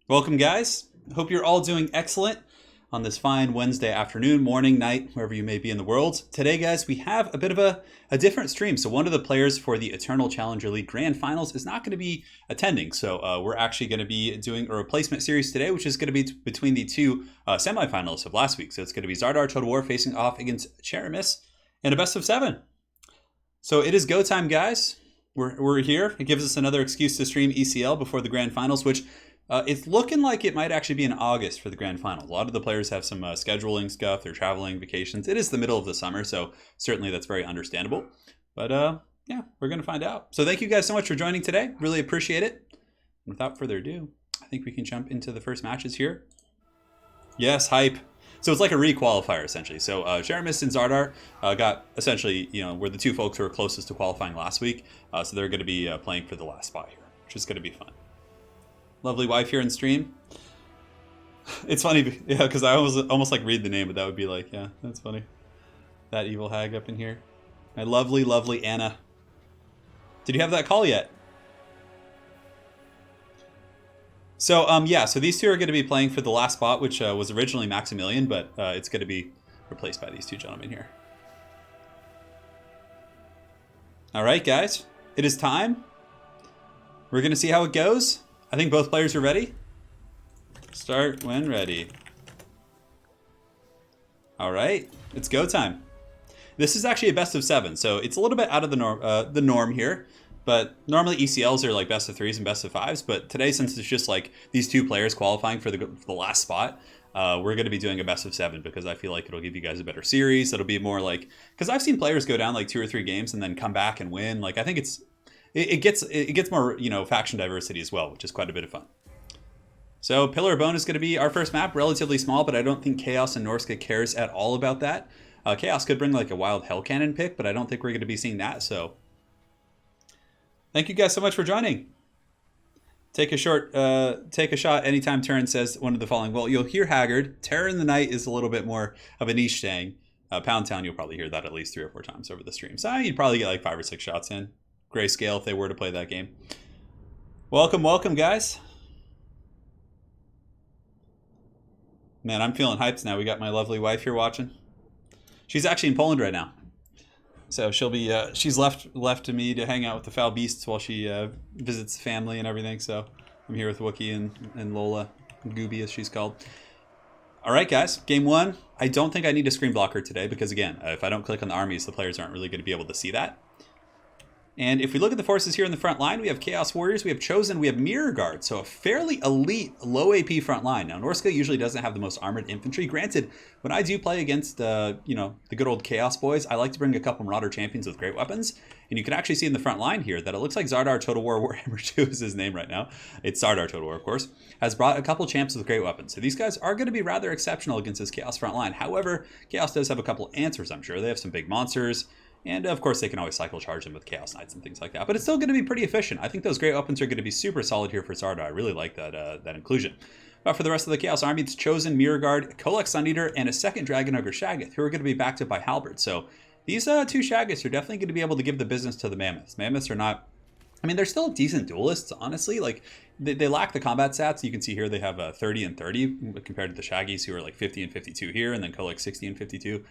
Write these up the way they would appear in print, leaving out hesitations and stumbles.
Welcome, guys. Hope you're all doing excellent on this fine Wednesday afternoon, morning, night, wherever you may be in the world. Today, guys, we have a bit of a different stream. So one of the players for the Eternal Challenger League Grand Finals is not going to be attending. So we're actually going to be doing a replacement series today, which is going to be between the two semifinalists of last week. So it's going to be Zardar Total War facing off against Czeremis in a best of 7. So it is go time, guys. We're here. It gives us another excuse to stream ECL before the Grand Finals, which it's looking like it might actually be in August for the Grand Final. A lot of the players have some scheduling stuff. They're traveling, vacations. It is the middle of the summer, so certainly that's very understandable. But yeah, we're going to find out. So thank you guys so much for joining today. Really appreciate it. And without further ado, I think we can jump into the first matches here. Yes, hype. So it's like a re-qualifier, essentially. So Czeremis and Zardar got essentially, were the two folks who were closest to qualifying last week. So they're going to be playing for the last spot here, which is going to be fun. Lovely wife here in stream. It's funny, yeah, because I almost like read the name, but that would be like, yeah, that's funny. That evil hag up in here. My lovely, lovely Anna. Did you have that call yet? So, yeah, so these two are going to be playing for the last spot, which was originally Maximilian, but it's going to be replaced by these two gentlemen here. All right, guys, it is time. We're going to see how it goes. I think both players are ready. Start when ready. All right, it's go time. This is actually a best of 7, so it's a little bit out of the norm here. But normally ECLs are like best of 3s and best of 5s. But today, since it's just like these two players qualifying for the last spot, we're going to be doing a best of 7 because I feel like it'll give you guys a better series. It'll be more like, because I've seen players go down like 2 or 3 games and then come back and win. Like I think it gets more, faction diversity as well, which is quite a bit of fun. So Pillar of Bone is going to be our first map, relatively small, but I don't think Chaos and Norska cares at all about that. Chaos could bring like a wild Hell Cannon pick, but I don't think we're going to be seeing that. So thank you guys so much for joining. Take a shot anytime Turin says one of the following. Well, you'll hear Haggard. Terror in the Night is a little bit more of a niche saying. Pound Town, you'll probably hear that at least 3 or 4 times over the stream. So you'd probably get like 5 or 6 shots in. Grayscale if they were to play that game. Welcome, guys. Man, I'm feeling hyped now. We got my lovely wife here watching. She's actually in Poland right now. So she'll be, she's left to me to hang out with the foul beasts while she visits family and everything. So I'm here with Wookie and Lola, Gooby as she's called. All right, guys, game 1. I don't think I need a screen blocker today because, again, if I don't click on the armies, the players aren't really going to be able to see that. And if we look at the forces here in the front line, we have Chaos Warriors, we have Chosen, we have Mirror Guard. So a fairly elite, low AP front line. Now, Norska usually doesn't have the most armored infantry. Granted, when I do play against, the good old Chaos boys, I like to bring a couple Marauder champions with great weapons. And you can actually see in the front line here that it looks like Zardar Total War Warhammer 2 is his name right now. It's Zardar Total War, of course, has brought a couple champs with great weapons. So these guys are going to be rather exceptional against this Chaos front line. However, Chaos does have a couple answers, I'm sure. They have some big monsters. And of course, they can always cycle charge them with Chaos Knights and things like that. But it's still going to be pretty efficient. I think those great weapons are going to be super solid here for Zardar. I really like that inclusion. But for the rest of the Chaos Army, it's Chosen, Mirror Guard, Kolek Sun Eater, and a second Dragon Ogre Shaggoth, who are going to be backed up by Halberd. So these 2 Shaggoths are definitely going to be able to give the business to the Mammoths. Mammoths are not... I mean, they're still decent duelists, honestly. Like, they lack the combat stats. You can see here they have 30 and 30 compared to the Shaggies, who are like 50 and 52 here, and then Kolek 60 and 52.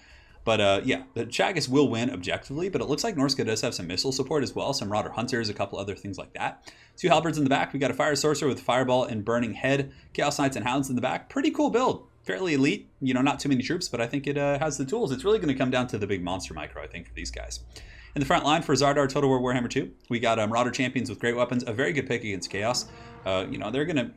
But yeah, the Shaggoths will win objectively, but it looks like Norska does have some missile support as well, some Marauder Hunters, a couple other things like that. 2 Halberds in the back. We got a Fire Sorcerer with Fireball and Burning Head, Chaos Knights and Hounds in the back. Pretty cool build. Fairly elite, not too many troops, but I think it has the tools. It's really going to come down to the big monster micro, I think, for these guys. In the front line for Zardar Total War Warhammer 2, we got Marauder Champions with great weapons, a very good pick against Chaos. They're going to,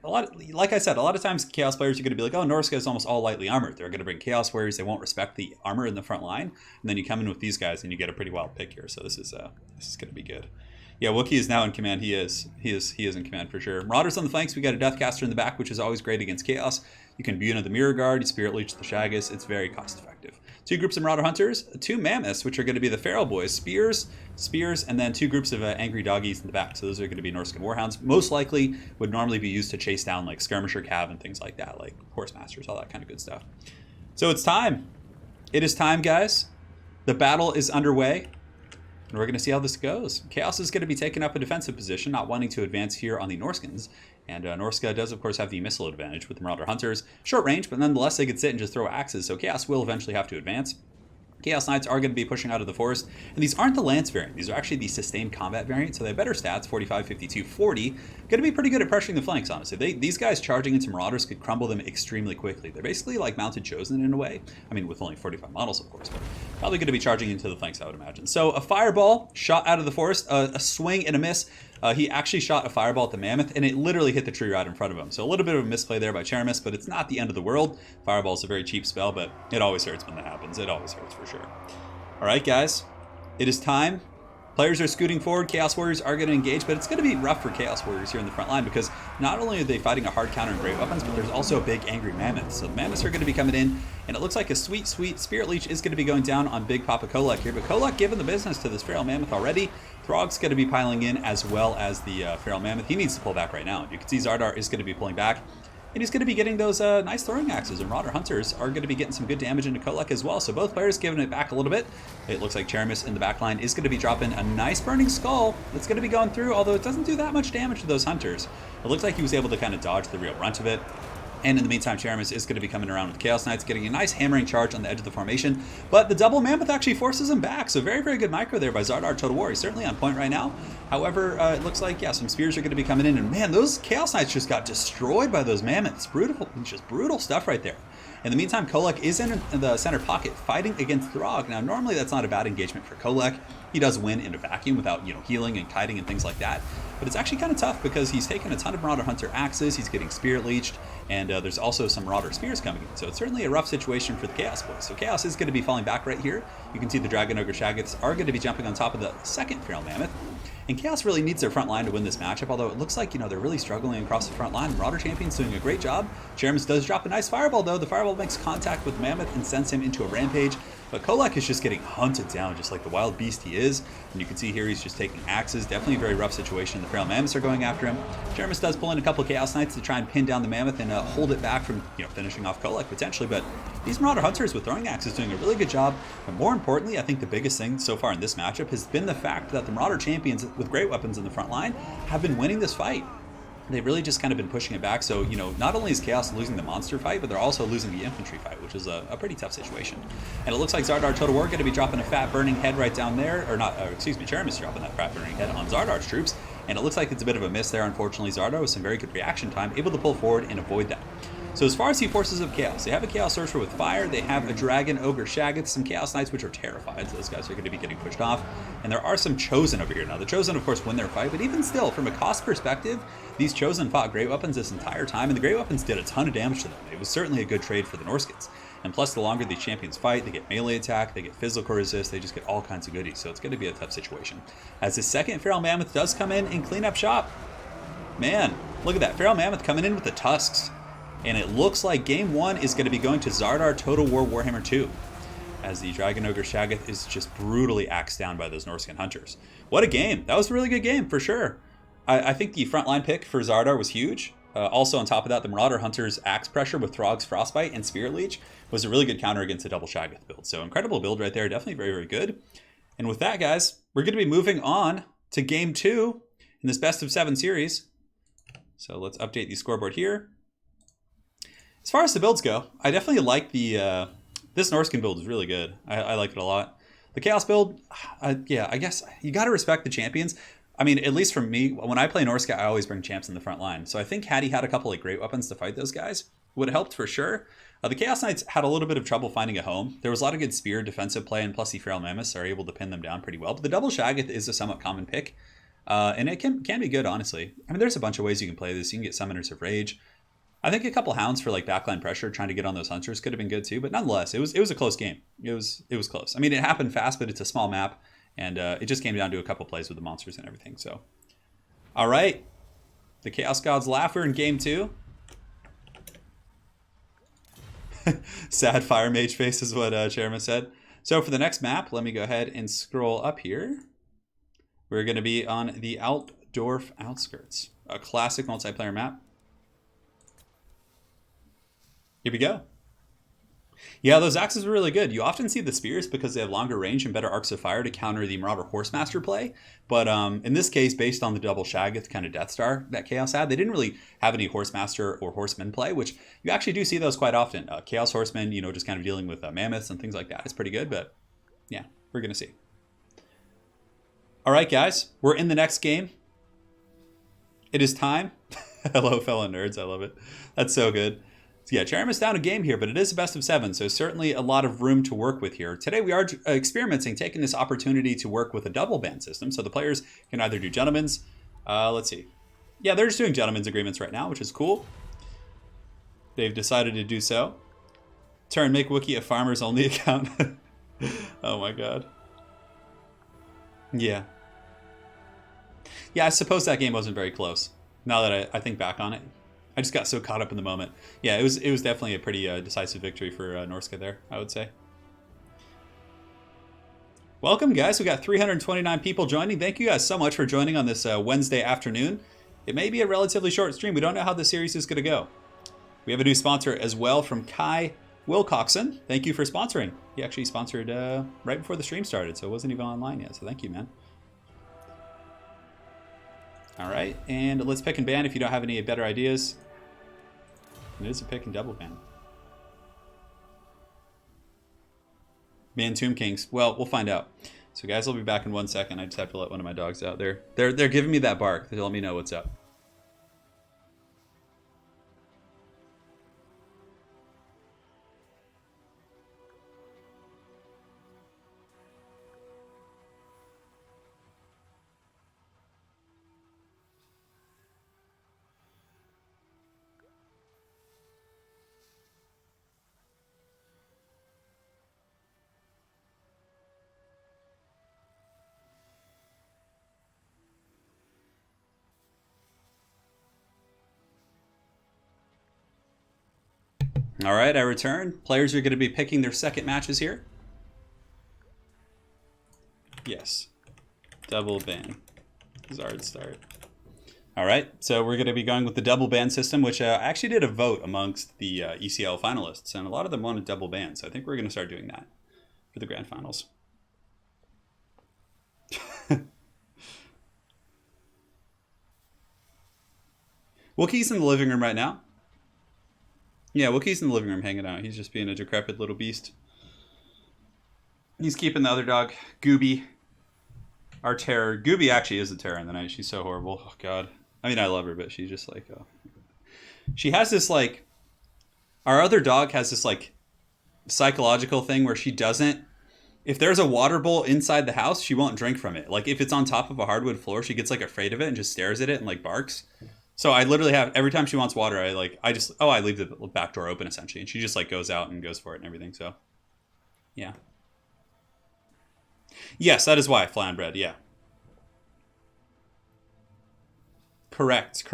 like I said, a lot of times Chaos players are going to be like, oh, Norska is almost all lightly armored. They're going to bring Chaos Warriors. They won't respect the armor in the front line. And then you come in with these guys and you get a pretty wild pick here. So this is going to be good. Yeah, Wookie is now in command. He is in command for sure. Marauders on the flanks. We got a Deathcaster in the back, which is always great against Chaos. You can Buna the Mirror Guard, you Spirit Leech the Shaggoths. It's very cost effective. 2 groups of Marauder Hunters, 2 Mammoths, which are going to be the Feral Boys, Spears, and then 2 groups of Angry Doggies in the back. So those are going to be Norscan Warhounds. Most likely would normally be used to chase down like Skirmisher Cav and things like that, like Horse Masters, all that kind of good stuff. So it's time. It is time, guys. The battle is underway. And we're going to see how this goes. Chaos is going to be taking up a defensive position, not wanting to advance here on the Norskins. And Norska does, of course, have the missile advantage with the Marauder Hunters. Short range, but nonetheless, they could sit and just throw axes, so Chaos will eventually have to advance. Chaos Knights are going to be pushing out of the forest, and these aren't the Lance variant. These are actually the sustained combat variant, so they have better stats, 45, 52, 40. Going to be pretty good at pressuring the flanks, honestly. These guys charging into Marauders could crumble them extremely quickly. They're basically like mounted Chosen in a way. I mean, with only 45 models, of course, but probably going to be charging into the flanks, I would imagine. So a fireball shot out of the forest, a swing and a miss. He actually shot a fireball at the Mammoth, and it literally hit the tree right in front of him. So a little bit of a misplay there by Czeremis, but it's not the end of the world. Fireball is a very cheap spell, but it always hurts when that happens. It always hurts for sure. All right, guys, it is time. Players are scooting forward. Chaos Warriors are going to engage, but it's going to be rough for Chaos Warriors here in the front line because not only are they fighting a hard counter and great weapons, but there's also a big angry mammoth. So the mammoths are going to be coming in, and it looks like a sweet, sweet Spirit Leech is going to be going down on Big Papa Kolek here. But Kolek giving the business to this Feral Mammoth already. Throg's going to be piling in as well as the Feral Mammoth. He needs to pull back right now. You can see Zardar is going to be pulling back. And he's going to be getting those nice throwing axes, and Marauder Hunters are going to be getting some good damage into Kolek as well. So both players giving it back a little bit. It looks like Czeremis in the back line is going to be dropping a nice Burning Skull that's going to be going through, although it doesn't do that much damage to those Hunters. It looks like he was able to kind of dodge the real brunt of it. And in the meantime, Czeremis is going to be coming around with Chaos Knights, getting a nice hammering charge on the edge of the formation. But the double Mammoth actually forces him back. So very, very good micro there by Zardar Total War. He's certainly on point right now. However, it looks like, yeah, some spears are going to be coming in. And man, those Chaos Knights just got destroyed by those Mammoths. Brutal, just brutal stuff right there. In the meantime, Kolek is in the center pocket fighting against Throg. Now, normally that's not a bad engagement for Kolek. He does win in a vacuum without, healing and kiting and things like that. But it's actually kind of tough because he's taking a ton of Marauder Hunter axes, he's getting Spirit Leeched, and there's also some Marauder Spears coming in. So it's certainly a rough situation for the Chaos boys. So Chaos is going to be falling back right here. You can see the Dragon Ogre Shaggoths are going to be jumping on top of the second Feral Mammoth. And Chaos really needs their front line to win this matchup, although it looks like, they're really struggling across the front line. Marauder Champion's doing a great job. Czeremis does drop a nice fireball, though. The fireball makes contact with Mammoth and sends him into a rampage. But Kolek is just getting hunted down, just like the wild beast he is. And you can see here he's just taking axes. Definitely a very rough situation. The Feral Mammoths are going after him. Czeremis does pull in a couple of Chaos Knights to try and pin down the Mammoth and hold it back from, finishing off Kolek potentially. But these Marauder Hunters with throwing axes doing a really good job. But more importantly, I think the biggest thing so far in this matchup has been the fact that the Marauder Champions with great weapons in the front line have been winning this fight. They've really just kind of been pushing it back. So, not only is Chaos losing the monster fight, but they're also losing the infantry fight, which is a pretty tough situation. And it looks like Zardar Total War going to be dropping a fat burning head right down there. Or not, Czeremis dropping that fat burning head on Zardar's troops. And it looks like it's a bit of a miss there, unfortunately. Zardar with some very good reaction time, able to pull forward and avoid that. So as far as the forces of Chaos, they have a Chaos Sorcerer with fire, they have a Dragon Ogre Shaggoth, some Chaos Knights which are terrified, so those guys are going to be getting pushed off. And there are some Chosen over here. Now the Chosen of course win their fight, but even still, from a cost perspective, these Chosen fought Great Weapons this entire time, and the Great Weapons did a ton of damage to them. It was certainly a good trade for the Norskins. And plus, the longer these champions fight, they get melee attack, they get physical resist, they just get all kinds of goodies, so it's going to be a tough situation. As the second Feral Mammoth does come in and clean up shop. Man, look at that, Feral Mammoth coming in with the tusks. And it looks like game one is going to be going to Zardar Total War Warhammer 2, as the Dragon Ogre Shaggoth is just brutally axed down by those Norscan Hunters. What a game. That was a really good game, for sure. I think the frontline pick for Zardar was huge. Also, on top of that, the Marauder Hunters axe pressure with Throg's Frostbite and Spirit Leech was a really good counter against a double Shaggoth build. So incredible build right there. Definitely very, very good. And with that, guys, we're going to be moving on to game two in this best of 7 series. So let's update the scoreboard here. As far as the builds go, I definitely like the, this Norscan build is really good. I like it a lot. The Chaos build, yeah, I guess you got to respect the champions. I mean, at least for me, when I play Norska, I always bring champs in the front line. So I think had he had a couple of great weapons to fight those guys, would have helped for sure. The Chaos Knights had a little bit of trouble finding a home. There was a lot of good spear defensive play, and plus the Feral Mammoths are able to pin them down pretty well. But the double Shaggoth is a somewhat common pick, and it can be good, honestly. I mean, there's a bunch of ways you can play this. You can get Summoners of Rage. I think a couple Hounds for like backline pressure, trying to get on those Hunters could have been good too. But nonetheless, it was a close game. It was close. I mean, it happened fast, but it's a small map, and it just came down to a couple plays with the monsters and everything. So, all right, the Chaos Gods laugh. We're in game 2. Sad Fire Mage face is what Czeremis said. So for the next map, let me go ahead and scroll up here. We're going to be on the Altdorf Outskirts, a classic multiplayer map. Here we go. Yeah, those axes were really good. You often see the spears because they have longer range and better arcs of fire to counter the Marauder Horsemaster play. But in this case, based on the double Shaggoth kind of Death Star that Chaos had, they didn't really have any Horsemaster or Horseman play, which you actually do see those quite often. Chaos Horsemen, just kind of dealing with mammoths and things like that. It's pretty good, but yeah, we're going to see. All right, guys, we're in the next game. It is time. Hello, fellow nerds. I love it. That's so good. So yeah, Czeremis down a game here, but it is a best of 7, so certainly a lot of room to work with here. Today we are experimenting, taking this opportunity to work with a double ban system, so the players can either do gentlemen's, let's see. Yeah, they're just doing gentlemen's agreements right now, which is cool. They've decided to do so. Turin, make Wookiee a farmers only account. Oh my god. Yeah. Yeah, I suppose that game wasn't very close, now that I think back on it. I just got so caught up in the moment. Yeah, it was definitely a pretty decisive victory for Norska there, I would say. Welcome, guys. We got 329 people joining. Thank you guys so much for joining on this Wednesday afternoon. It may be a relatively short stream. We don't know how the series is going to go. We have a new sponsor as well from Kai Wilcoxon. Thank you for sponsoring. He actually sponsored right before the stream started, so it wasn't even online yet. So thank you, man. All right, and let's pick and ban if you don't have any better ideas. It is a pick and double ban. Ban Tomb Kings. Well, we'll find out. So guys, I'll be back in 1 second. I just have to let one of my dogs out there. They're giving me that bark. They're letting me know what's up. All right, I return. Players are going to be picking their second matches here. Yes. Double ban. Zard start. All right, so we're going to be going with the double ban system, which I actually did a vote amongst the ECL finalists, and a lot of them wanted double ban, so I think we're going to start doing that for the grand finals. Wookiee's in the living room right now. Yeah, Wookiee's in the living room hanging out. He's just being a decrepit little beast. He's keeping the other dog, Gooby, our terror. Gooby actually is a terror in the night. She's so horrible. Oh, God. I mean, I love her, but she's just like... Oh. She has this, like... Our other dog has this, like, psychological thing where she doesn't... If there's a water bowl inside the house, she won't drink from it. Like, if it's on top of a hardwood floor, she gets, like, afraid of it and just stares at it and, like, barks. So I literally have, every time she wants water, I leave the back door open essentially. And she just like goes out and goes for it and everything. So yeah. Yes, that is why Flanbread. Yeah. Correct.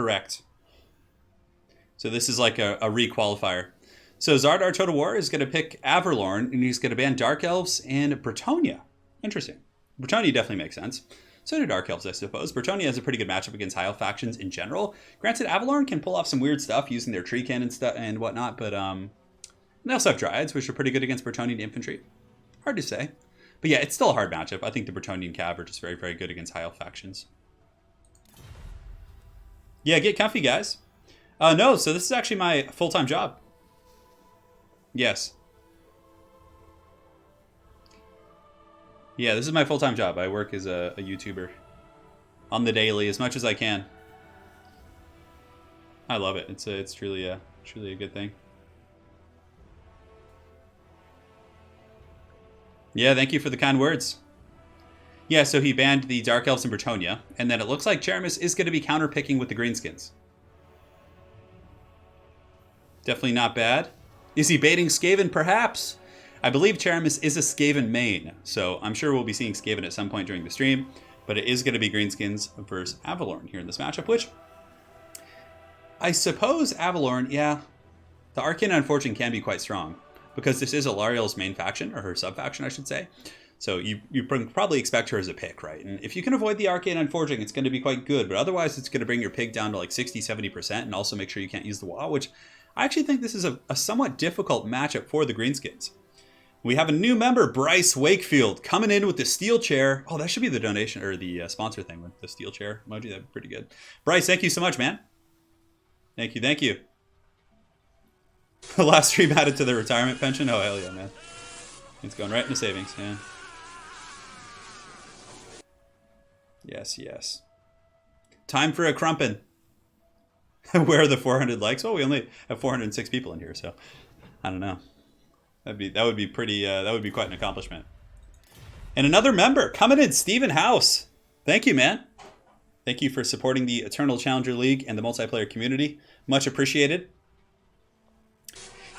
So this is like a re-qualifier. So Zardar Total War is going to pick Averlorn and he's going to ban Dark Elves and Bretonia. Interesting. Bretonia definitely makes sense. So do Dark Elves, I suppose. Bretonia has a pretty good matchup against high elf factions in general. Granted, Avalorn can pull off some weird stuff using their tree cannon stuff and whatnot, but they also have Dryads, which are pretty good against Bretonian infantry. Hard to say. But yeah, it's still a hard matchup. I think the Bretonian Cav are just very, very good against high elf factions. Yeah, get comfy, guys. No, so this is actually my full-time job. Yes. Yeah, this is my full-time job. I work as a YouTuber on the daily as much as I can. I love it. It's truly a good thing. Yeah, thank you for the kind words. Yeah, so he banned the Dark Elves in Bretonia, and then it looks like Czeremis is going to be counter-picking with the Greenskins. Definitely not bad. Is he baiting Skaven? Perhaps. I believe Czeremis is a Skaven main, so I'm sure we'll be seeing Skaven at some point during the stream, but it is going to be Greenskins versus Avalorn here in this matchup, which I suppose Avalorn, yeah, the Arcane Unfortunate can be quite strong, because this is Alariel's main faction, or her sub-faction, I should say. So you probably expect her as a pick, right? And if you can avoid the Arcane Unforging, it's going to be quite good, but otherwise it's going to bring your pig down to like 60-70% and also make sure you can't use the wall, which I actually think this is a somewhat difficult matchup for the Greenskins. We have a new member, Bryce Wakefield, coming in with the steel chair. Oh, that should be the donation or the sponsor thing with the steel chair emoji. That'd be pretty good. Bryce, thank you so much, man. Thank you, thank you. The last stream added to the retirement pension. Oh, hell yeah, man. It's going right into savings, yeah. Yes, yes. Time for a crumpin'. Where are the 400 likes? Well, we only have 406 people in here, so I don't know. That would be pretty. That would be quite an accomplishment. And another member coming in, Stephen House. Thank you, man. Thank you for supporting the Eternal Challenger League and the multiplayer community. Much appreciated.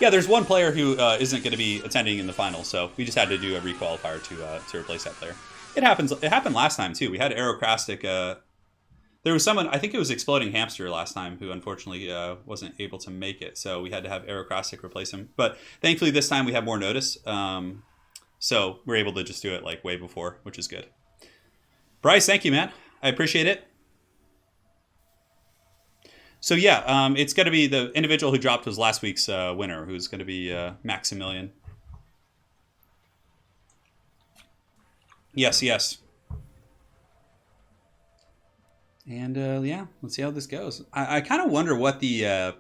Yeah, there's one player who isn't going to be attending in the final, so we just had to do a requalifier to replace that player. It happens. It happened last time too. We had Aerocrastic. There was someone, I think it was Exploding Hamster last time, who unfortunately wasn't able to make it. So we had to have Aerocrastic replace him. But thankfully this time we have more notice. So we're able to just do it like way before, which is good. Bryce, thank you, man. I appreciate it. So yeah, it's going to be the individual who dropped was last week's winner, who's going to be Maximilian. Yes, yes. And yeah, let's see how this goes. I kind of wonder what the...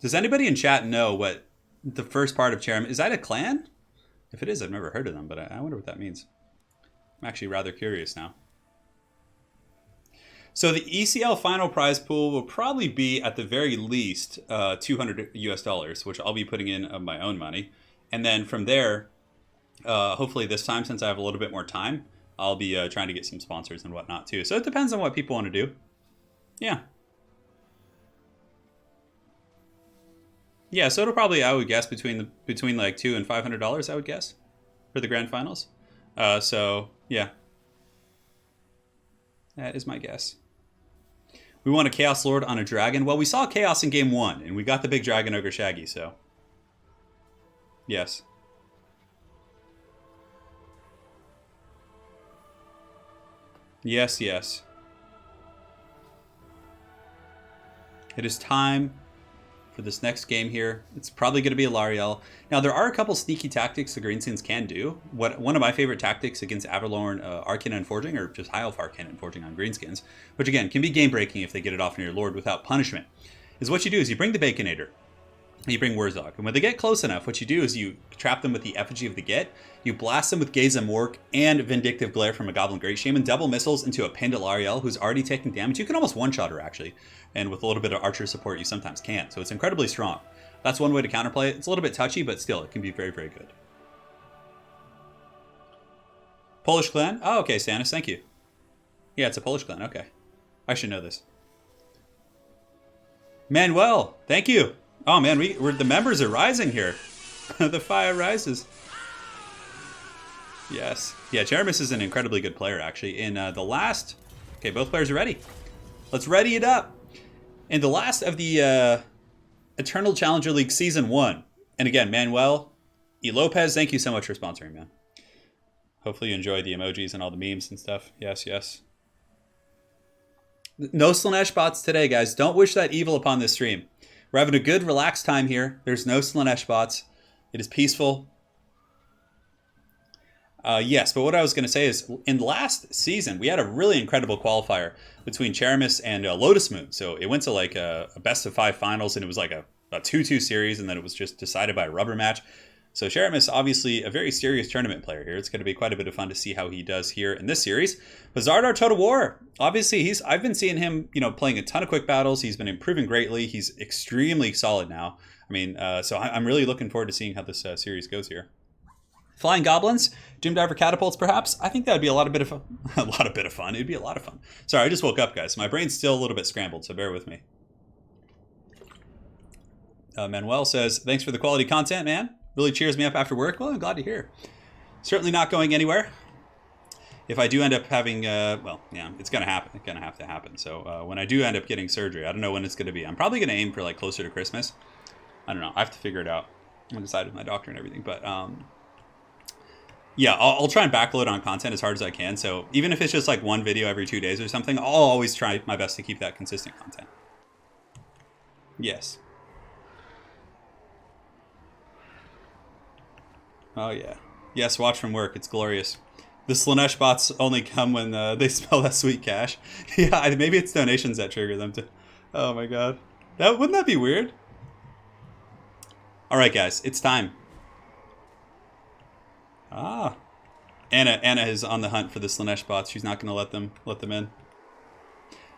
does anybody in chat know what the first part of Czeremis... Is that a clan? If it is, I've never heard of them, but I wonder what that means. I'm actually rather curious now. So the ECL final prize pool will probably be, at the very least, $200 US, which I'll be putting in of my own money. And then from there, hopefully this time, since I have a little bit more time, I'll be trying to get some sponsors and whatnot too. So it depends on what people want to do. Yeah. Yeah, so it'll probably, I would guess, between like $200 and $500, I would guess, for the grand finals. So yeah, that is my guess. We want a Chaos Lord on a dragon. Well, we saw Chaos in game 1, and we got the big Dragon Ogre Shaggy, so yes. Yes, yes. It is time for this next game here. It's probably going to be a Lariel. Now, there are a couple sneaky tactics the Greenskins can do. One of my favorite tactics against Avalorn Arcane and Forging, or just High Elf Arcane and Forging on Greenskins, which again can be game-breaking if they get it off near your Lord without punishment, is what you do is you bring the Baconator. You bring Wurzog, and when they get close enough, what you do is you trap them with the Effigy of the Get, you blast them with Gaze and Mork and Vindictive Glare from a Goblin Great Shaman, double missiles into a pinned Lariel who's already taking damage. You can almost one-shot her, actually, and with a little bit of Archer support, you sometimes can, so it's incredibly strong. That's one way to counterplay it. It's a little bit touchy, but still, it can be very, very good. Polish clan? Oh, okay, Stannis, thank you. Yeah, it's a Polish clan, okay. I should know this. Manuel, thank you. Oh man, we're the members are rising here. The fire rises. Yes. Yeah, Czeremis is an incredibly good player, actually. In the last... Okay, both players are ready. Let's ready it up. In the last of the Eternal Challenger League Season 1. And again, Manuel E. Lopez, thank you so much for sponsoring, man. Hopefully you enjoy the emojis and all the memes and stuff. Yes, yes. No Slanesh bots today, guys. Don't wish that evil upon this stream. We're having a good, relaxed time here. There's no Slanesh bots. It is peaceful. Yes, but what I was going to say is, in the last season, we had a really incredible qualifier between Czeremis and Lotus Moon. So it went to like a best-of-5 finals, and it was like a 2-2 series, and then it was just decided by a rubber match. So Czeremis, obviously a very serious tournament player here. It's going to be quite a bit of fun to see how he does here in this series. But Zardar Total War, obviously I've been seeing him, playing a ton of quick battles. He's been improving greatly. He's extremely solid now. I mean, so I'm really looking forward to seeing how this series goes here. Flying Goblins, Doom Diver Catapults, perhaps. I think that would be a lot of fun. It'd be a lot of fun. Sorry, I just woke up, guys. My brain's still a little bit scrambled, so bear with me. Manuel says, thanks for the quality content, man. Really cheers me up after work. Well, I'm glad to hear. Certainly not going anywhere. If I do end up having, well, yeah, it's going to happen. It's going to have to happen. So when I do end up getting surgery, I don't know when it's going to be. I'm probably going to aim for like closer to Christmas. I don't know. I have to figure it out. I'm decide with my doctor and everything. But yeah, I'll try and backload on content as hard as I can. So even if it's just like one video every 2 days or something, I'll always try my best to keep that consistent content. Yes. Oh, yeah. Yes, watch from work. It's glorious. The Slanesh bots only come when they smell that sweet cash. Yeah, maybe it's donations that trigger them to... Oh, my God. Wouldn't that be weird? All right, guys. It's time. Ah. Anna is on the hunt for the Slanesh bots. She's not going to let them in.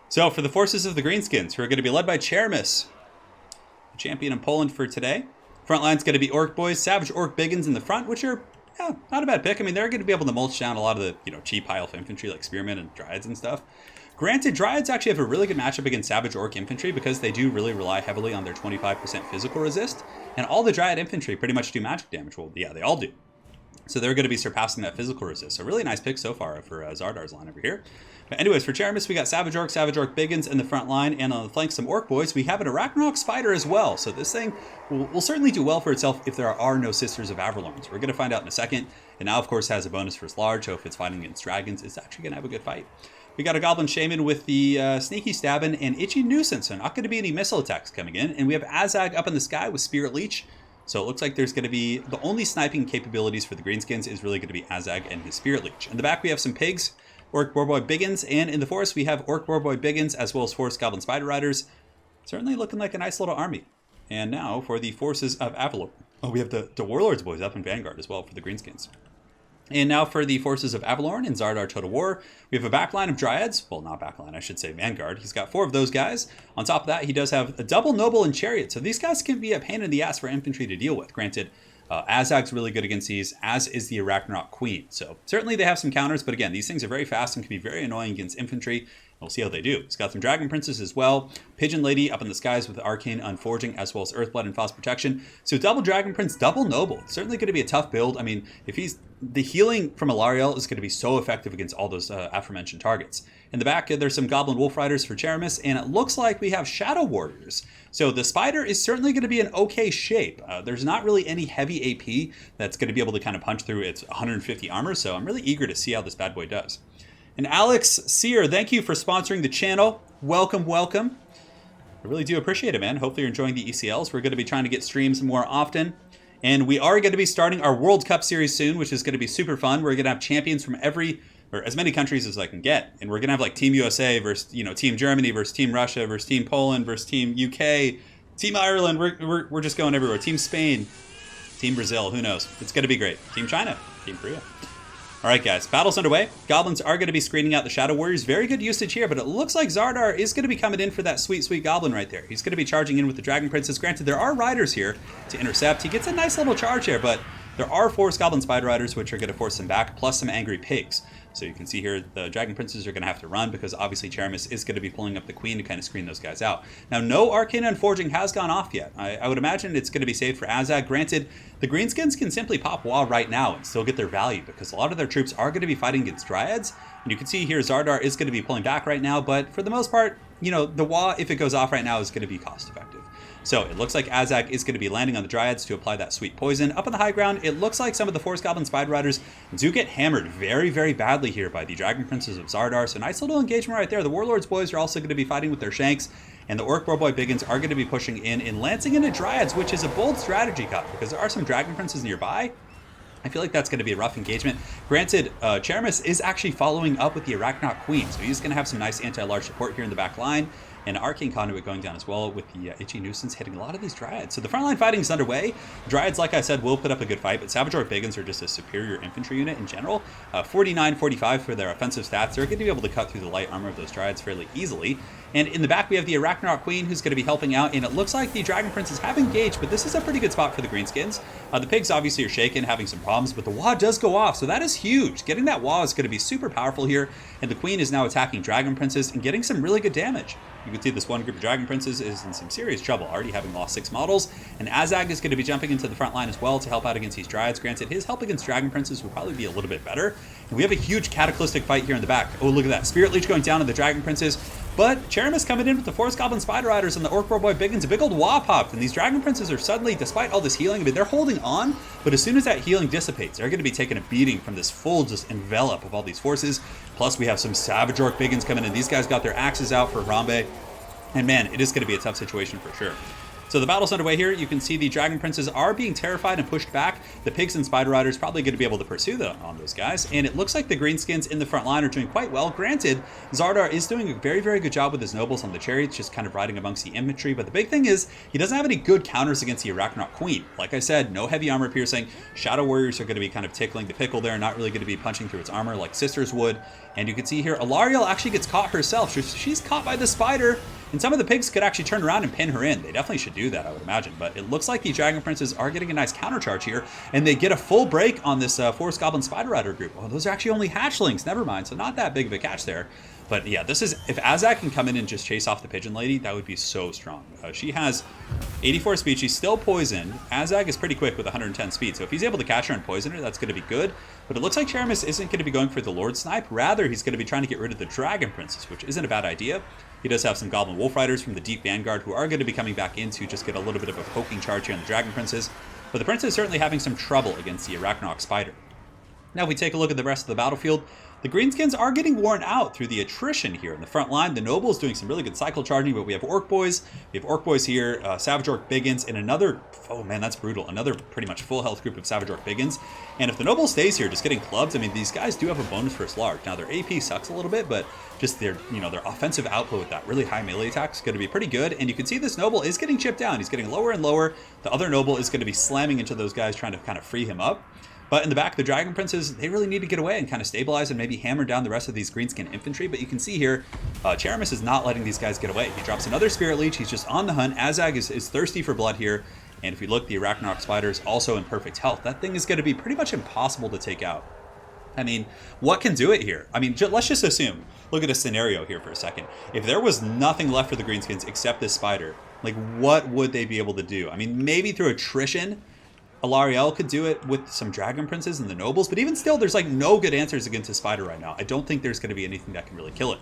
So, for the forces of the Greenskins, who are going to be led by Czeremis, champion in Poland for today. Front line's going to be Orc Boys, Savage Orc Biggins in the front, which are not a bad pick. I mean, they're going to be able to mulch down a lot of the cheap high elf infantry like Spearmen and Dryads and stuff. Granted, Dryads actually have a really good matchup against Savage Orc infantry because they do really rely heavily on their 25% physical resist, and all the Dryad infantry pretty much do magic damage. Well, yeah, they all do. So they're going to be surpassing that physical resist. So really nice pick so far for Zardar's line over here. But anyways, for Czeremis, we got Savage Orc Biggins in the front line, and on the flank, some Orc Boys. We have an Arachnarok Spider as well. So this thing will certainly do well for itself if there are no Sisters of Averlorn. So we're going to find out in a second. And now, of course, has a bonus for its large, so if it's fighting against dragons, it's actually going to have a good fight. We got a Goblin Shaman with the Sneaky Stabbin' and Itchy Nuisance, so not going to be any missile attacks coming in. And we have Azag up in the sky with Spirit Leech. So it looks like there's going to be the only sniping capabilities for the Greenskins is really going to be Azag and his Spirit Leech. In the back, we have some pigs, Orc Boarboy Biggins, and in the forest, we have Orc Boarboy Biggins as well as Forest Goblin Spider Riders. Certainly looking like a nice little army. And now for the forces of Avalor. Oh, we have the Warlords Boys up in Vanguard as well for the Greenskins. And now for the forces of Avalorn in Zardar Total War, we have a backline of Dryads. Well, not backline, I should say Vanguard. He's got 4 of those guys. On top of that, he does have a double Noble and Chariot. So these guys can be a pain in the ass for infantry to deal with. Granted, Azag's really good against these, as is the Arachnarok Queen. So certainly they have some counters, but again, these things are very fast and can be very annoying against infantry. We'll see how they do. He's got some Dragon Princes as well. Pigeon Lady up in the skies with Arcane Unforging, as well as Earthblood and Frost Protection. So double Dragon Prince, double Noble. It's certainly going to be a tough build. I mean, the healing from Alariel is going to be so effective against all those aforementioned targets. In the back, there's some Goblin Wolf Riders for Czeremis, and it looks like we have Shadow Warriors. So the Spider is certainly going to be in okay shape. There's not really any heavy AP that's going to be able to kind of punch through its 150 armor, so I'm really eager to see how this bad boy does. And Alex Sear, thank you for sponsoring the channel. Welcome, welcome. I really do appreciate it, man. Hopefully you're enjoying the ECLs. We're going to be trying to get streams more often. And we are going to be starting our World Cup series soon, which is going to be super fun. We're going to have champions from as many countries as I can get. And we're going to have like Team USA versus, Team Germany versus Team Russia versus Team Poland versus Team UK, Team Ireland. We're just going everywhere. Team Spain, Team Brazil, who knows? It's going to be great. Team China, Team Korea. All right, guys, battle's underway. Goblins are going to be screening out the Shadow Warriors. Very good usage here, but it looks like Zardar is going to be coming in for that sweet, sweet Goblin right there. He's going to be charging in with the Dragon Princess. Granted, there are Riders here to intercept. He gets a nice little charge here, but there are Forest Goblin Spider Riders, which are going to force him back, plus some Angry Pigs. So you can see here the Dragon Princes are going to have to run because obviously Czeremis is going to be pulling up the Queen to kind of screen those guys out. Now, no Arcane Unforging has gone off yet. I would imagine it's going to be safe for Azag. Granted, the Greenskins can simply pop Wa right now and still get their value because a lot of their troops are going to be fighting against Dryads. And you can see here Zardar is going to be pulling back right now, but for the most part, the Wa, if it goes off right now, is going to be cost effective. So it looks like Azag is going to be landing on the Dryads to apply that sweet poison. Up on the high ground, it looks like some of the Forest Goblin Spider Riders do get hammered very, very badly here by the Dragon Princes of Zardar. So nice little engagement right there. The Warlords Boys are also going to be fighting with their Shanks. And the Orc Boarboy Biggins are going to be pushing in and lancing into Dryads, which is a bold strategy cut because there are some Dragon Princes nearby. I feel like that's going to be a rough engagement. Granted, Czeremis is actually following up with the Arachnarok Queen, so he's going to have some nice anti-large support here in the back line. And Arcane Conduit going down as well with the Itchy Nuisance hitting a lot of these Dryads. So the frontline fighting is underway. Dryads, like I said, will put up a good fight, but Savage Orc Biggins are just a superior infantry unit in general. 49-45 for their offensive stats. They're going to be able to cut through the light armor of those Dryads fairly easily. And in the back, we have the Arachnarok Queen who's going to be helping out, and it looks like the Dragon Princes have engaged, but this is a pretty good spot for the Greenskins. The pigs obviously are shaken, having some problems, but the Wa does go off, so that is huge. Getting that Wa is going to be super powerful here, and the Queen is now attacking Dragon Princes and getting some really good damage. You can see this one group of Dragon Princes is in some serious trouble, already having lost 6 models, and Azag is going to be jumping into the front line as well to help out against these Dryads. Granted, his help against Dragon Princes will probably be a little bit better. And we have a huge Cataclysmic fight here in the back. Oh, look at that. Spirit Leech going down on the Dragon Princes. But Czeremis coming in with the Forest Goblin Spider Riders and the Orc Boarboy Biggins. A big old Wa popped, and these Dragon Princes are suddenly, despite all this healing, I mean, they're holding on, but as soon as that healing dissipates, they're going to be taking a beating from this full just envelop of all these forces. Plus, we have some Savage Orc Biggins coming in. These guys got their axes out for Harambe. And man, it is going to be a tough situation for sure. So the battle's underway here. You can see the Dragon Princes are being terrified and pushed back. the pigs and spider riders probably going to be able to pursue on those guys. And it looks like the greenskins in the front line are doing quite well. Granted, Zardar is doing a very, very good job with his nobles on the chariots, just kind of riding amongst the infantry. But the big thing is he doesn't have any good counters against the Arachnoid Queen. Like I said, no heavy armor piercing. Shadow warriors are going to be kind of tickling the pickle there, not really going to be punching through its armor like sisters would. And you can see here, Alarielle actually gets caught herself. She's caught by the spider. And some of the pigs could actually turn around and pin her in. They definitely should do that, I would imagine. But it looks like the Dragon Princes are getting a nice countercharge here. And they get a full break on this Forest Goblin Spider Rider group. Oh, those are actually only hatchlings. Never mind. So not that big of a catch there. But yeah, this is... If Azag can come in and just chase off the Pigeon Lady, that would be so strong. She has 84 speed. She's still poisoned. Azag is pretty quick with 110 speed. So if he's able to catch her and poison her, that's going to be good. But it looks like Czeremis isn't going to be going for the Lord Snipe. Rather, he's going to be trying to get rid of the Dragon Princess, which isn't a bad idea. He does have some Goblin Wolf Riders from the Deep Vanguard who are going to be coming back in to just get a little bit of a poking charge here on the Dragon Princess. But the Princess is certainly having some trouble against the Arachnoid Spider. Now, if we take a look at the rest of the battlefield, the Greenskins are getting worn out through the attrition here in the front line. The Nobles doing some really good cycle charging, but we have Orc Boys. We have Orc Boys here, Savage Orc Biggins, and another, oh man, that's brutal, another pretty much full health group of Savage Orc Biggins. And if the Noble stays here just getting clubbed, I mean, these guys do have a bonus first large. Now, their AP sucks a little bit, but just their, their offensive output with that really high melee attack is going to be pretty good. And you can see this Noble is getting chipped down. He's getting lower and lower. The other Noble is going to be slamming into those guys, trying to kind of free him up. But in the back, the Dragon Princes, they really need to get away and kind of stabilize and maybe hammer down the rest of these Greenskin infantry. But you can see here, Czeremis is not letting these guys get away. He drops another Spirit Leech. He's just on the hunt. Azag is thirsty for blood here. And if you look, the Arachnoid Spider is also in perfect health. That thing is going to be pretty much impossible to take out. I mean, what can do it here? I mean, let's just assume, look at a scenario here for a second. If there was nothing left for the Greenskins except this spider, like what would they be able to do? I mean, maybe through attrition, Alarielle could do it with some Dragon Princes and the Nobles, but even still, there's like no good answers against the spider right now. I don't think there's going to be anything that can really kill it.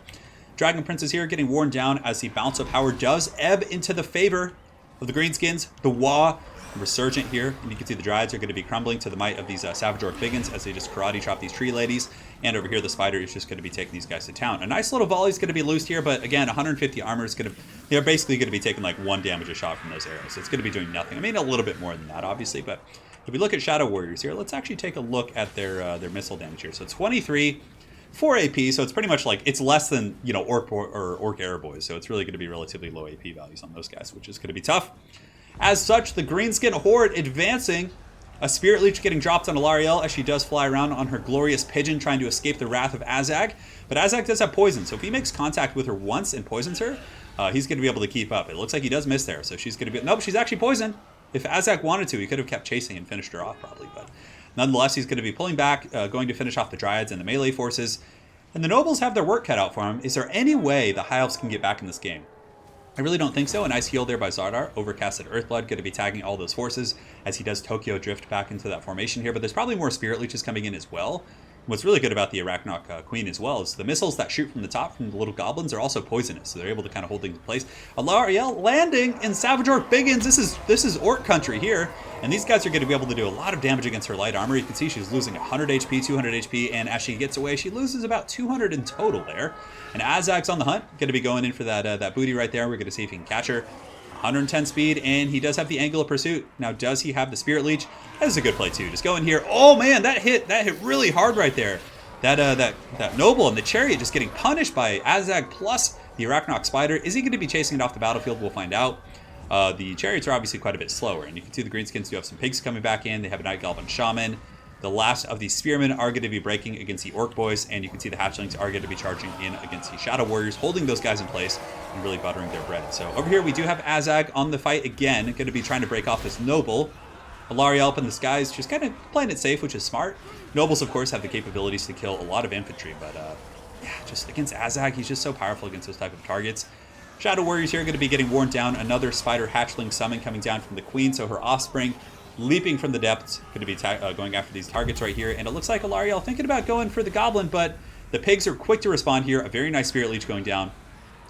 Dragon Princes here getting worn down as the bounce of power does ebb into the favor of the Greenskins. The Wa resurgent here, and you can see the Dryads are going to be crumbling to the might of these Savage Orc Biggins as they just karate chop these tree ladies. And over here, the spider is just going to be taking these guys to town. A nice little volley is going to be loosed here, but again, 150 armor is going to... They're basically going to be taking like 1 damage a shot from those arrows. So it's going to be doing nothing. I mean, a little bit more than that, obviously, but if we look at Shadow Warriors here, let's actually take a look at their missile damage here. So 23, 4 AP, so it's pretty much like, it's less than, Orc or Orc Arrow Boys, so it's really going to be relatively low AP values on those guys, which is going to be tough. As such, the Greenskin Horde advancing. A Spirit Leech getting dropped on Alarielle as she does fly around on her glorious pigeon trying to escape the wrath of Azag. But Azag does have poison, so if he makes contact with her once and poisons her, he's going to be able to keep up. It looks like he does miss there, so she's going to be... Nope, she's actually poisoned. If Azag wanted to, he could have kept chasing and finished her off probably. But nonetheless, he's going to be pulling back, going to finish off the Dryads and the melee forces. And the Nobles have their work cut out for him. Is there any way the High Elves can get back in this game? I really don't think so. A nice heal there by Zardar. Overcasted Earthblood, going to be tagging all those forces as he does Tokyo drift back into that formation here. But there's probably more Spirit Leeches coming in as well. What's really good about the Arachnoid Queen as well is the missiles that shoot from the top from the little goblins are also poisonous, so they're able to kind of hold things in place. Alarielle landing in Savage Orc Biggins. This is Orc country here, and these guys are going to be able to do a lot of damage against her light armor. You can see she's losing 100 HP, 200 HP, and as she gets away, she loses about 200 in total there. And Azag's on the hunt, going to be going in for that booty right there. We're going to see if he can catch her. 110 speed, and he does have the angle of pursuit. Now, does he have the Spirit Leech? That is a good play too. Just go in here. Oh man, that hit really hard right there. That Noble and the Chariot just getting punished by Azag plus the Arachnoid Spider. Is he going to be chasing it off the battlefield? We'll find out. The Chariots are obviously quite a bit slower, and you can see the Greenskins do have some pigs coming back in. They have a Night Goblin Shaman. The last of the Spearmen are going to be breaking against the Orc Boys, and you can see the Hatchlings are going to be charging in against the Shadow Warriors, holding those guys in place and really buttering their bread. So over here we do have Azag on the fight again, going to be trying to break off this Noble. Alarielle up in the skies, just kind of playing it safe, which is smart. Nobles, of course, have the capabilities to kill a lot of infantry, but yeah, just against Azag, he's just so powerful against those type of targets. Shadow Warriors here are going to be getting worn down. Another Spider Hatchling summon coming down from the Queen, so her offspring leaping from the depths, going to be going after these targets right here. And it looks like Alarielle thinking about going for the Goblin, but the pigs are quick to respond here. A very nice Spirit Leech going down,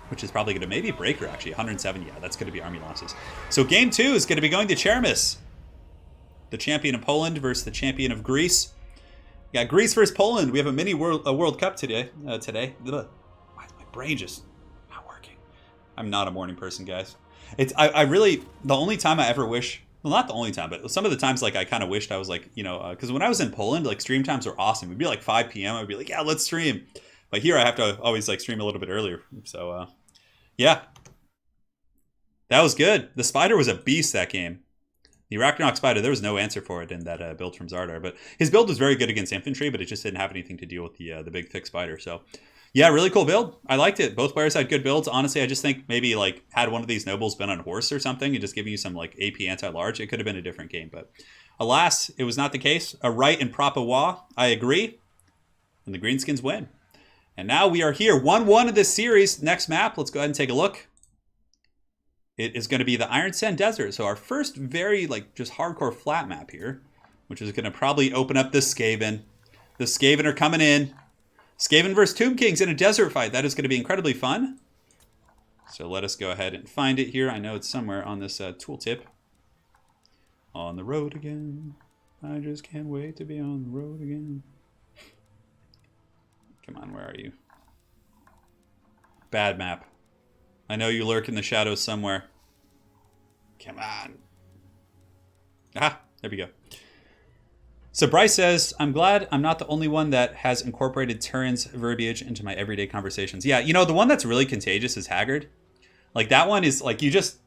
which is probably going to maybe break her, actually. 107, yeah, that's going to be army losses. So game 2 is going to be going to Czeremis, the champion of Poland versus the champion of Greece. We got Greece versus Poland. We have a mini World Cup today. Ugh. My brain just not working. I'm not a morning person, guys. I really, the only time I ever wish Well, not the only time, but some of the times, like, I kind of wished I was like, you know, because when I was in Poland, like, stream times were awesome. It'd be like 5 p.m. I'd be like, yeah, let's stream. But here I have to always like stream a little bit earlier. So, yeah, that was good. The Spider was a beast that game. The Arachnok Spider, there was no answer for it in that build from Zardar. But his build was very good against infantry, but it just didn't have anything to deal with the big thick spider. So, yeah, really cool build. I liked it. Both players had good builds. Honestly, I just think maybe like had one of these nobles been on horse or something and just giving you some like AP anti-large, it could have been a different game. But alas, it was not the case. A right and Propawa, I agree. And the Greenskins win. And now we are here, 1-1 of this series. Next map, let's go ahead and take a look. It is going to be the Iron Sand Desert. So our first very like just hardcore flat map here, which is going to probably open up the Skaven. The Skaven are coming in. Skaven versus Tomb Kings in a desert fight. That is going to be incredibly fun. So let us go ahead and find it here. I know it's somewhere on this tooltip. On the road again. I just can't wait to be on the road again. Come on, where are you? Bad map. I know you lurk in the shadows somewhere. Come on. Ah, there we go. So Bryce says, I'm glad I'm not the only one that has incorporated Turin's verbiage into my everyday conversations. Yeah, you know, the one that's really contagious is Haggard. Like, that one is, like, you just...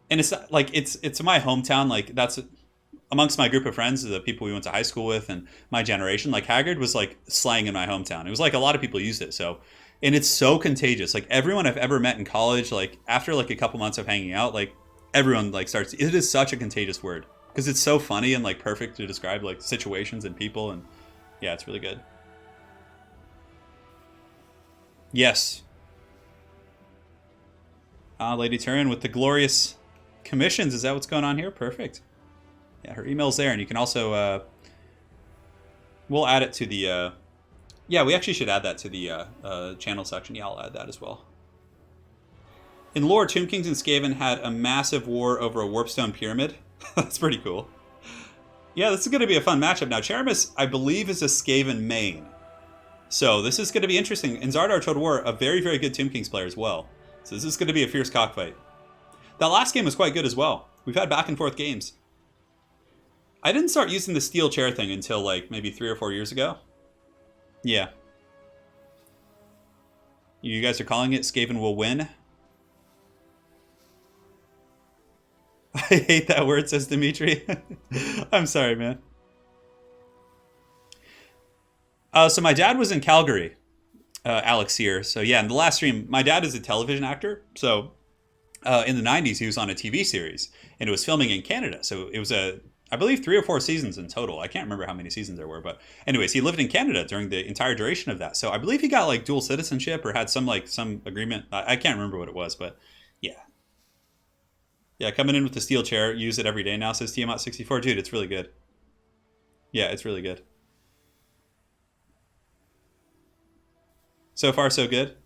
And it's, like, it's my hometown. Like, that's... Amongst my group of friends, the people we went to high school with and my generation, like, Haggard was, like, slang in my hometown. It was, like, a lot of people used it, so... And it's so contagious. Like, everyone I've ever met in college, like, after, like, a couple months of hanging out, like, everyone, like, starts... It is such a contagious word. Because it's so funny and like perfect to describe like situations and people, and yeah, it's really good. Yes. Lady Turin with the glorious commissions. Is that what's going on here? Perfect. Yeah, her email's there, and you can also we'll add it to the yeah, we actually should add that to the channel section. Yeah, I'll add that as well. In lore, Tomb Kings and Skaven had a massive war over a warpstone pyramid. That's pretty cool. Yeah, this is going to be a fun matchup. Now, Czeremis, I believe, is a Skaven main. So this is going to be interesting. And Zardar Total War, a very, very good Tomb Kings player as well. So this is going to be a fierce cockfight. That last game was quite good as well. We've had back and forth games. I didn't start using the steel chair thing until like maybe 3 or 4 years ago. Yeah. You guys are calling it Skaven will win? I hate that word, says Dimitri. I'm sorry, man. So my dad was in Calgary, Alex here. So yeah, in the last stream, my dad is a television actor. So in the 90s, he was on a TV series, and it was filming in Canada. So it was I believe 3 or 4 seasons in total. I can't remember how many seasons there were, but anyways, he lived in Canada during the entire duration of that. So I believe he got like dual citizenship or had some agreement. I can't remember what it was, but yeah. Yeah, coming in with the steel chair, use it every day now, says Tiamat64. Dude, it's really good. Yeah, it's really good. So far, so good.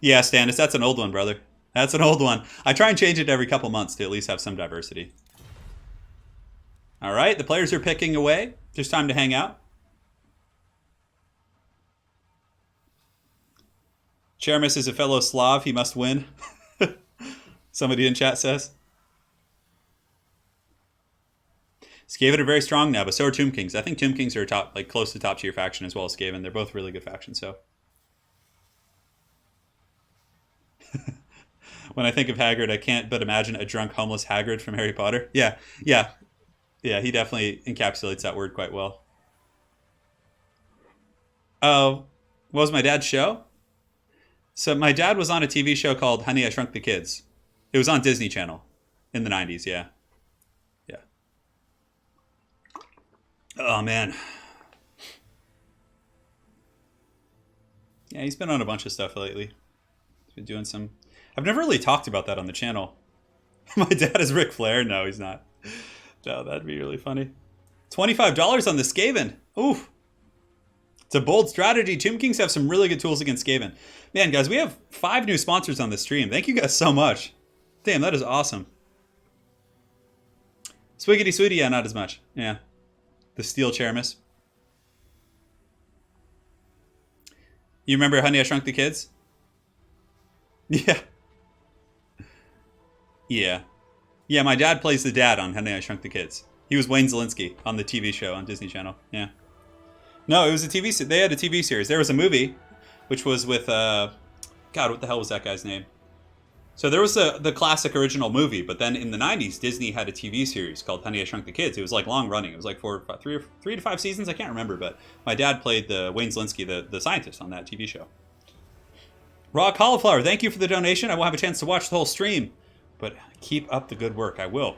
Yeah, Stannis, that's an old one, brother. That's an old one. I try and change it every couple months to at least have some diversity. All right, the players are picking away. Just time to hang out. Czeremis is a fellow Slav. He must win. Somebody in chat says. Skaven are very strong now, but so are Tomb Kings. I think Tomb Kings are top, like close to top tier faction as well as Skaven. They're both really good factions. So, when I think of Hagrid, I can't but imagine a drunk, homeless Hagrid from Harry Potter. Yeah. He definitely encapsulates that word quite well. What was my dad's show? So my dad was on a TV show called Honey, I Shrunk the Kids. It was on Disney Channel in the 90s. Yeah. Oh, man. Yeah, he's been on a bunch of stuff lately. He's been doing some... I've never really talked about that on the channel. My dad is Ric Flair? No, he's not. No, that'd be really funny. $25 on the Skaven. Oof. It's a bold strategy. Tomb Kings have some really good tools against Skaven. Man, guys, we have 5 new sponsors on the stream. Thank you guys so much. Damn, that is awesome. Swiggity Sweetie, yeah, not as much. Yeah. The steel Czeremis. You remember Honey, I Shrunk the Kids? Yeah. Yeah. Yeah, my dad plays the dad on Honey, I Shrunk the Kids. He was Wayne Zelinsky on the TV show on Disney Channel. Yeah. No, it was a TV. They had a TV series. There was a movie, which was with God, what the hell was that guy's name? So there was the classic original movie, but then in the '90s, Disney had a TV series called Honey, I Shrunk the Kids. It was like long running. It was like three to five seasons. I can't remember, but my dad played the Wayne Zelinsky, the scientist on that TV show. Raw Cauliflower, thank you for the donation. I won't have a chance to watch the whole stream, but keep up the good work. I will.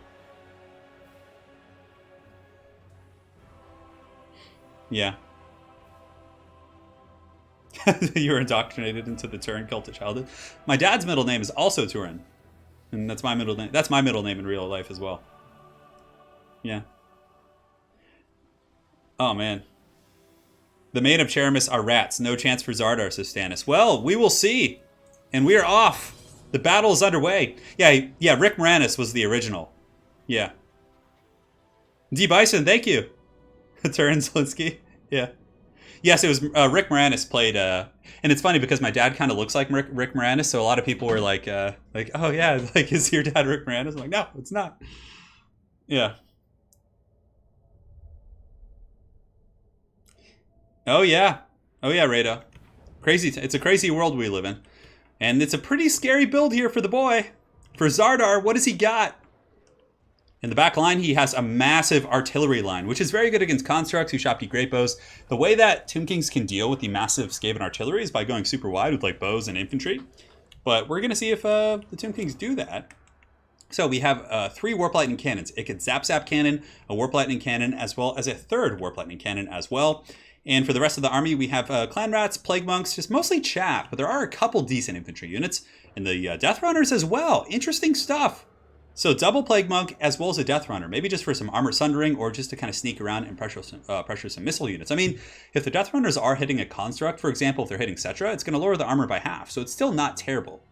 Yeah. You were indoctrinated into the Turin cult of childhood. My dad's middle name is also Turin, and that's my middle name. That's my middle name in real life as well. Yeah. Oh man. The main of Czeremis are rats. No chance for Zardar, says Stannis. Well, we will see, and we are off. The battle is underway. Yeah. Rick Moranis was the original. Yeah. D Bison, thank you. Turin Zelinsky. Yeah. Yes, it was Rick Moranis played, and it's funny because my dad kind of looks like Rick Moranis, so a lot of people were like, oh yeah, like, is your dad Rick Moranis? I'm like, no, it's not. Yeah. Oh yeah, Rado. Crazy. It's a crazy world we live in, and it's a pretty scary build here for the boy. For Zardar, what does he got? In the back line, he has a massive artillery line, which is very good against constructs who shot great bows. The way that Tomb Kings can deal with the massive Skaven artillery is by going super wide with like bows and infantry. But we're going to see if the Tomb Kings do that. So we have 3 Warp Lightning cannons. It could Zap cannon, a Warp Lightning cannon, as well as a 3rd Warp Lightning cannon as well. And for the rest of the army, we have Clan Rats, Plague Monks, just mostly chaff. But there are a couple decent infantry units. And the Death Runners as well. Interesting stuff. So double Plague Monk as well as a Death Runner, maybe just for some armor sundering or just to kind of sneak around and pressure some missile units. I mean, if the Death Runners are hitting a construct, for example, if they're hitting Cetra, it's going to lower the armor by half, so it's still not terrible.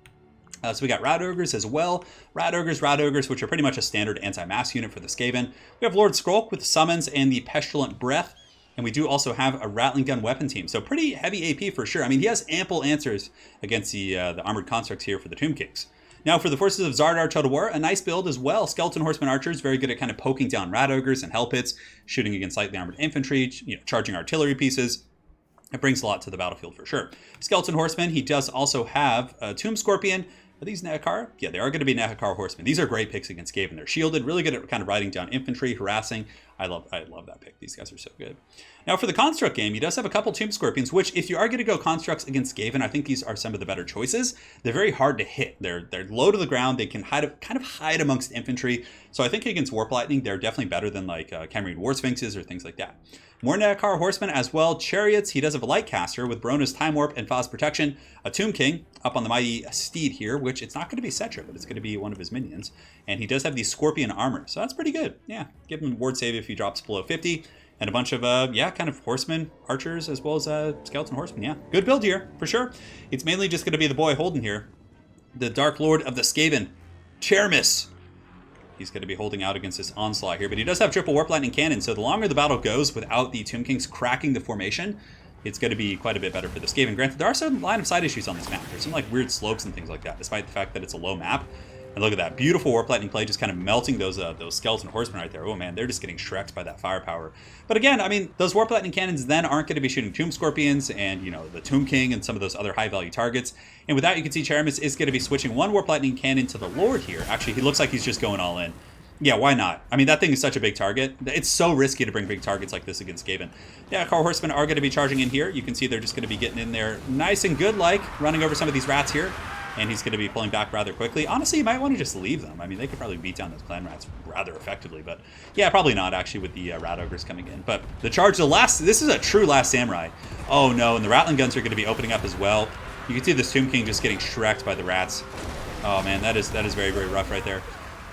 So we got Rat Ogres as well. Rat Ogres, which are pretty much a standard anti-mass unit for the Skaven. We have Lord Skrulk with Summons and the Pestilent Breath. And we do also have a Rattling Gun weapon team. So pretty heavy AP for sure. I mean, he has ample answers against the armored constructs here for the Tomb Kings. Now for the forces of Zardar Chodawar, a nice build as well. Skeleton Horseman Archers, very good at kind of poking down Rat Ogres and Hell Pits, shooting against lightly armored infantry, charging artillery pieces. It brings a lot to the battlefield for sure. Skeleton Horseman, he does also have a Tomb Scorpion. Are these Nehekar? Yeah, they are going to be Nehekar Horsemen. These are great picks against Skaven. They're shielded, really good at kind of riding down infantry, harassing. I love that pick. These guys are so good. Now for the Construct game, he does have a couple Tomb Scorpions, which if you are going to go Constructs against Skaven, I think these are some of the better choices. They're very hard to hit. They're low to the ground. They can kind of hide amongst infantry. So I think against Warp Lightning, they're definitely better than like Camarine War Sphinxes or things like that. More Nehekar Horsemen as well. Chariots, he does have a Lightcaster with Barona's Time Warp and Phos Protection. A Tomb King up on the Mighty Steed here, which it's not going to be Cetra, but it's going to be one of his minions. And he does have the Scorpion Armor, so that's pretty good. Yeah, give him Ward Save if he drops below 50. And a bunch of, kind of Horsemen, Archers, as well as Skeleton Horsemen. Yeah, good build here, for sure. It's mainly just going to be the boy holding here. The Dark Lord of the Skaven, Czeremis. He's going to be holding out against this onslaught here, but he does have triple Warp Lightning Cannon, so the longer the battle goes without the Tomb Kings cracking the formation, it's going to be quite a bit better for the Skaven. Granted, there are some line of sight issues on this map. There's some like weird slopes and things like that, despite the fact that it's a low map. And look at that beautiful Warp Lightning play, just kind of melting those Skeleton Horsemen right there. Oh man, they're just getting shreked by that firepower. But again, I mean, those Warp Lightning Cannons then aren't going to be shooting Tomb Scorpions and, the Tomb King and some of those other high-value targets. And with that, you can see Czeremis is going to be switching one Warp Lightning Cannon to the Lord here. Actually, he looks like he's just going all in. Yeah, why not? I mean, that thing is such a big target. It's so risky to bring big targets like this against Skaven. Yeah, Car Horsemen are going to be charging in here. You can see they're just going to be getting in there nice and good, running over some of these rats here. And he's going to be pulling back rather quickly. Honestly, you might want to just leave them. I mean, they could probably beat down those clan rats rather effectively. But yeah, probably not actually with the rat ogres coming in. But the charge, this is a true Last Samurai. Oh no, and the Rattling Guns are going to be opening up as well. You can see this Tomb King just getting shreked by the rats. Oh man, that is very, very rough right there.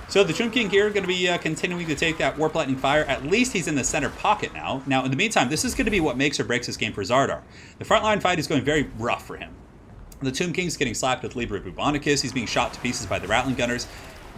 So the Tomb King here going to be continuing to take that Warp Lightning fire. At least he's in the center pocket now. Now, in the meantime, this is going to be what makes or breaks this game for Zardar. The frontline fight is going very rough for him. The Tomb King's getting slapped with Liber Bubonicus. He's being shot to pieces by the Rattling Gunners.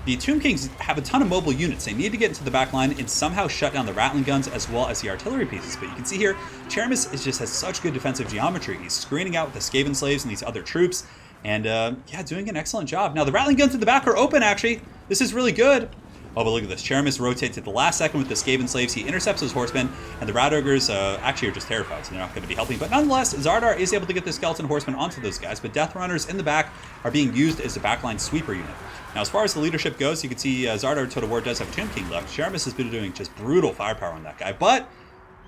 The Tomb Kings have a ton of mobile units. They need to get into the back line and somehow shut down the Rattling Guns as well as the artillery pieces. But you can see here, Czeremis just has such good defensive geometry. He's screening out with the Skaven Slaves and these other troops. And, yeah, doing an excellent job. Now, the Rattling Guns in the back are open, actually. This is really good. Oh, but look at this. Czeremis rotates at the last second with the Skaven Slaves. He intercepts those horsemen, and the Rat Ogres actually are just terrified, so they're not going to be helping. But nonetheless, Zardar is able to get the Skeleton Horsemen onto those guys, but Death Runners in the back are being used as a backline sweeper unit. Now, as far as the leadership goes, you can see Zardar Total War does have Tomb King left. Czeremis has been doing just brutal firepower on that guy, but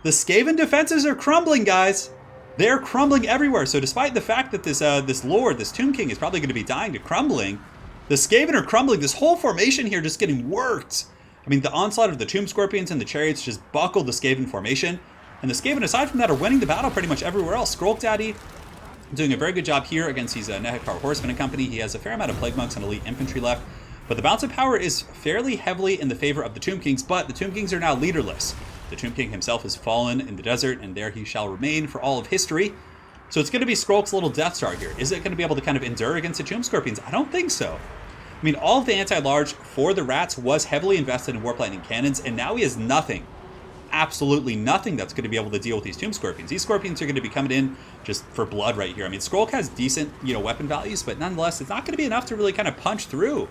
the Skaven defenses are crumbling, guys. They're crumbling everywhere. So despite the fact that this Lord, this Tomb King, is probably going to be dying to crumbling, the Skaven are crumbling. This whole formation here just getting worked. I mean, the onslaught of the Tomb Scorpions and the Chariots just buckled the Skaven formation. And the Skaven, aside from that, are winning the battle pretty much everywhere else. Skrulk Daddy doing a very good job here against these Nehekar Horsemen and company. He has a fair amount of Plague Monks and Elite Infantry left. But the balance of power is fairly heavily in the favor of the Tomb Kings, but the Tomb Kings are now leaderless. The Tomb King himself has fallen in the desert, and there he shall remain for all of history. So it's going to be Skrulk's little Death Star here. Is it going to be able to kind of endure against the Tomb Scorpions? I don't think so. I mean, all of the anti-large for the Rats was heavily invested in Warp Lightning Cannons, and now he has nothing. Absolutely nothing that's going to be able to deal with these Tomb Scorpions. These Scorpions are going to be coming in just for blood right here. I mean, Skrulk has decent, weapon values, but nonetheless, it's not going to be enough to really kind of punch through.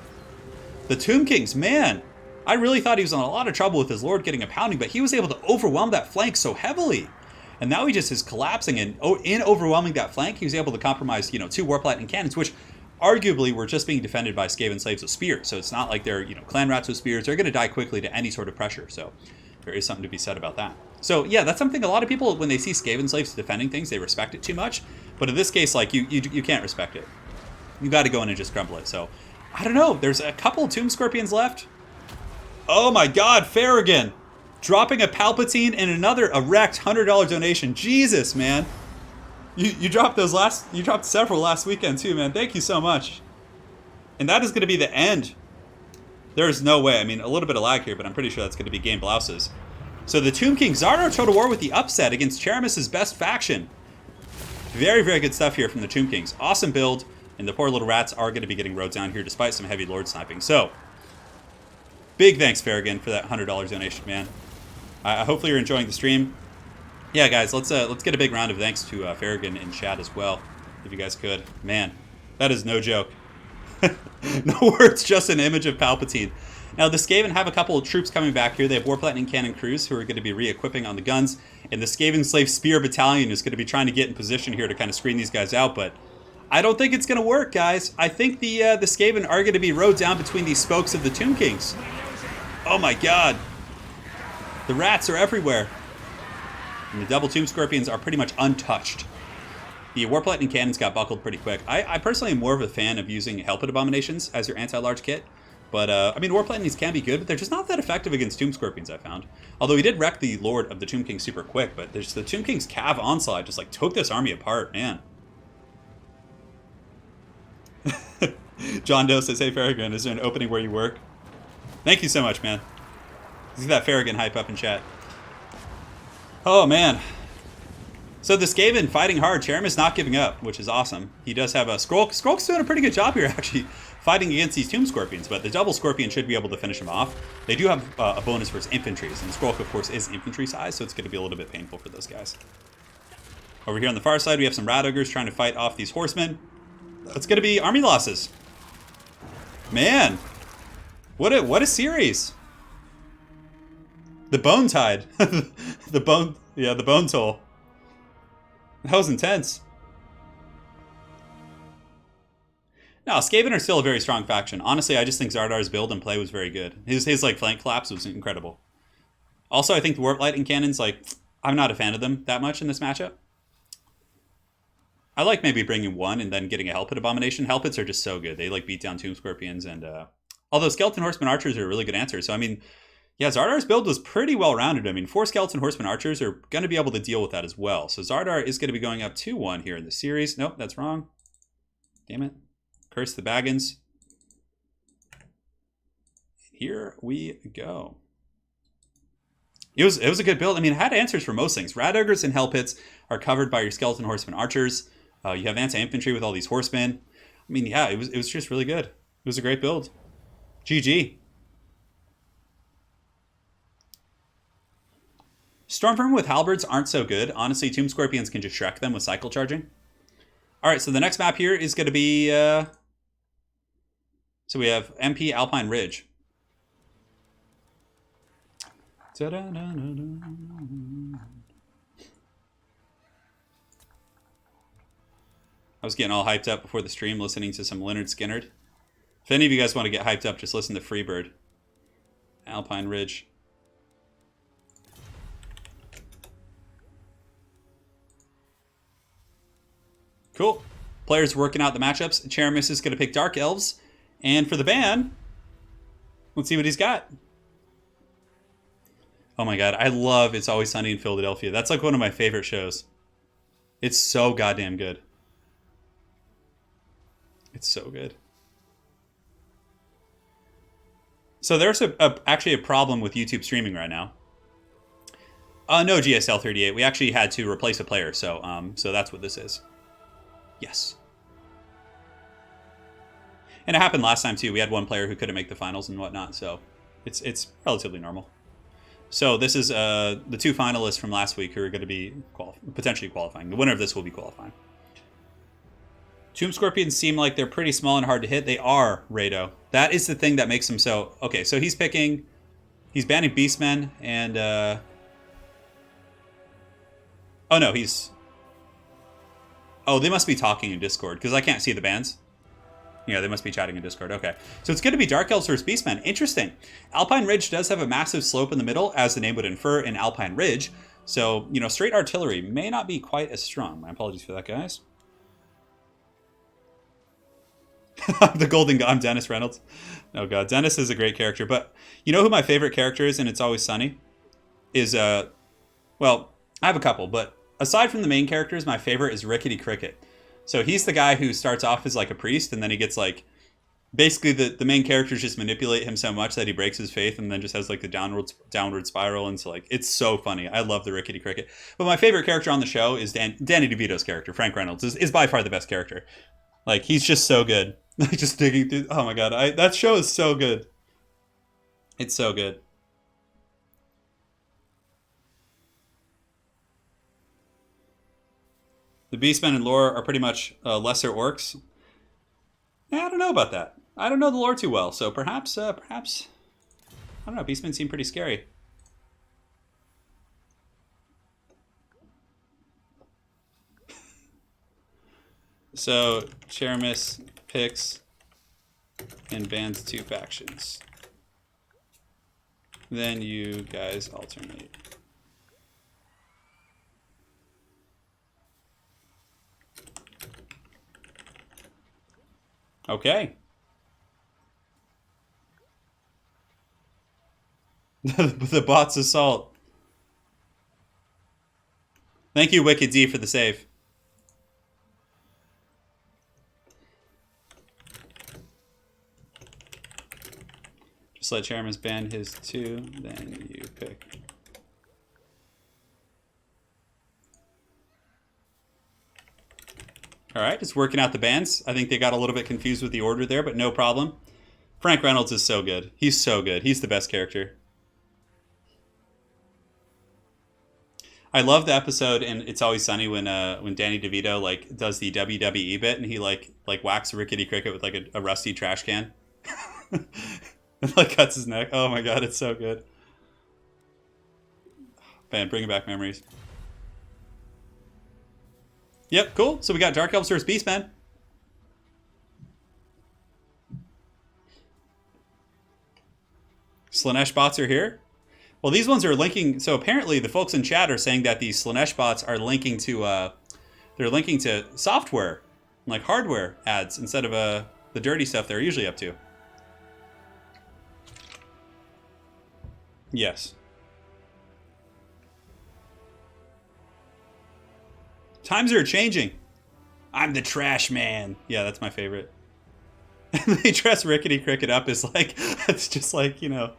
The Tomb Kings, man, I really thought he was in a lot of trouble with his Lord getting a pounding, but he was able to overwhelm that flank so heavily. And now he just is collapsing, and in overwhelming that flank, he was able to compromise, 2 Warp Lightning Cannons, which arguably were just being defended by Skaven Slaves with spears. So it's not like they're, Clan Rats with spears. They're going to die quickly to any sort of pressure. So there is something to be said about that. So yeah, that's something a lot of people, when they see Skaven Slaves defending things, they respect it too much. But in this case, like, you can't respect it. You got to go in and just crumble it. So I don't know. There's a couple Tomb Scorpions left. Oh my God, Farragon dropping a Palpatine and a wrecked $100 donation. Jesus, man. You dropped you dropped several last weekend too, man. Thank you so much. And that is going to be the end. There's no way. I mean, a little bit of lag here, but I'm pretty sure that's going to be game blouses. So the Tomb King, Zardar Total War with the upset against Czeremis' best faction. Very, very good stuff here from the Tomb Kings. Awesome build, and the poor little Rats are going to be getting rode down here despite some heavy Lord sniping. So, big thanks, Farragon, for that $100 donation, man. Hopefully you're enjoying the stream. Yeah, guys, let's get a big round of thanks to Farragon in chat as well, if you guys could. Man, that is no joke. No words, just an image of Palpatine. Now, the Skaven have a couple of troops coming back here. They have Warp Lightning Cannon crews who are going to be re-equipping on the guns, and the Skaven Slave Spear Battalion is going to be trying to get in position here to kind of screen these guys out, but I don't think it's going to work, guys. I think the Skaven are going to be rode down between these spokes of the Tomb Kings. Oh my God. The Rats are everywhere. And the double Tomb Scorpions are pretty much untouched. The Warp Lightning Cannons got buckled pretty quick. I personally am more of a fan of using Helpit Abominations as your anti-large kit. But, I mean, Warp Lightnings can be good, but they're just not that effective against Tomb Scorpions, I found. Although he did wreck the Lord of the Tomb King super quick, but there's the Tomb King's Cav Onslaught just, like, took this army apart, man. John Doe says, hey, Farragon, is there an opening where you work? Thank you so much, man. See that Farragon hype up in chat. Oh, man. So the Skaven fighting hard. Czeremis not giving up, which is awesome. He does have a Skrulk. Skrulk's doing a pretty good job here, actually, fighting against these Tomb Scorpions, but the double Scorpion should be able to finish him off. They do have a bonus for his infantry, and Skrulk, of course, is infantry size, so it's going to be a little bit painful for those guys. Over here on the far side, we have some Rat Ogres trying to fight off these horsemen. It's going to be army losses. Man, what a series. The Bone Tide. the Bone Toll. That was intense. No, Skaven are still a very strong faction. Honestly, I just think Zardar's build and play was very good. His like flank collapse was incredible. Also, I think the Warp Lightning Cannons, like, I'm not a fan of them that much in this matchup. I like maybe bringing one and then getting a Helpit Abomination. Helpits are just so good. They like beat down Tomb Scorpions, and although Skeleton Horseman Archers are a really good answer. So I mean, yeah, Zardar's build was pretty well rounded. I mean, 4 Skeleton Horseman Archers are going to be able to deal with that as well. So Zardar is going to be going up 2-1 here in the series. Nope, that's wrong. Damn it. Curse the Baggins. Here we go. It was a good build. I mean, it had answers for most things. Rat Ogres and Hellpits are covered by your Skeleton Horseman Archers. You have anti-infantry with all these horsemen. I mean, yeah, it was just really good. It was a great build. GG. Stormvermin with halberds aren't so good. Honestly, Tomb Scorpions can just Shrek them with cycle charging. All right, so the next map here is going to be... so we have MP Alpine Ridge. I was getting all hyped up before the stream listening to some Leonard Skinner. If any of you guys want to get hyped up, just listen to Freebird. Alpine Ridge. Cool. Players working out the matchups. Czeremis is going to pick Dark Elves. And for the ban, let's see what he's got. Oh my god, I love It's Always Sunny in Philadelphia. That's like one of my favorite shows. It's so goddamn good. It's so good. So there's actually a problem with YouTube streaming right now. No GSL 38. We actually had to replace a player, so that's what this is. Yes. And it happened last time too. We had one player who couldn't make the finals and whatnot, so it's relatively normal. So this is the two finalists from last week who are going to be potentially qualifying. The winner of this will be qualifying. Tomb Scorpions seem like they're pretty small and hard to hit. They are, Rado. That is the thing that makes them so... Okay, so he's banning Beastmen and... Oh, no, he's... Oh, they must be talking in Discord, because I can't see the bans. Yeah, they must be chatting in Discord. Okay. So it's going to be Dark Elves versus Beastmen. Interesting. Alpine Ridge does have a massive slope in the middle, as the name would infer in Alpine Ridge. So, you know, straight artillery may not be quite as strong. My apologies for that, guys. The Golden God. I'm Dennis Reynolds. Oh, God. Dennis is a great character. But you know who my favorite character is in It's Always Sunny? Is, well, I have a couple. But aside from the main characters, my favorite is Rickety Cricket. So he's the guy who starts off as like a priest, and then he gets like... Basically, the main characters just manipulate him so much that he breaks his faith and then just has like the downward spiral. And so like, it's so funny. I love the Rickety Cricket. But my favorite character on the show is Danny DeVito's character. Frank Reynolds is by far the best character. Like, he's just so good. Like, just digging through... Oh my god, that show is so good. It's so good. The Beastmen and lore are pretty much lesser orcs. I don't know about that. I don't know the lore too well, so perhaps, I don't know, Beastmen seem pretty scary. So, Czeremis picks and bans two factions. Then you guys alternate. Okay. The bot's assault. Thank you, Wicked D, for the save. Just let Czeremis ban his two, then you pick. All right, just working out the bans. I think they got a little bit confused with the order there, but no problem. Frank Reynolds is so good. He's so good. He's the best character. I love the episode in It's Always Sunny when Danny DeVito like does the WWE bit and he like whacks Rickety Cricket with like a rusty trash can. And like cuts his neck. Oh my god, it's so good. Man, bringing back memories. Yep, cool. So we got Dark Elves versus Beastmen. Slaanesh bots are here. Well, these ones are linking. So apparently, the folks in chat are saying that these Slaanesh bots are linking to, they're linking to software, like hardware ads, instead of the dirty stuff they're usually up to. Yes. Times are changing. I'm the trash man. Yeah, that's my favorite. And they dress Rickety Cricket up as like, it's just like, you know,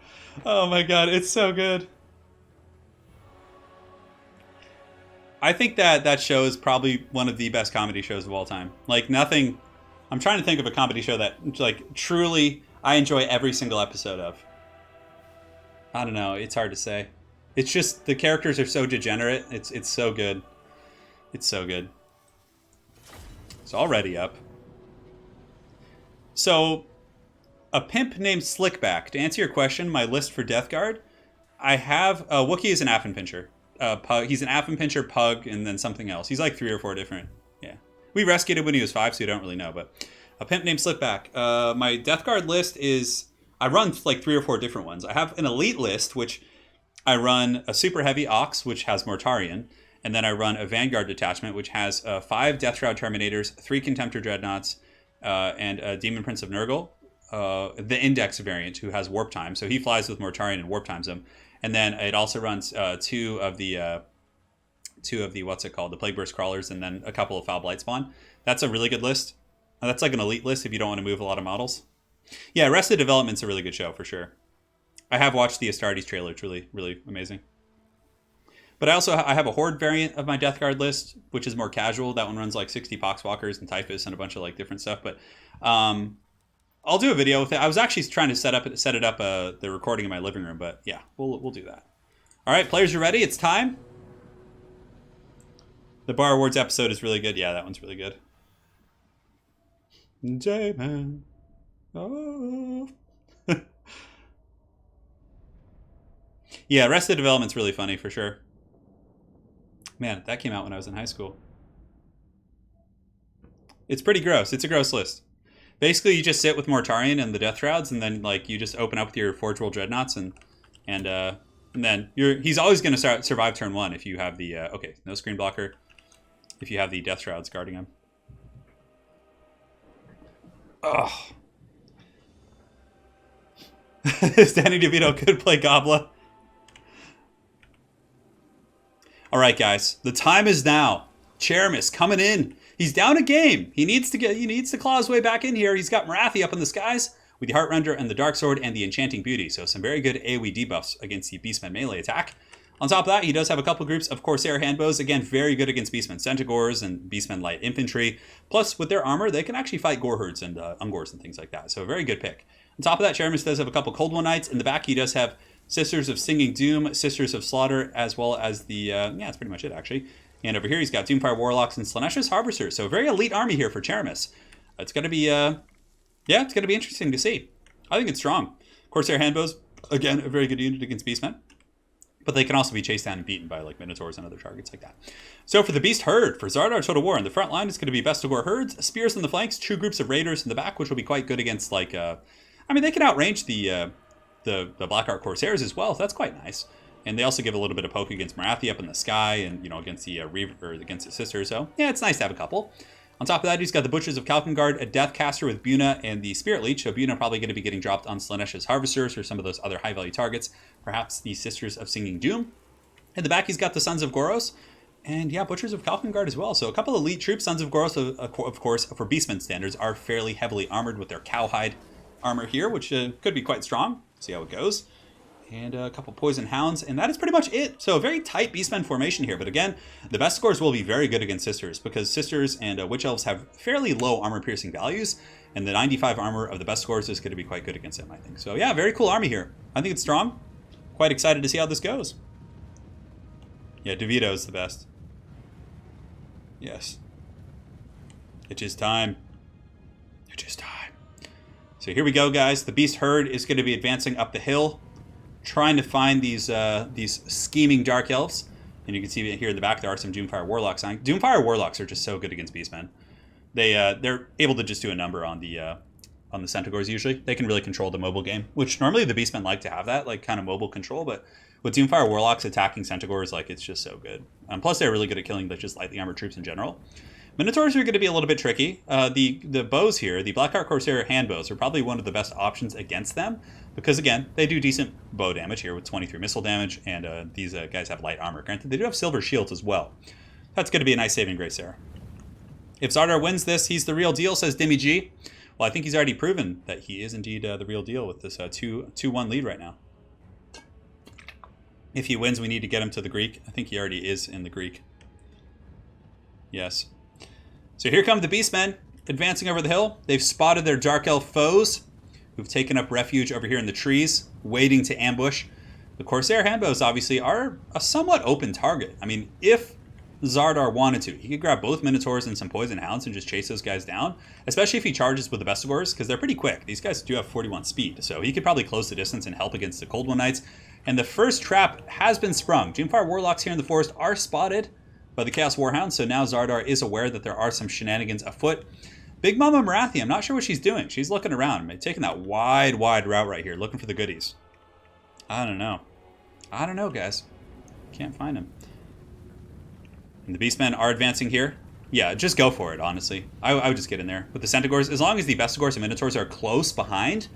oh my god, it's so good. I think that show is probably one of the best comedy shows of all time. Like nothing, I'm trying to think of a comedy show that like truly I enjoy every single episode of. I don't know, it's hard to say. It's just, the characters are so degenerate. It's so good. It's so good. It's already up. So, a pimp named Slickback. To answer your question, my list for Death Guard, I have Wookiee is an Affenpinscher. Pug. He's an Affenpinscher, Pug, and then something else. He's like 3 or 4 different. Yeah, we rescued him when he was 5, so we don't really know. But a pimp named Slipback. My Death Guard list is I run like 3 or 4 different ones. I have an elite list, which I run a super heavy Ox, which has Mortarion, and then I run a Vanguard detachment, which has 5 Death Shroud Terminators, 3 Contemptor Dreadnoughts, and a Demon Prince of Nurgle, the Index variant, who has Warp Time. So he flies with Mortarion and Warp Times him. And then it also runs 2 of the what's it called, the Plague Burst Crawlers, and then a couple of Foul Blight Spawn. That's a really good list. That's like an elite list if you don't want to move a lot of models. Yeah, Arrested Development's a really good show for sure. I have watched the Astartes trailer. It's really, really amazing. But I have a Horde variant of my Death Guard list, which is more casual. That one runs like 60 Poxwalkers and Typhus and a bunch of like different stuff. But I'll do a video with it. I was actually trying to set it up the recording in my living room, but yeah, we'll do that. All right, players are ready. It's time. The Bar Awards episode is really good. Yeah, that one's really good. J-Man. Oh. Yeah, Arrested Development's really funny for sure. Man, that came out when I was in high school. It's pretty gross. It's a gross list. Basically, you just sit with Mortarion and the Death Shrouds, and then like you just open up with your Forge World Dreadnoughts, and then he's always going to survive turn 1 if you have the okay, no screen blocker. If you have the Death Shrouds guarding him. Ugh. Danny DeVito could play Gobla. All right, guys, the time is now. Czeremis coming in. He's down a game. He needs to claw his way back in here. He's got Marathi up in the skies with the Heartrender and the Dark Sword and the Enchanting Beauty. So some very good AoE debuffs against the Beastman melee attack. On top of that, he does have a couple groups of Corsair Handbows. Again, very good against Beastman Centaurs and Beastman Light Infantry. Plus, with their armor, they can actually fight Goreherds and Ungors and things like that. So a very good pick. On top of that, Czeremis does have a couple Cold One Knights. In the back, he does have Sisters of Singing Doom, Sisters of Slaughter, as well as the, yeah, that's pretty much it, actually. And over here, he's got Doomfire Warlocks and Slaanesha's Harvesters. So a very elite army here for Czeremis. It's going to be, yeah, it's going to be interesting to see. I think it's strong. Corsair Handbows, again, a very good unit against Beastmen. But they can also be chased down and beaten by like Minotaurs and other targets like that. So for the Beast Herd, for Zardar Total War, in the front line, it's going to be Vestigore Herds, Spears in the flanks, 2 groups of Raiders in the back, which will be quite good against like, I mean, they can outrange the Blackheart Corsairs as well. So that's quite nice. And they also give a little bit of poke against Marathi up in the sky and, you know, against the Reaver, or against the Sister. So, yeah, it's nice to have a couple. On top of that, he's got the Butchers of Kalkengard, a Deathcaster with Buna, and the Spirit Leech. So Buna probably going to be getting dropped on Slaanesha's Harvesters or some of those other high-value targets. Perhaps the Sisters of Singing Doom. In the back, he's got the Sons of Goros. And, yeah, Butchers of Kalkengard as well. So a couple of elite troops. Sons of Goros, of course, for Beastman standards, are fairly heavily armored with their cowhide armor here, which could be quite strong. See how it goes. And a couple Poison Hounds, and that is pretty much it. So a very tight Beastmen formation here, but again, the best scores will be very good against Sisters, because Sisters and Witch Elves have fairly low armor-piercing values, and the 95 armor of the best scores is going to be quite good against them, I think. So yeah, very cool army here. I think it's strong. Quite excited to see how this goes. Yeah, DeVito is the best. Yes. It's just time. It's just time. So here we go, guys. The Beast Herd is going to be advancing up the hill, trying to find these scheming Dark Elves. And you can see here in the back there are some Doomfire Warlocks. Doomfire Warlocks are just so good against Beastmen. They're able to just do a number on the Centaurs usually. They can really control the mobile game, which normally the Beastmen like to have that, like kind of mobile control, but with Doomfire Warlocks attacking Centaurs, like it's just so good. Plus they're really good at killing like, just lightly armored troops in general. Minotaurs are going to be a little bit tricky. The bows here, the Blackheart Corsair handbows, are probably one of the best options against them because, again, they do decent bow damage here with 23 missile damage, and these guys have light armor. Granted, they do have silver shields as well. That's going to be a nice saving grace there. If Zardar wins this, he's the real deal, says Dimmy G. Well, I think he's already proven that he is indeed the real deal with this 2-1 lead right now. If he wins, we need to get him to the Greek. I think he already is in the Greek. Yes. So here come the Beastmen advancing over the hill. They've spotted their Dark Elf foes, who've taken up refuge over here in the trees, waiting to ambush. The Corsair handbows obviously are a somewhat open target. I mean, if Zardar wanted to, he could grab both Minotaurs and some Poison Hounds and just chase those guys down, especially if he charges with the Vestigores, because they're pretty quick. These guys do have 41 speed, so he could probably close the distance and help against the Cold One Knights. And the first trap has been sprung. Doomfire Warlocks here in the forest are spotted by the Chaos Warhound, so now Zardar is aware that there are some shenanigans afoot. Big Mama Marathi, I'm not sure what she's doing. She's looking around, taking that wide route right here, looking for the goodies. I don't know, guys. Can't find him. And the Beastmen are advancing here. Yeah, just go for it, honestly. I would just get in there with the Centaurs. As long as the Vestigores and Minotaurs are close behind,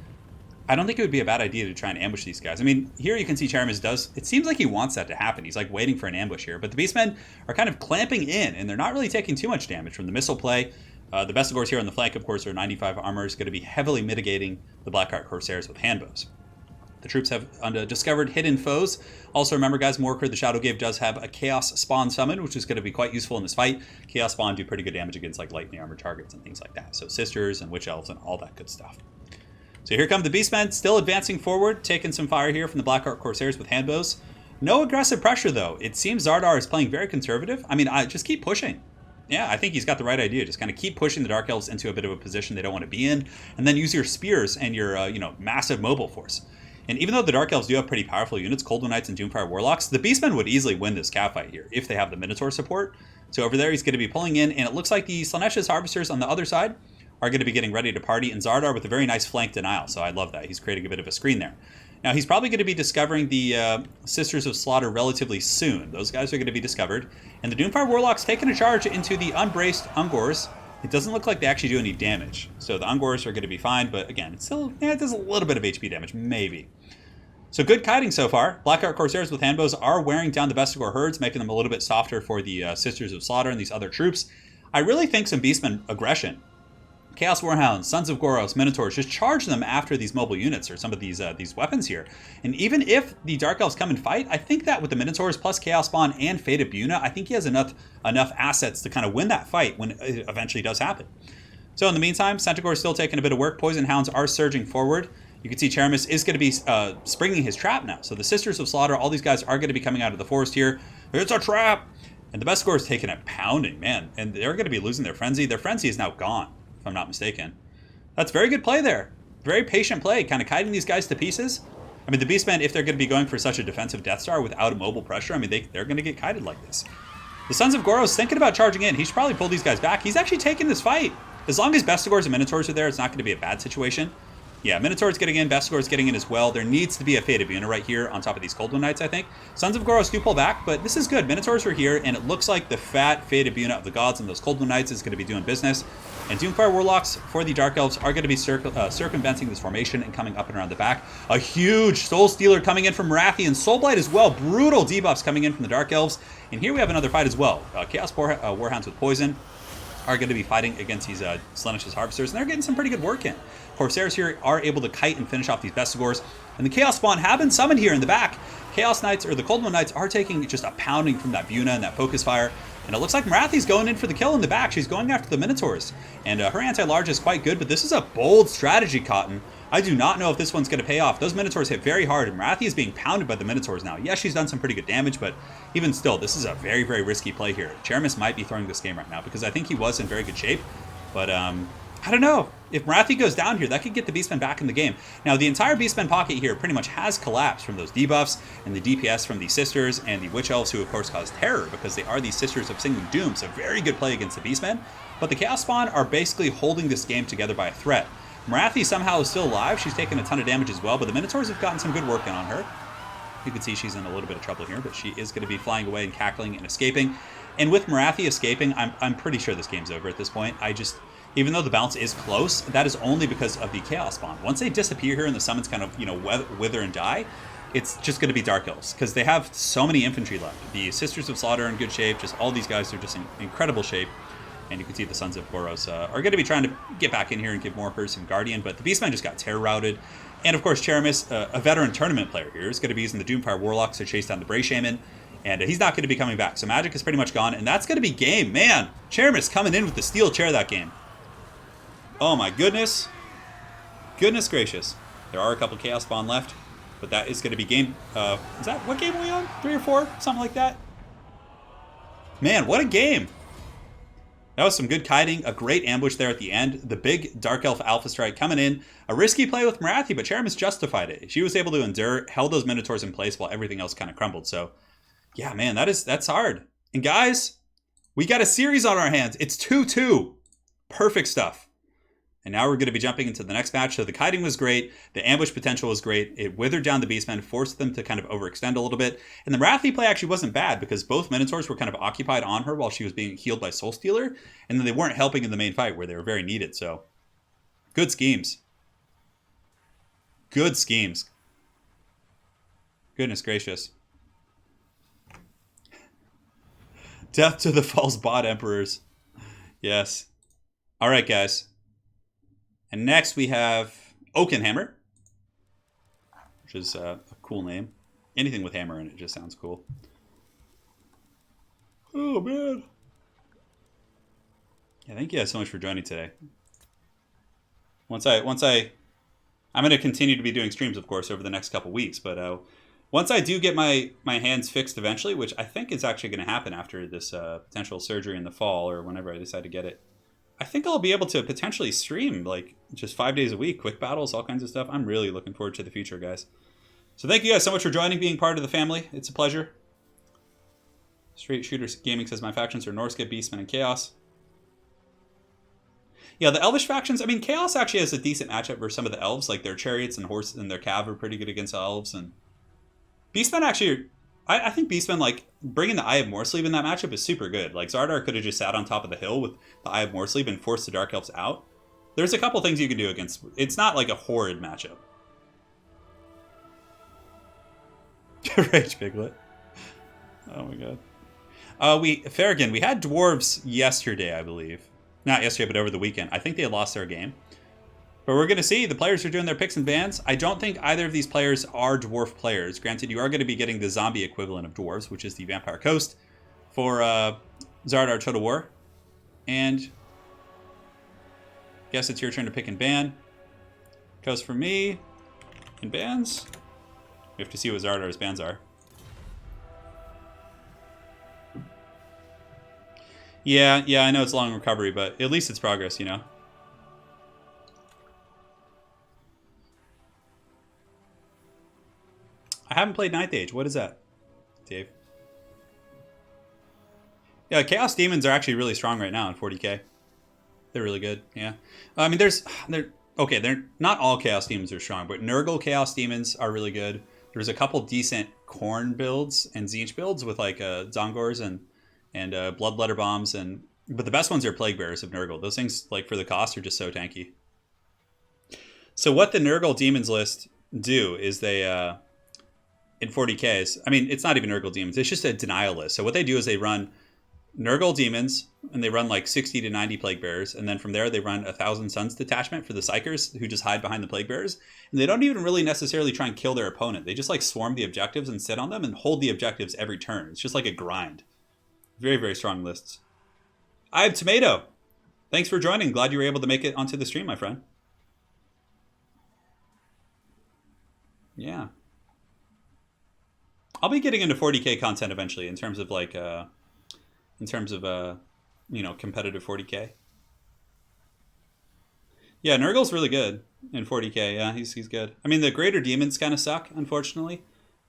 I don't think it would be a bad idea to try and ambush these guys. I mean, here you can see Czeremis does... It seems like he wants that to happen. He's like waiting for an ambush here. But the Beastmen are kind of clamping in, and they're not really taking too much damage from the missile play. The Vestigores here on the flank, of course, are 95 armor, is going to be heavily mitigating the Blackheart Corsairs with handbows. The troops have discovered hidden foes. Also remember, guys, Morker the Shadowgave does have a Chaos Spawn summon, which is going to be quite useful in this fight. Chaos Spawn do pretty good damage against like lightning armor targets and things like that. So Sisters and Witch Elves and all that good stuff. So here come the Beastmen, still advancing forward, taking some fire here from the Blackheart Corsairs with handbows. No aggressive pressure, though. It seems Zardar is playing very conservative. I mean, just keep pushing. Yeah, I think he's got the right idea. Just kind of keep pushing the Dark Elves into a bit of a position they don't want to be in, and then use your spears and your, massive mobile force. And even though the Dark Elves do have pretty powerful units, Cold One Knights and Doomfire Warlocks, the Beastmen would easily win this catfight here if they have the Minotaur support. So over there, he's going to be pulling in, and it looks like the Slaanesha's Harvesters on the other side are going to be getting ready to party, and Zardar with a very nice flank denial, so I love that. He's creating a bit of a screen there. Now, he's probably going to be discovering the Sisters of Slaughter relatively soon. Those guys are going to be discovered. And the Doomfire Warlock's taking a charge into the unbraced Ungors. It doesn't look like they actually do any damage. So the Ungors are going to be fine, but again, it still it does a little bit of HP damage, maybe. So good kiting so far. Blackheart Corsairs with handbows are wearing down the Vestigore herds, making them a little bit softer for the Sisters of Slaughter and these other troops. I really think some Beastmen aggression. Chaos Warhounds, Sons of Goros, Minotaurs, just charge them after these mobile units or some of these weapons here. And even if the Dark Elves come and fight, I think that with the Minotaurs plus Chaos Spawn and Fated Buna, I think he has enough assets to kind of win that fight when it eventually does happen. So in the meantime, Centaur is still taking a bit of work. Poison Hounds are surging forward. You can see Czeremis is going to be springing his trap now. So the Sisters of Slaughter, all these guys are going to be coming out of the forest here. It's a trap! And the Vestigore is taking a pounding, man. And they're going to be losing their frenzy. Their frenzy is now gone, if I'm not mistaken. That's very good play there. Very patient play, kind of kiting these guys to pieces. I mean, the Beastmen, if they're going to be going for such a defensive Death Star without mobile pressure, I mean, they're going to get kited like this. The Sons of Goros thinking about charging in. He should probably pull these guys back. He's actually taking this fight. As long as Vestigores and Minotaurs are there, it's not going to be a bad situation. Yeah, Minotaur's getting in, Vestigores getting in as well. There needs to be a Fated Buna right here on top of these Cold One Knights, I think. Sons of Goros do pull back, but this is good. Minotaurs are here, and it looks like the fat Fated Buna of the gods and those Cold One Knights is going to be doing business. And Doomfire Warlocks for the Dark Elves are going to be circumventing this formation and coming up and around the back. A huge Soul Stealer coming in from Marathi and Soulblight as well. Brutal debuffs coming in from the Dark Elves. And here we have another fight as well. Chaos Warhounds with Poison are going to be fighting against these Slaanesha's Harvesters, and they're getting some pretty good work in. Corsairs here are able to kite and finish off these Vestigores, and the Chaos Spawn have been summoned here in the back. Chaos Knights, or the Cold One Knights, are taking just a pounding from that Buna and that Focus Fire, and it looks like Marathi's going in for the kill in the back. She's going after the Minotaurs, and her anti-large is quite good, but this is a bold strategy, Cotton. I do not know if this one's going to pay off. Those Minotaurs hit very hard, and Marathi is being pounded by the Minotaurs now. Yes, she's done some pretty good damage, but even still, this is a very, very risky play here. Czeremis might be throwing this game right now, because I think he was in very good shape, but I don't know. If Marathi goes down here, that could get the Beastmen back in the game. Now, the entire Beastmen pocket here pretty much has collapsed from those debuffs and the DPS from the Sisters and the Witch Elves, who of course cause terror because they are the Sisters of Singing Doom, so very good play against the Beastmen. But the Chaos Spawn are basically holding this game together by a threat. Marathi somehow is still alive. She's taken a ton of damage as well, but the Minotaurs have gotten some good work in on her. You can see she's in a little bit of trouble here, but she is going to be flying away and cackling and escaping. And with Marathi escaping, I'm pretty sure this game's over at this point. Even though the bounce is close, that is only because of the Chaos Spawn. Once they disappear here and the summons kind of, wither and die, it's just going to be Dark Elves, because they have so many infantry left. The Sisters of Slaughter are in good shape, just all these guys are just in incredible shape. And you can see the Sons of Goros are going to be trying to get back in here and give Morker some Guardian, but the Beastmen just got terror routed. And of course, Czeremis, a veteran tournament player here, is going to be using the Doomfire Warlocks to chase down the Bray Shaman. And he's not going to be coming back. So magic is pretty much gone, and that's going to be game. Man, Czeremis coming in with the steel chair that game. Oh my goodness. Goodness gracious. There are a couple Chaos Spawn left, but that is going to be game... what game are we on? 3 or 4? Something like that? Man, what a game! That was some good kiting, a great ambush there at the end. The big Dark Elf Alpha Strike coming in. A risky play with Marathi, but Czeremis justified it. She was able to endure, held those Minotaurs in place while everything else kind of crumbled. So, yeah, man, that's hard. And guys, we got a series on our hands. It's 2-2. Perfect stuff. And now we're going to be jumping into the next match. So the kiting was great. The ambush potential was great. It withered down the Beastmen, forced them to kind of overextend a little bit. And the Marathi play actually wasn't bad because both Minotaurs were kind of occupied on her while she was being healed by Soul Stealer. And then they weren't helping in the main fight where they were very needed. So good schemes. Good schemes. Goodness gracious. Death to the false bot emperors. Yes. All right, guys. And next we have Oakenhammer, which is a cool name. Anything with hammer in it just sounds cool. Oh, man. Yeah, thank you guys so much for joining today. I'm going to continue to be doing streams, of course, over the next couple weeks. But once I do get my hands fixed eventually, which I think is actually going to happen after this potential surgery in the fall or whenever I decide to get it, I think I'll be able to potentially stream like just 5 days a week, quick battles, all kinds of stuff. I'm really looking forward to the future, guys. So thank you guys so much for joining, being part of the family. It's a pleasure. Straight Shooter Gaming says my factions are Norskip, Beastmen, and Chaos. Yeah, the Elvish factions, I mean, Chaos actually has a decent matchup for some of the Elves. Like their Chariots and Horses and their Cav are pretty good against the Elves. And Beastmen actually, I think Beastmen, like, bringing the Eye of Moresleep in that matchup is super good. Like, Zardar could have just sat on top of the hill with the Eye of Moresleep and forced the Dark Elves out. There's a couple things you can do against... It's not, like, a horrid matchup. Rage Piglet. Oh, my God. Farragon, we had Dwarves yesterday, I believe. Not yesterday, but over the weekend. I think they lost their game. But we're going to see. The players are doing their picks and bans. I don't think either of these players are dwarf players. Granted, you are going to be getting the zombie equivalent of dwarves, which is the Vampire Coast, for Zardar Total War. And guess it's your turn to pick and ban. Goes for me. And bans. We have to see what Zardar's bans are. Yeah, I know it's a long recovery, but at least it's progress, you know? I haven't played Ninth Age. What is that, Dave? Yeah, Chaos Demons are actually really strong right now in 40k. They're really good, yeah. I mean, they're not all Chaos Demons are strong, but Nurgle Chaos Demons are really good. There's a couple decent Khorne builds and Tzeentch builds with like Zongors and Bloodletter Bombs, but the best ones are Plague Bearers of Nurgle. Those things, like for the cost, are just so tanky. So what the Nurgle Demons list do is they... in 40Ks, I mean, it's not even Nurgle Demons. It's just a denial list. So what they do is they run Nurgle Demons, and they run like 60 to 90 Plague Bearers. And then from there, they run 1,000 Suns detachment for the Psychers, who just hide behind the Plague Bearers. And they don't even really necessarily try and kill their opponent. They just like swarm the objectives and sit on them and hold the objectives every turn. It's just like a grind. Very, very strong lists. I have Tomato. Thanks for joining. Glad you were able to make it onto the stream, my friend. Yeah. I'll be getting into 40k content eventually in terms of like, you know, competitive 40k. Yeah, Nurgle's really good in 40k. Yeah, he's good. I mean, the Greater Demons kind of suck, unfortunately.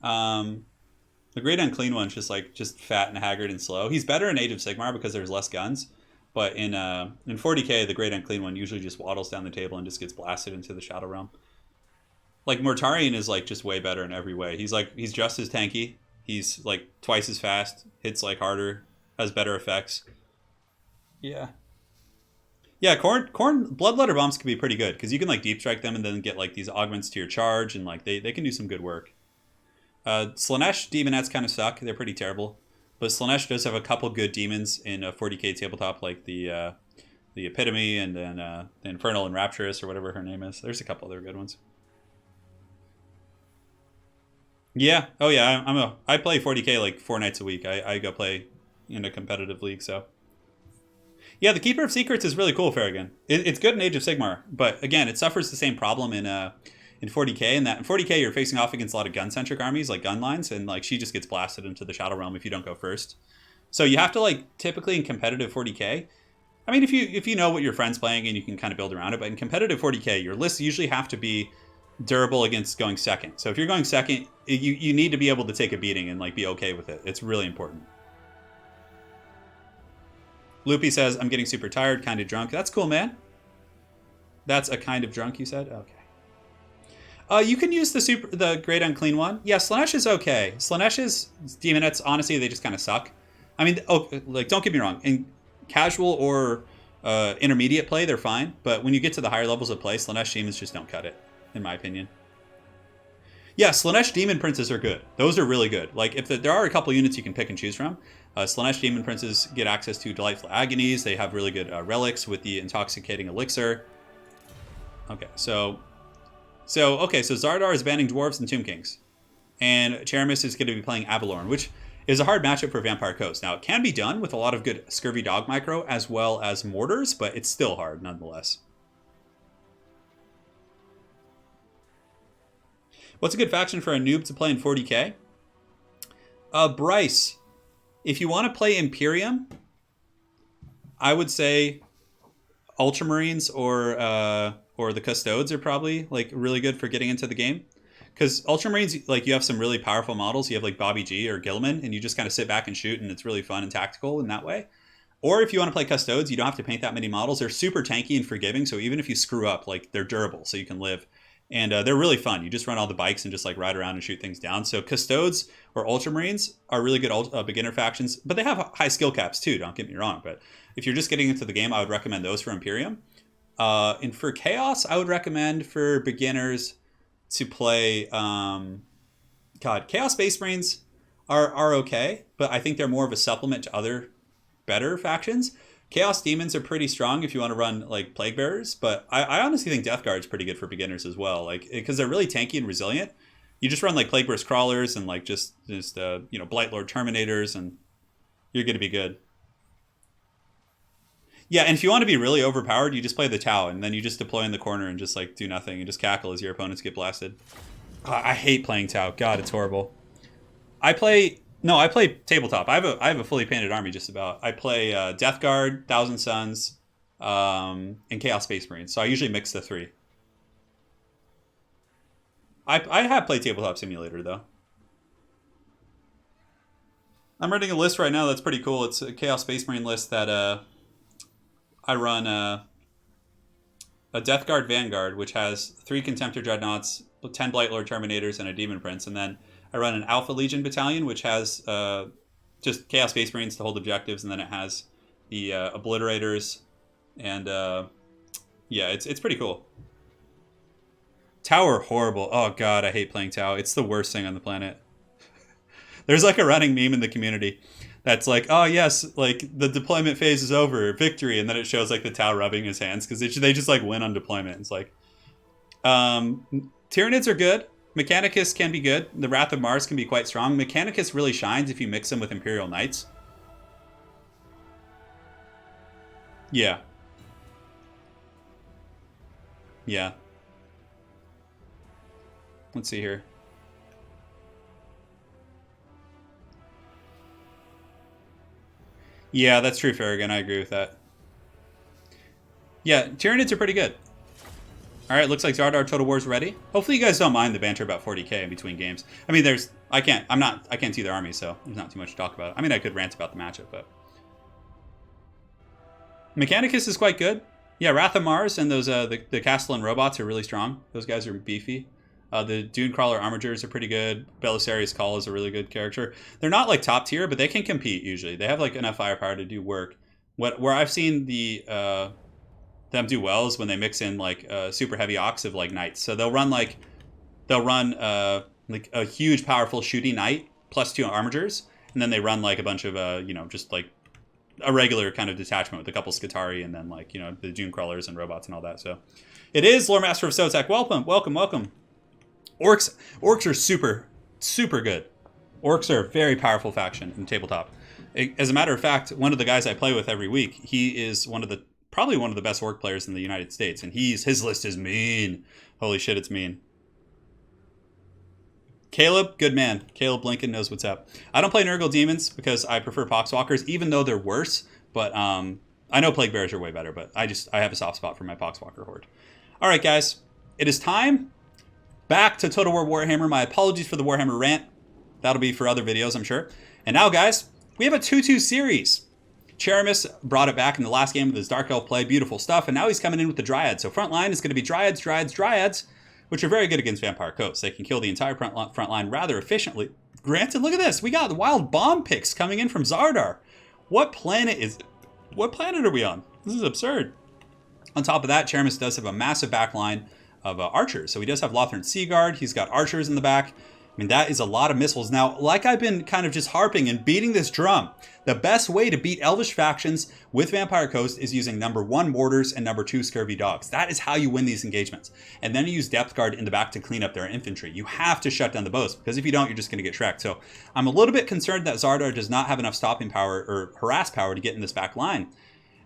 The Great Unclean one's just fat and haggard and slow. He's better in Age of Sigmar because there's less guns. But in 40k, the Great Unclean one usually just waddles down the table and just gets blasted into the Shadow Realm. Like, Mortarion is like just way better in every way. He's just as tanky. He's like twice as fast, hits like harder, has better effects. Yeah. Yeah, Khorne Bloodletter Bombs can be pretty good because you can like deep strike them and then get like these augments to your charge, and like they can do some good work. Slaanesh Demonettes kind of suck. They're pretty terrible. But Slaanesh does have a couple good demons in a 40k tabletop, like the Epitome and then the Infernal and Rapturous or whatever her name is. There's a couple other good ones. Yeah. Oh yeah. I play 40k like 4 nights a week. I go play in a competitive league. So yeah, the Keeper of Secrets is really cool, Farragon. It's good in Age of Sigmar, but again, it suffers the same problem in 40k. In that in 40k, you're facing off against a lot of gun-centric armies like gun lines, and like she just gets blasted into the Shadow Realm if you don't go first. So you have to like typically in competitive 40k. I mean, if you know what your friend's playing and you can kind of build around it, but in competitive 40k, your lists usually have to be durable against going second. So if you're going second, you need to be able to take a beating and like be okay with it. It's really important. Loopy says, I'm getting super tired, kind of drunk. That's cool, man. That's a kind of drunk, you said? Okay. You can use the Great Unclean one. Yeah, Slanesh is okay. Slanesh's Demonettes, honestly, they just kind of suck. I mean, like, don't get me wrong. In casual or intermediate play, they're fine. But when you get to the higher levels of play, Slanesh Demons just don't cut it, in my opinion. Yeah, Slanesh Demon Princes are good. Those are really good. Like, if there are a couple units you can pick and choose from. Slanesh Demon Princes get access to Delightful Agonies. They have really good relics with the Intoxicating Elixir. Okay, so Zardar is banning Dwarves and Tomb Kings. And Czeremis is going to be playing Avalorn, which is a hard matchup for Vampire Coast. Now, it can be done with a lot of good Scurvy Dog micro as well as Mortars, but it's still hard nonetheless. What's a good faction for a noob to play in 40k? Bryce, if you want to play Imperium, I would say Ultramarines or the Custodes are probably like really good for getting into the game. Because Ultramarines, like, you have some really powerful models. You have like Bobby G or Gilliman, and you just kind of sit back and shoot, and it's really fun and tactical in that way. Or if you want to play Custodes, you don't have to paint that many models. They're super tanky and forgiving, so even if you screw up, like, they're durable, so you can live. And they're really fun. You just run all the bikes and just like ride around and shoot things down. So Custodes or Ultramarines are really good beginner factions, but they have high skill caps too, don't get me wrong. But if you're just getting into the game, I would recommend those for Imperium. And for Chaos, I would recommend for beginners to play... Chaos Space Marines are okay, but I think they're more of a supplement to other better factions. Chaos Demons are pretty strong if you want to run like Plague Bearers, but I honestly think Death Guard's pretty good for beginners as well, like, because they're really tanky and resilient. You just run like Plague Burst Crawlers and like just Blightlord Terminators, and you're going to be good. Yeah, and if you want to be really overpowered, you just play the Tau, and then you just deploy in the corner and just like do nothing and just cackle as your opponents get blasted. I hate playing Tau. God, it's horrible. I play tabletop. I have a fully painted army just about. I play Death Guard, Thousand Suns, and Chaos Space Marines. So I usually mix the three. I have played Tabletop Simulator though. I'm running a list right now that's pretty cool. It's a Chaos Space Marine list that I run a Death Guard Vanguard, which has 3 Contemptor Dreadnoughts, 10 Blightlord Terminators, and a Demon Prince, and then I run an Alpha Legion battalion, which has just Chaos Space Marines to hold objectives, and then it has the Obliterators, and yeah, it's pretty cool. Tau are horrible. Oh god, I hate playing Tau. It's the worst thing on the planet. There's like a running meme in the community that's like, oh yes, like the deployment phase is over, victory, and then it shows like the Tau rubbing his hands because they just like win on deployment. It's like, Tyranids are good. Mechanicus can be good. The Wrath of Mars can be quite strong. Mechanicus really shines if you mix them with Imperial Knights. Yeah. Yeah. Let's see here. Yeah, that's true, Farragon. I agree with that. Yeah, Tyranids are pretty good. All right, looks like Zardar Total War's ready. Hopefully you guys don't mind the banter about 40k in between games. I mean, I can't see their army, so there's not too much to talk about. I mean, I could rant about the matchup, but Mechanicus is quite good. Yeah, Wrath of Mars and those the Castellan robots are really strong. Those guys are beefy. The Dune Crawler Armigers are pretty good. Belisarius Call is a really good character. They're not like top tier, but they can compete usually. They have like enough firepower to do work. Where I've seen them do well is when they mix in like super heavy ox of like knights. So they'll run like a huge powerful shooting knight plus 2 armigers, and then they run like a bunch of just like a regular kind of detachment with a couple Skitari and then like the Dune Crawlers and robots and all that. So it is Lore Master of Sotek. Welcome. Orcs are super good. Orcs are a very powerful faction in tabletop. As a matter of fact, one of the guys I play with every week, he is probably one of the best orc players in the United States, and his list is mean. Holy shit, it's mean. Caleb, good man. Caleb Lincoln knows what's up. I don't play Nurgle Demons because I prefer Poxwalkers, even though they're worse. But I know Plague Bears are way better, but I have a soft spot for my Poxwalker Horde. All right, guys. It is time. Back to Total War Warhammer. My apologies for the Warhammer rant. That'll be for other videos, I'm sure. And now, guys, we have a 2-2 series. Czeremis brought it back in the last game with his Dark Elf play. Beautiful stuff. And now he's coming in with the Dryads. So front line is going to be Dryads, which are very good against Vampire Coast. They can kill the entire front line rather efficiently. Granted, look at this. We got the wild bomb picks coming in from Zardar. What planet are we on? This is absurd. On top of that, Czeremis does have a massive back line of archers. So he does have Lothern Seaguard. He's got archers in the back. I mean, that is a lot of missiles. Now, like I've been kind of just harping and beating this drum, the best way to beat Elvish factions with Vampire Coast is using number 1 mortars and number 2 scurvy dogs. That is how you win these engagements. And then you use Depth Guard in the back to clean up their infantry. You have to shut down the bows, because if you don't, you're just going to get tracked. So I'm a little bit concerned that Zardar does not have enough stopping power or harass power to get in this back line.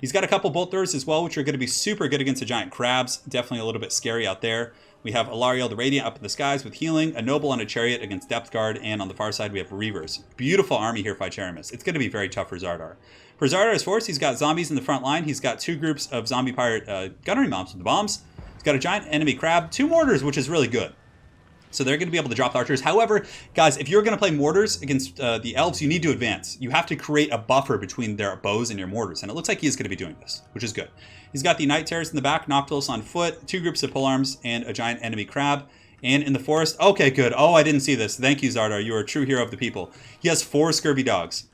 He's got a couple bolt throwers as well, which are going to be super good against the giant crabs. Definitely a little bit scary out there. We have Alariel the Radiant up in the skies with healing, a Noble on a Chariot against Depth Guard, and on the far side we have Reavers. Beautiful army here by Czeremis. It's going to be very tough for Zardar. For Zardar's force, he's got zombies in the front line. He's got 2 groups of zombie pirate gunnery mobs with the bombs. He's got a giant enemy crab, 2 mortars, which is really good. So they're going to be able to drop the archers. However, guys, if you're going to play mortars against the elves, you need to advance. You have to create a buffer between their bows and your mortars. And it looks like he is going to be doing this, which is good. He's got the Night Terrors in the back, Noctilus on foot, 2 groups of polearms, and a giant enemy crab. And in the forest, okay, good. Oh, I didn't see this. Thank you, Zardar. You are a true hero of the people. He has 4 scurvy dogs.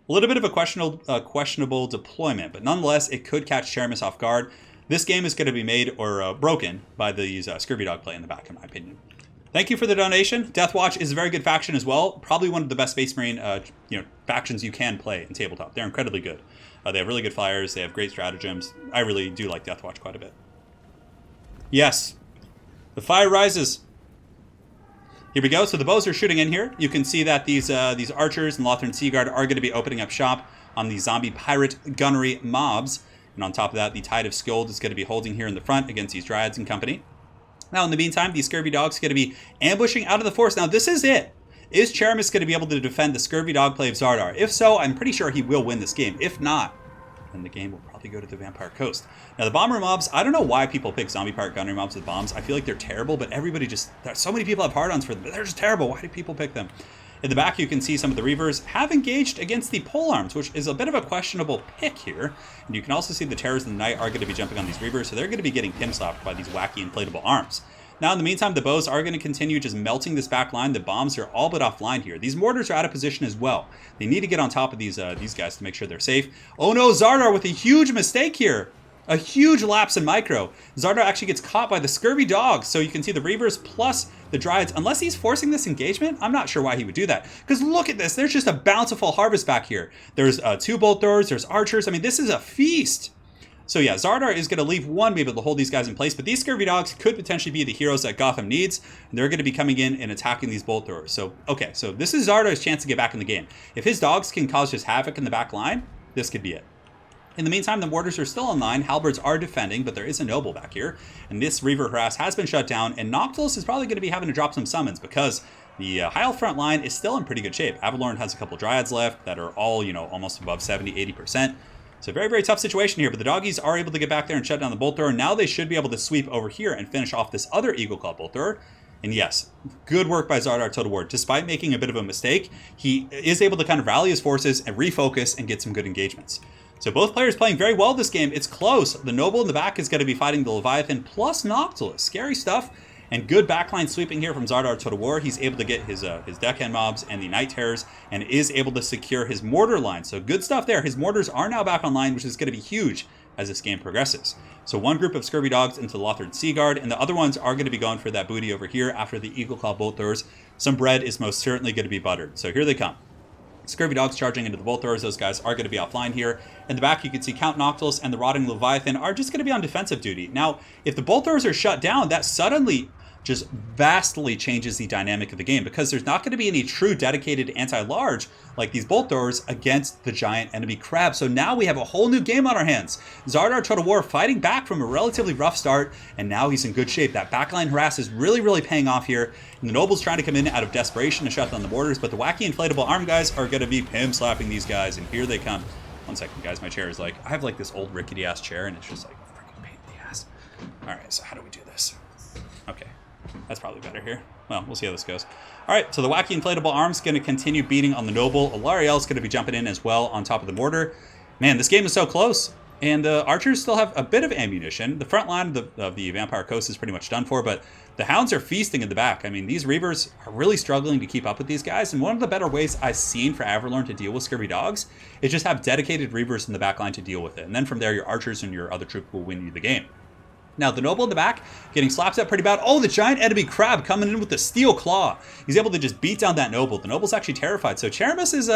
A little bit of a questionable deployment, but nonetheless, it could catch Czeremis off guard. This game is going to be made or broken by these scurvy dog play in the back, in my opinion. Thank you for the donation. Deathwatch is a very good faction as well. Probably one of the best Space Marine factions you can play in tabletop. They're incredibly good. They have really good flyers. They have great stratagems. I really do like Deathwatch quite a bit. Yes. The fire rises. Here we go. So the bows are shooting in here. You can see that these archers and Lothern Seaguard are going to be opening up shop on the zombie pirate gunnery mobs. And on top of that, the Tide of Skjold is going to be holding here in the front against these Dryads and company. Now, in the meantime, these scurvy dogs are going to be ambushing out of the forest. Now, this is it. Is Czeremis going to be able to defend the scurvy dog play of Zardar? If so, I'm pretty sure he will win this game. If not, then the game will probably go to the Vampire Coast. Now, the bomber mobs, I don't know why people pick zombie pirate gunnery mobs with bombs. I feel like they're terrible, but everybody just, so many people have hard-ons for them, but they're just terrible. Why do people pick them? In the back, you can see some of the Reavers have engaged against the polearms, which is a bit of a questionable pick here. And you can also see the Terrors in the night are going to be jumping on these Reavers, so they're going to be getting pin-slapped by these wacky inflatable arms. Now, in the meantime, the bows are going to continue just melting this back line. The bombs are all but offline here. These mortars are out of position as well. They need to get on top of these guys to make sure they're safe. Oh no, Zardar with a huge mistake here. A huge lapse in micro. Zardar actually gets caught by the scurvy dogs. So you can see the Reavers plus the Dryads. Unless he's forcing this engagement, I'm not sure why he would do that. Because look at this. There's just a bountiful harvest back here. There's 2 bolt throwers. There's archers. I mean, this is a feast. So yeah, Zardar is going to leave 1 be able to hold these guys in place, but these scurvy dogs could potentially be the heroes that Gotham needs, and they're going to be coming in and attacking these bolt throwers. So, okay, so this is Zardar's chance to get back in the game. If his dogs can cause just havoc in the back line, this could be it. In the meantime, the mortars are still online, halberds are defending, but there is a noble back here, and this Reaver harass has been shut down, and Noctilus is probably going to be having to drop some summons because the High Elf front line is still in pretty good shape. Avalorn has a couple Dryads left that are all, almost above 70-80%. It's a very, very tough situation here, but the doggies are able to get back there and shut down the bolt thrower. Now they should be able to sweep over here and finish off this other Eagle Claw bolt thrower. And yes, good work by Zardar Total War. Despite making a bit of a mistake, he is able to kind of rally his forces and refocus and get some good engagements. So both players playing very well this game. It's close. The Noble in the back is going to be fighting the Leviathan plus Noctilus. Scary stuff. And good backline sweeping here from Zardar Total War. He's able to get his deckhand mobs and the Night Terrors and is able to secure his mortar line. So good stuff there. His mortars are now back online, which is going to be huge as this game progresses. So 1 group of scurvy dogs into the Lothern Seaguard, and the other ones are going to be going for that booty over here after the Eagle Claw bolt throwers. Some bread is most certainly going to be buttered. So here they come. Scurvy dogs charging into the bolt throwers. Those guys are going to be offline here. In the back, you can see Count Noctilus and the Rotting Leviathan are just going to be on defensive duty. Now, if the bolt throwers are shut down, that suddenly just vastly changes the dynamic of the game, because there's not going to be any true dedicated anti-large like these bolt throwers against the giant enemy crab. So now we have a whole new game on our hands. Zardar Total War fighting back from a relatively rough start, and now he's in good shape. That backline harass is really paying off here, and the nobles trying to come in out of desperation to shut down the borders, but the wacky inflatable arm guys are going to be pimp slapping these guys, and here they come. One second, guys, my chair is like, I have like this old rickety ass chair, and it's just like a freaking pain in the ass. All right, so how do we do this? Okay. That's probably better here. Well, we'll see how this goes. All right, so the wacky inflatable arm's going to continue beating on the noble. Alariel's going to be jumping in as well on top of the mortar. Man, this game is so close. And the archers still have a bit of ammunition. The front line of the Vampire Coast is pretty much done for, but the hounds are feasting in the back. I mean, these reavers are really struggling to keep up with these guys, and one of the better ways I've seen for Averlorn to deal with scurvy dogs is just have dedicated reavers in the back line to deal with it. And then from there, your archers and your other troop will win you the game. Now, the noble in the back getting slapped up pretty bad. Oh, the giant enemy crab coming in with the steel claw. He's able to just beat down that noble. The noble's actually terrified. So Czeremis is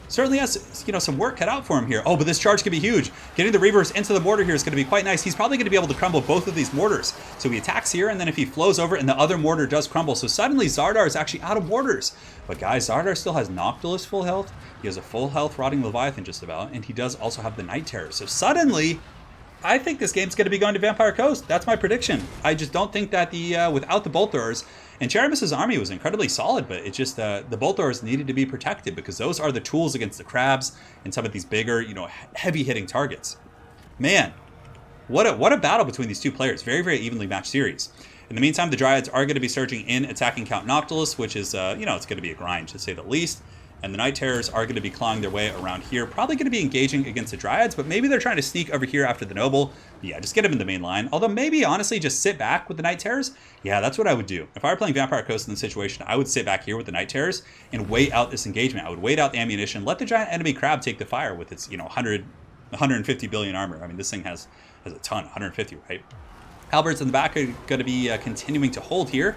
certainly has, you know, some work cut out for him here. Oh, but this charge could be huge. Getting the reavers into the mortar here is going to be quite nice. He's probably going to be able to crumble both of these mortars. So he attacks here, and then if he flows over and the other mortar does crumble. So suddenly Zardar is actually out of mortars. But guys, Zardar still has Noctilus full health. He has a full health Rotting Leviathan just about. And he does also have the Night Terror. So suddenly, I think this game's going to be going to Vampire Coast. That's my prediction. I just don't think that the without the bolt throwers, and Czeremis' army was incredibly solid, but it's just the bolt throwers needed to be protected, because those are the tools against the crabs and some of these bigger, you know, heavy hitting targets. Man, what a battle between these two players. Very evenly matched series. In the meantime, the Dryads are going to be surging in, attacking Count Noctilus, which is you know, it's going to be a grind to say the least. And the Night Terrors are going to be clawing their way around here. Probably going to be engaging against the Dryads, but maybe they're trying to sneak over here after the Noble. Yeah, just get them in the main line. Although maybe, honestly, just sit back with the Night Terrors. Yeah, that's what I would do. If I were playing Vampire Coast in this situation, I would sit back here with the Night Terrors and wait out this engagement. I would wait out the ammunition, let the giant enemy crab take the fire with its, you know, 150 billion armor. I mean, this thing has a ton, 150, right? Halberds in the back are going to be continuing to hold here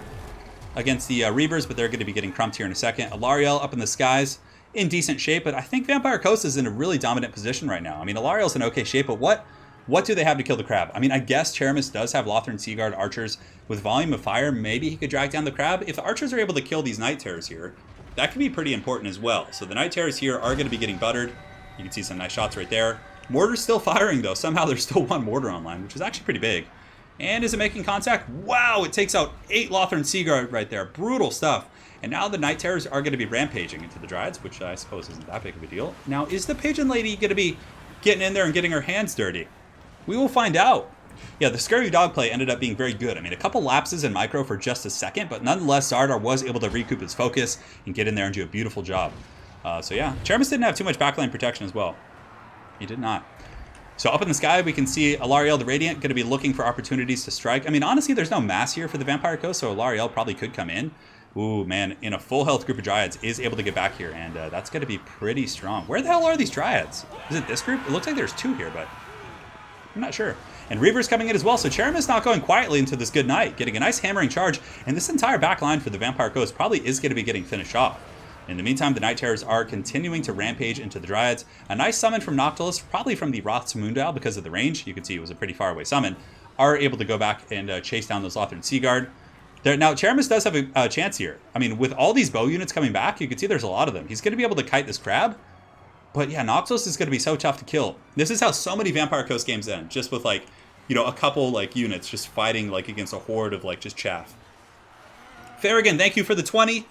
against the Reavers, but they're going to be getting crumped here in a second. Alariel up in the skies, in decent shape, but I think Vampire Coast is in a really dominant position right now. I mean, Alariel's in okay shape, but what do they have to kill the crab? I mean, I guess Czeremis does have Lothran Seaguard archers with volume of fire. Maybe he could drag down the crab. If the archers are able to kill these Night Terrors here, that could be pretty important as well. So the Night Terrors here are going to be getting buttered. You can see some nice shots right there. Mortar's still firing, though. Somehow there's still one mortar online, which is actually pretty big. And is it making contact? Wow, it takes out 8 Lothran Seaguard right there. Brutal stuff. And now the Night Terrors are going to be rampaging into the Dryads, which I suppose isn't that big of a deal. Now, is the Pigeon Lady going to be getting in there and getting her hands dirty? We will find out. Yeah, the Scurvy Dog play ended up being very good. I mean, a couple lapses in micro for just a second, but nonetheless, Zardar was able to recoup his focus and get in there and do a beautiful job. So yeah, Czeremis didn't have too much backline protection as well. He did not. So up in the sky, we can see Alariel the Radiant going to be looking for opportunities to strike. I mean, honestly, there's no mass here for the Vampire Coast, so Alariel probably could come in. Ooh, man, in a full health group of Dryads is able to get back here, and that's going to be pretty strong. Where the hell are these Dryads? Is it this group? It looks like there's 2 here, but I'm not sure. And Reaver's coming in as well, so Czeremis not going quietly into this good night, getting a nice hammering charge, and this entire back line for the Vampire Coast probably is going to be getting finished off. In the meantime, the Night Terrors are continuing to rampage into the Dryads. A nice summon from Noctilus, probably from the Wrath's Moondal because of the range. You can see it was a pretty far away summon. Are able to go back and chase down those Lothran Seaguard. Now, Czeremis does have a chance here. I mean, with all these bow units coming back, you can see there's a lot of them. He's going to be able to kite this crab. But yeah, Noctilus is going to be so tough to kill. This is how so many Vampire Coast games end. Just with, like, you know, a couple, like, units just fighting, like, against a horde of, like, just chaff. Farragon, thank you for the 20.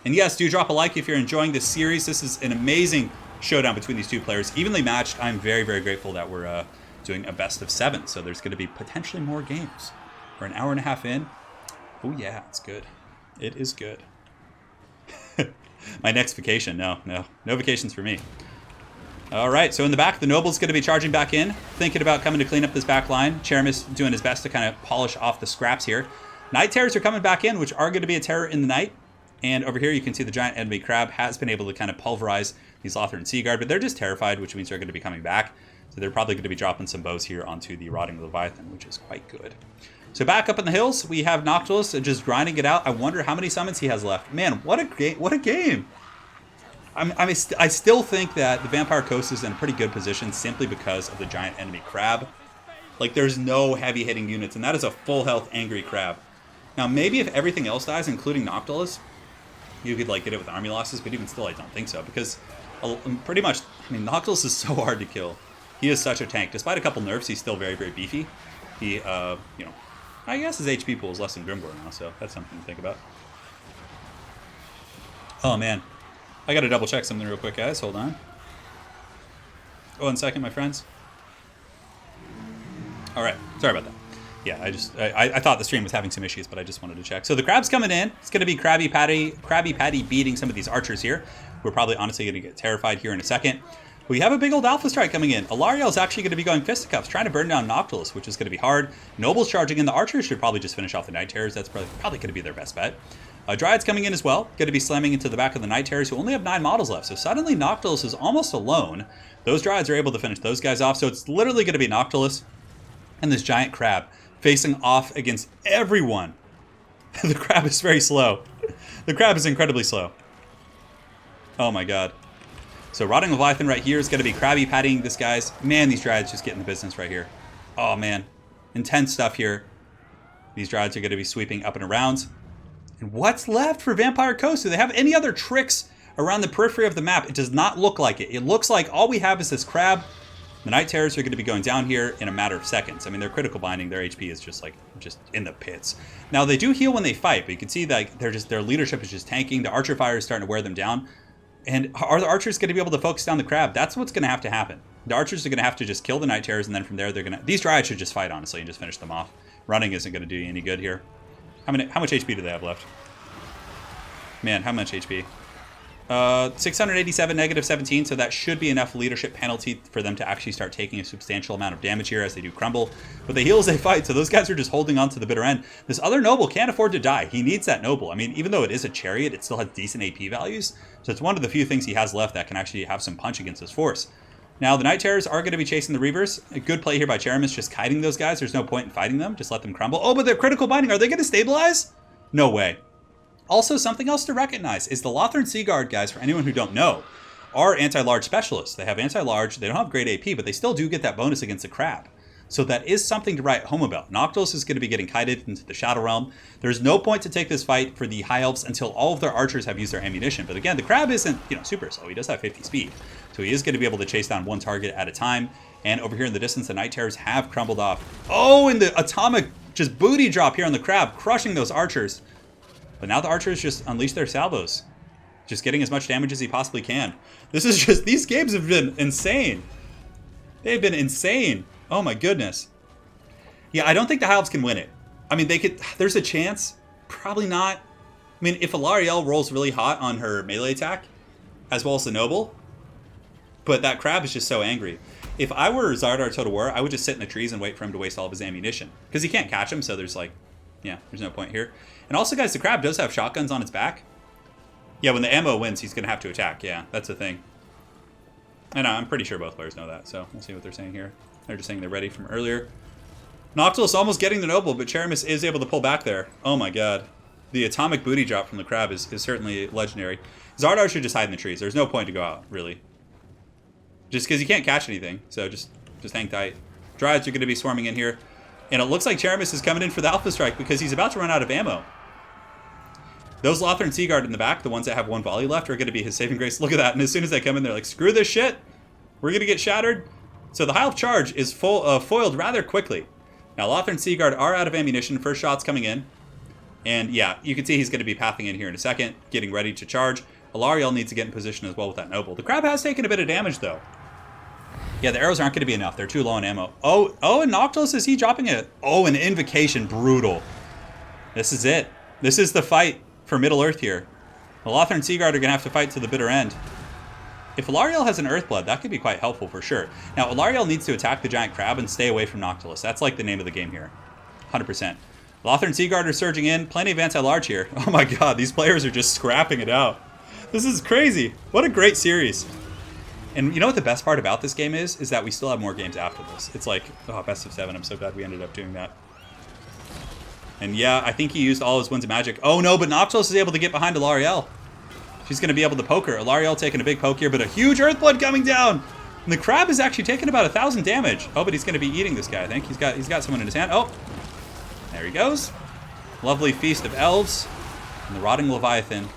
And yes, do drop a like if you're enjoying this series. This is an amazing showdown between these two players. Evenly matched. I'm very grateful that we're doing a best of 7. So there's going to be potentially more games. We're an hour and a half in. Oh yeah, it's good. It is good. My next vacation. No vacations for me. All right, so in the back, the Noble's going to be charging back in, thinking about coming to clean up this back line. Czeremis doing his best to kind of polish off the scraps here. Night Terrors are coming back in, which are going to be a terror in the night. And over here, you can see the giant enemy crab has been able to kind of pulverize these Lothran Seaguard, but they're just terrified, which means they're going to be coming back. So they're probably going to be dropping some bows here onto the Rotting Leviathan, which is quite good. So back up in the hills, we have Noctilus just grinding it out. I wonder how many summons he has left. Man, what a game! What a game! I still think that the Vampire Coast is in a pretty good position simply because of the giant enemy crab. Like, there's no heavy hitting units, and that is a full health angry crab. Now, maybe if everything else dies, including Noctilus, you could like get it with army losses, but even still, I don't think so, because pretty much, I mean, Noctilus is so hard to kill. He is such a tank. Despite a couple nerfs, he's still very, very beefy. He, you know, I guess his HP pool is less than Grimgor now, so that's something to think about. Oh, man. I gotta double check something real quick, guys. Hold on. 1 second, my friends. All right. Sorry about that. Yeah, I thought the stream was having some issues, but I just wanted to check. So the crab's coming in. It's going to be Krabby Patty beating some of these archers here. We're probably honestly going to get terrified here in a second. We have a big old Alpha Strike coming in. Alariel is actually going to be going Fisticuffs, trying to burn down Noctilus, which is going to be hard. Noble's charging in. The archers should probably just finish off the Night Terrors. That's probably going to be their best bet. Dryad's coming in as well. Going to be slamming into the back of the Night Terrors, who only have 9 models left. So suddenly Noctilus is almost alone. Those Dryads are able to finish those guys off. So it's literally going to be Noctilus and this giant crab facing off against everyone. The crab is very slow. The crab is incredibly slow. Oh my god. So Rotting Leviathan right here is going to be Krabby Pattying this guy's. Man, these Dryads just getting the business right here. Oh man. Intense stuff here. These Dryads are going to be sweeping up and around. And what's left for Vampire Coast? Do they have any other tricks around the periphery of the map? It does not look like it. It looks like all we have is this crab. The Night Terrors are going to be going down here in a matter of seconds. I mean, they're critical binding. Their HP is just in the pits. Now, they do heal when they fight, but you can see that their leadership is just tanking. The Archer Fire is starting to wear them down. And are the Archers going to be able to focus down the crab? That's what's going to happen. The Archers are going to have to just kill the Night Terrors, and then from there, these Dryads should just fight, honestly, and just finish them off. Running isn't going to do you any good here. How much HP do they have left? Man, how much HP? 687, negative 17, so that should be enough leadership penalty for them to actually start taking a substantial amount of damage here as they do crumble. But they heal as they fight, so those guys are just holding on to the bitter end. This other noble can't afford to die. He needs that noble. I mean, even though it is a chariot, it still has decent AP values, so it's one of the few things he has left that can actually have some punch against his force. Now, the Night Terrors are going to be chasing the Reavers. A good play here by Czeremis, just kiting those guys. There's no point in fighting them. Just let them crumble. Oh, but they're critical binding. Are they going to stabilize? No way. Also, something else to recognize is the Lothern Sea Guard guys, for anyone who don't know, are anti-large specialists. They have anti-large, they don't have great AP, but they still do get that bonus against the crab. So that is something to write home about. Noctilus is going to be getting kited into the Shadow Realm. There's no point to take this fight for the High Elves until all of their archers have used their ammunition. But again, the crab isn't, super slow. He does have 50 speed. So he is going to be able to chase down one target at a time. And over here in the distance, the Night Terrors have crumbled off. Oh, and the atomic just booty drop here on the crab, crushing those archers. But now the archers just unleash their salvos. Just getting as much damage as he possibly can. These games have been insane. They've been insane. Oh my goodness. Yeah, I don't think the High Elves can win it. I mean, there's a chance. Probably not. I mean, if Alariel rolls really hot on her melee attack, as well as the Noble, but that crab is just so angry. If I were Zardar Total War, I would just sit in the trees and wait for him to waste all of his ammunition. Because he can't catch him, so there's there's no point here. And also, guys, the crab does have shotguns on its back. Yeah, when the ammo wins, he's going to have to attack. Yeah, that's the thing. And I'm pretty sure both players know that, so we'll see what they're saying here. They're just saying they're ready from earlier. Noctilus almost getting the Noble, but Czeremis is able to pull back there. Oh my god. The atomic booty drop from the crab is certainly legendary. Zardar should just hide in the trees. There's no point to go out, really. Just because you can't catch anything, so just hang tight. Dryads are going to be swarming in here. And it looks like Czeremis is coming in for the Alpha Strike because he's about to run out of ammo. Those Lothern Sea Guard in the back, the ones that have one volley left, are going to be his saving grace. Look at that. And as soon as they come in, they're like, screw this shit. We're going to get shattered. So the High Elf charge is foiled rather quickly. Now, Lothern Sea Guard are out of ammunition. First shot's coming in. And yeah, you can see he's going to be pathing in here in a second, getting ready to charge. Alariel needs to get in position as well with that Noble. The crab has taken a bit of damage, though. Yeah, the arrows aren't going to be enough. They're too low on ammo. Oh, and Noctilus, is he dropping it? Oh, an Invocation. Brutal. This is it. This is the fight for Middle Earth here. The Lothern Sea Guard are going to have to fight to the bitter end. If Alariel has an Earthblood, that could be quite helpful for sure. Now, Alariel needs to attack the giant crab and stay away from Noctilus. That's like the name of the game here. 100%. Lothern Sea Guard are surging in. Plenty of anti-large here. Oh my god, these players are just scrapping it out. This is crazy. What a great series. And you know what the best part about this game is? Is that we still have more games after this. It's like, oh, best of 7. I'm so glad we ended up doing that. And yeah, I think he used all his Winds of Magic. Oh no, but Noctilus is able to get behind Alariel. She's going to be able to poke her. Alariel taking a big poke here, but a huge Earthblood coming down. And the crab is actually taking about 1,000 damage. Oh, but he's going to be eating this guy, I think. He's got someone in his hand. Oh, there he goes. lovely feast of elves. And the Rotting Leviathan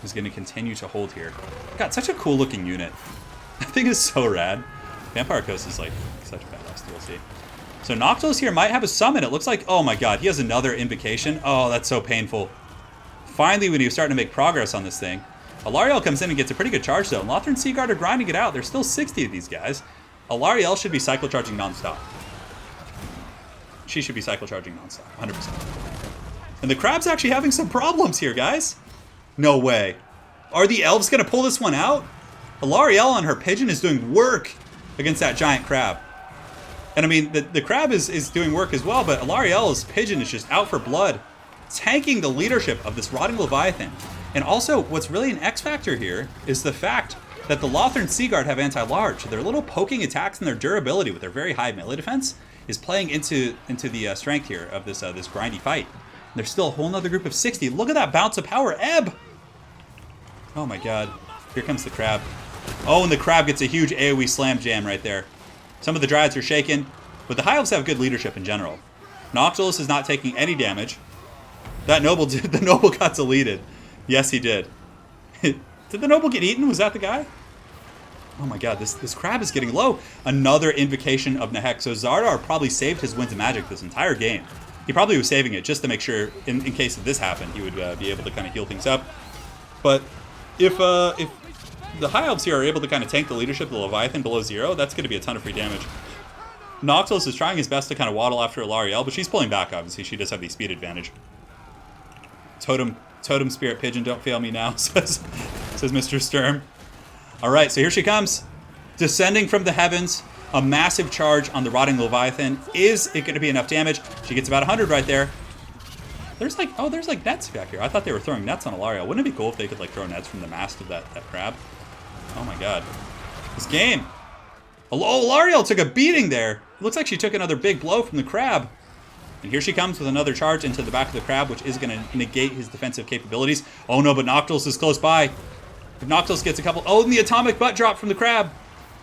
is going to continue to hold here. God, such a cool looking unit. That thing is so rad. Vampire Coast is like such a badass DLC. So Noctilus here might have a summon. It looks like, oh my god, he has another invocation. Oh, that's so painful. Finally, when he was starting to make progress on this thing, Alariel comes in and gets a pretty good charge though. Lothar and Seaguard are grinding it out. There's still 60 of these guys. Alariel should be cycle charging nonstop. She should be cycle charging nonstop, 100%. And the crab's actually having some problems here, guys. No way. Are the elves going to pull this one out? Alariel on her pigeon is doing work against that giant crab. And I mean, the crab is doing work as well, but Alariel's pigeon is just out for blood, tanking the leadership of this Rotting Leviathan. And also, what's really an X factor here is the fact that the Lothar and Seaguard have anti-large. Their little poking attacks and their durability with their very high melee defense is playing into the strength here of this this grindy fight. And there's still a whole nother group of 60. Look at that bounce of power, Ebb! Oh my god. Here comes the crab. Oh, and the crab gets a huge AoE slam jam right there. Some of the Dryads are shaken, but the High Elves have good leadership in general. Noctilus is not taking any damage. That noble did. The noble got deleted. Yes, he did. Did the noble get eaten? Was that the guy? Oh my god, this crab is getting low. Another invocation of Nehek. So Zardar probably saved his Winds of Magic this entire game. He probably was saving it just to make sure, in case of this happened, he would be able to kind of heal things up. But if the High Elves here are able to kind of tank the leadership of the Leviathan below 0, that's going to be a ton of free damage. Noctilus is trying his best to kind of waddle after Alariel, but she's pulling back, obviously. She does have the speed advantage. Totem Spirit Pigeon, don't fail me now, says Mr. Sturm. All right, so here she comes. Descending from the heavens. A massive charge on the Rotting Leviathan. Is it going to be enough damage? She gets about 100 right there. There's like nets back here. I thought they were throwing nets on Alariel. Wouldn't it be cool if they could like throw nets from the mast of that crab? Oh my god. This game. Oh, Alariel took a beating there. It looks like she took another big blow from the crab. And here she comes with another charge into the back of the crab, which is going to negate his defensive capabilities. Oh no, but Noctilus is close by. If Noctilus gets a couple... Oh, and the atomic butt drop from the crab.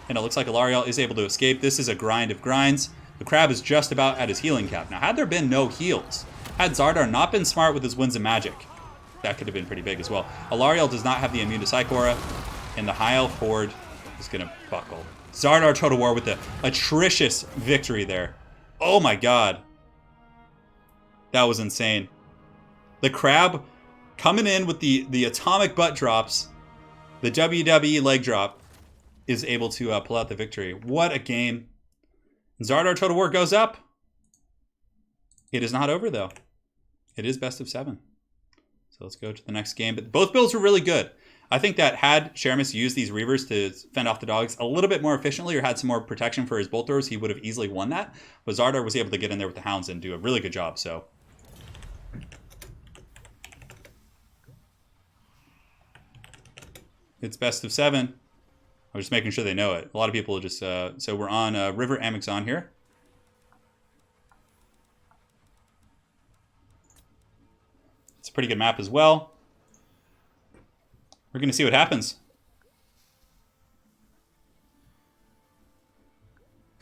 And it looks like Alariel is able to escape. This is a grind of grinds. The crab is just about at his healing cap. Now, had there been no heals, had Zardar not been smart with his Winds of Magic, that could have been pretty big as well. Alariel does not have the immune to Psych Aura, and the High Elf Horde is going to buckle. Zardar Total War with the atrocious victory there. Oh my god. That was insane. The crab coming in with the atomic butt drops, the WWE leg drop, is able to pull out the victory. What a game. Zardar Total War goes up. It is not over, though. It is best of 7. So let's go to the next game. But both builds were really good. I think that had Czeremis used these Reavers to fend off the dogs a little bit more efficiently or had some more protection for his bolt throwers, he would have easily won that. But Zardar was able to get in there with the Hounds and do a really good job. So it's best of 7. I'm just making sure they know it. A lot of people just... so we're on River Amazon here. It's a pretty good map as well. We're going to see what happens.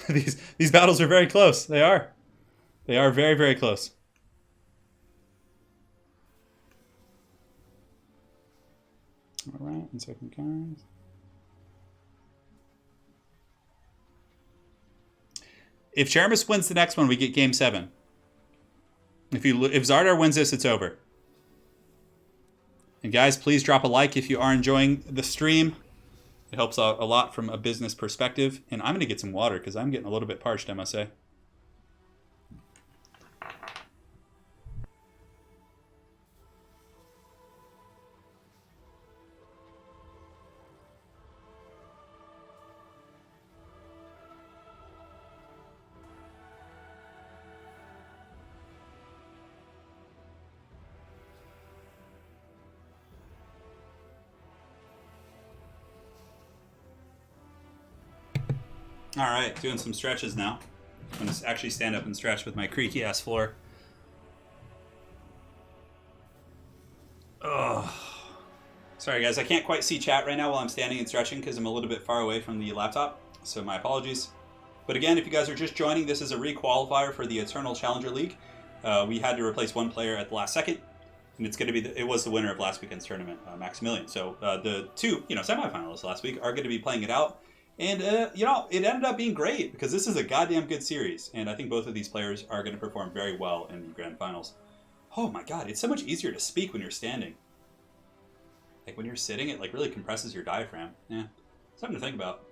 These battles are very close. They are. They are very, very close. All right, 1 second, guys. If Czeremis wins the next one, we get game 7. If Zardar wins this, it's over. And guys, please drop a like if you are enjoying the stream. It helps out a lot from a business perspective. And I'm going to get some water because I'm getting a little bit parched, I must say. All right, doing some stretches now. I'm going to actually stand up and stretch with my creaky ass floor. Oh, sorry guys, I can't quite see chat right now while I'm standing and stretching because I'm a little bit far away from the laptop, so my apologies. But again, if you guys are just joining, this is a re-qualifier for the Eternal Challenger League. We had to replace one player at the last second, and it's going to be it was the winner of last weekend's tournament, Maximilian. So the two semifinalists last week are going to be playing it out, and it ended up being great because this is a goddamn good series, and I think both of these players are going to perform very well in the grand finals. Oh my god, it's so much easier to speak when you're standing. Like when you're sitting, it like really compresses your diaphragm. Yeah, something to think about.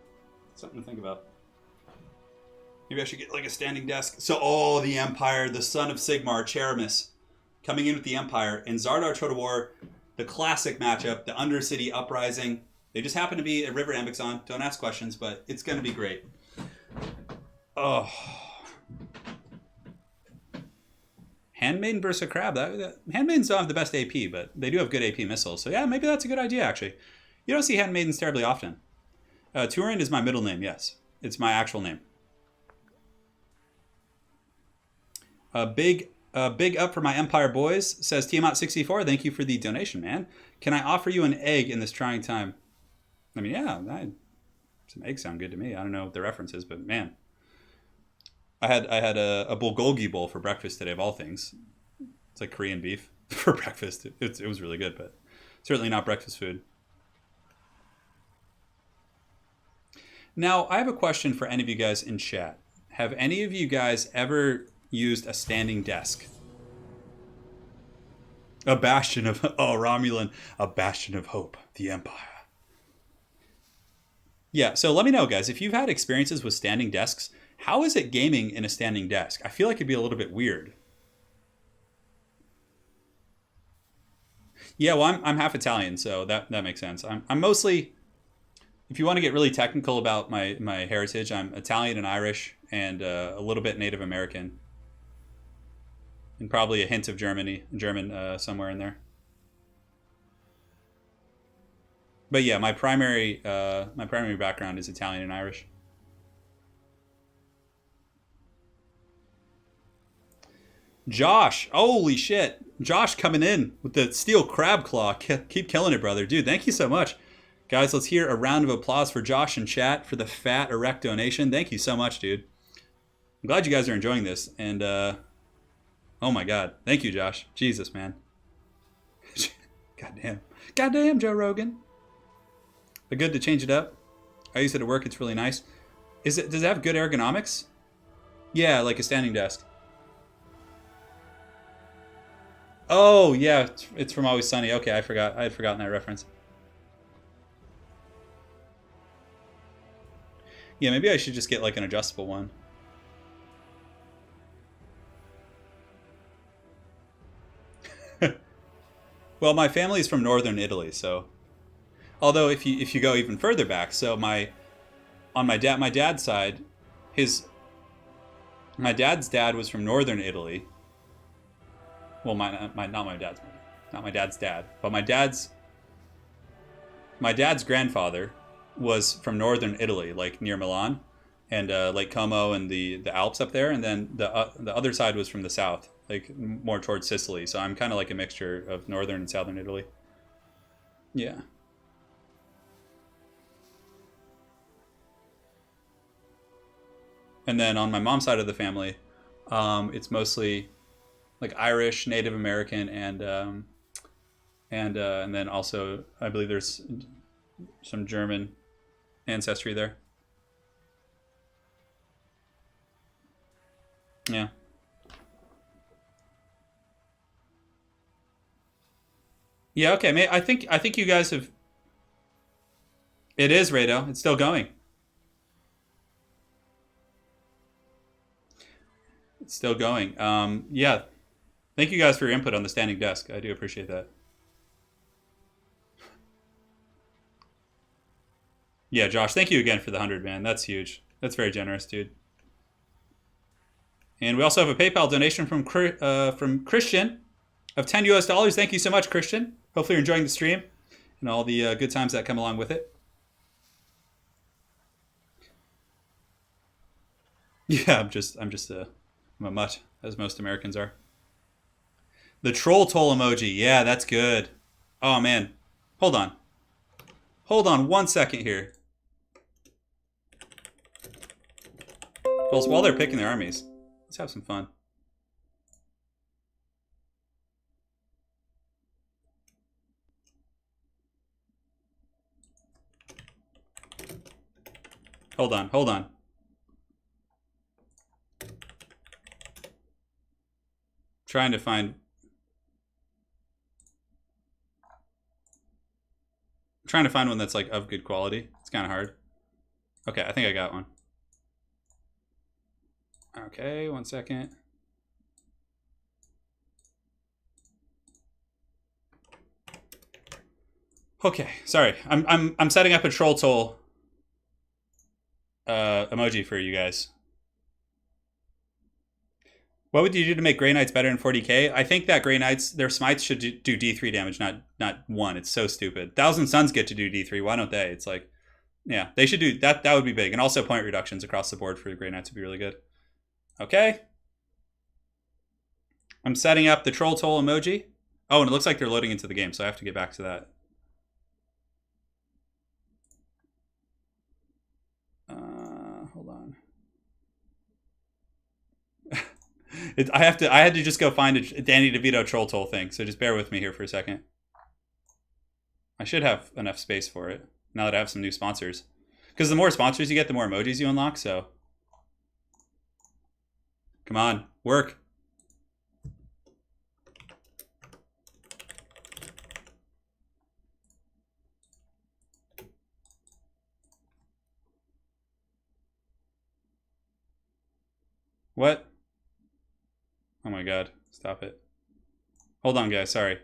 Maybe I should get like a standing desk. So, the Empire, the son of Sigmar, Czeremis, coming in with the Empire, and Zardar Chodawar, the classic matchup, the Undercity Uprising. They just happen to be at River Ambixon. Don't ask questions, but it's going to be great. Oh. Handmaiden versus a Crab. Handmaidens don't have the best AP, but they do have good AP missiles. So yeah, maybe that's a good idea, actually. You don't see Handmaidens terribly often. Turin is my middle name, yes. It's my actual name. Big up for my Empire boys, says Tiamat64. Thank you for the donation, man. Can I offer you an egg in this trying time? I mean, yeah, some eggs sound good to me. I don't know what the reference is, but man. I had a bulgogi bowl for breakfast today, of all things. It's like Korean beef for breakfast. It was really good, but certainly not breakfast food. Now, I have a question for any of you guys in chat. Have any of you guys ever used a standing desk? A bastion of... Oh, Romulan. A bastion of hope. The Empire. Yeah, so let me know, guys. If you've had experiences with standing desks, how is it gaming in a standing desk? I feel like it'd be a little bit weird. Yeah, well, I'm half Italian, so that makes sense. I'm mostly... If you want to get really technical about my heritage, I'm Italian and Irish and a little bit Native American. And probably a hint of German somewhere in there. But yeah, my primary background is Italian and Irish. Josh, holy shit. Josh coming in with the steel crab claw. Keep killing it, brother. Dude, thank you so much. Guys, let's hear a round of applause for Josh in chat for the fat erect donation. Thank you so much, dude. I'm glad you guys are enjoying this. And, oh my God. Thank you, Josh. Jesus, man. Goddamn, Joe Rogan. But good to change it up. I use it at work. It's really nice. Does it have good ergonomics? Yeah, like a standing desk. Oh, yeah. It's from Always Sunny. Okay, I had forgotten that reference. Yeah, maybe I should just get like an adjustable one. Well, my family is from northern Italy, so. Although if you go even further back, so my dad's side, my dad's dad was from northern Italy. Well, not my dad's dad, but my dad's grandfather was from northern Italy, like near Milan, and Lake Como and the Alps up there, and then the other side was from the south, like more towards Sicily. So I'm kind of like a mixture of northern and southern Italy. Yeah. And then on my mom's side of the family, it's mostly like Irish, Native American, and then also I believe there's some German ancestry there. Yeah. Yeah, okay. I think you guys have. It is, Rado. It's still going. It's still going. Yeah. Thank you guys for your input on the standing desk. I do appreciate that. Yeah, Josh, thank you again for the 100, man. That's huge. That's very generous, dude. And we also have a PayPal donation from Christian of $10 US. Thank you so much, Christian. Hopefully you're enjoying the stream and all the good times that come along with it. Yeah, I'm a mutt, as most Americans are. The troll toll emoji. Yeah, that's good. Oh, man. Hold on. Hold on 1 second here. Well, while they're picking their armies, let's have some fun. Hold on, hold on. Trying to find... trying to find one that's like of good quality. It's kind of hard. Okay, I think I got one. Okay, 1 second. Okay, sorry. I'm setting up a troll toll emoji for you guys. What would you do to make Grey Knights better in 40k? I think that Grey Knights, their smites should do D3 damage, not 1. It's so stupid. Thousand Suns get to do D3. Why don't they? It's like, yeah, they should do that. That would be big. And also point reductions across the board for the Grey Knights would be really good. Okay. I'm setting up the troll toll emoji. Oh, and it looks like they're loading into the game, so I have to get back to that. Hold on. I had to just go find a Danny DeVito troll toll thing, so just bear with me here for a second. I should have enough space for it now that I have some new sponsors. Because the more sponsors you get, the more emojis you unlock, so. Come on, work. What? Oh my god, stop it. Hold on, guys, sorry.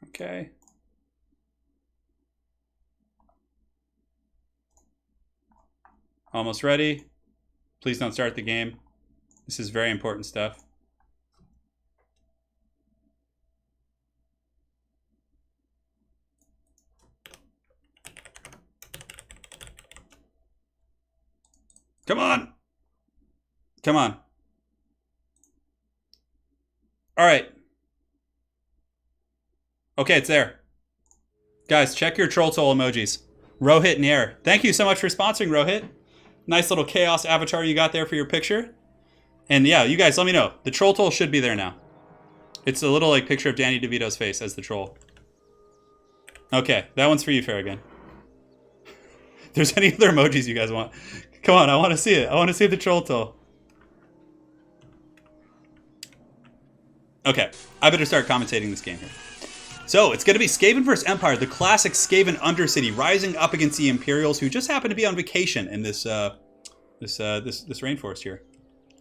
Okay. Almost ready. Please don't start the game. This is very important stuff. Come on. Come on. All right. Okay, it's there. Guys, check your troll toll emojis. Rohit Nair. Thank you so much for sponsoring, Rohit. Nice little chaos avatar you got there for your picture. And yeah, you guys, let me know. The troll toll should be there now. It's a little like picture of Danny DeVito's face as the troll. Okay, that one's for you, Farragon. If there's any other emojis you guys want, come on, I want to see it. I want to see the troll toll. Okay, I better start commentating this game here. So, it's going to be Skaven vs. Empire, the classic Skaven Undercity, rising up against the Imperials, who just happen to be on vacation in this rainforest here.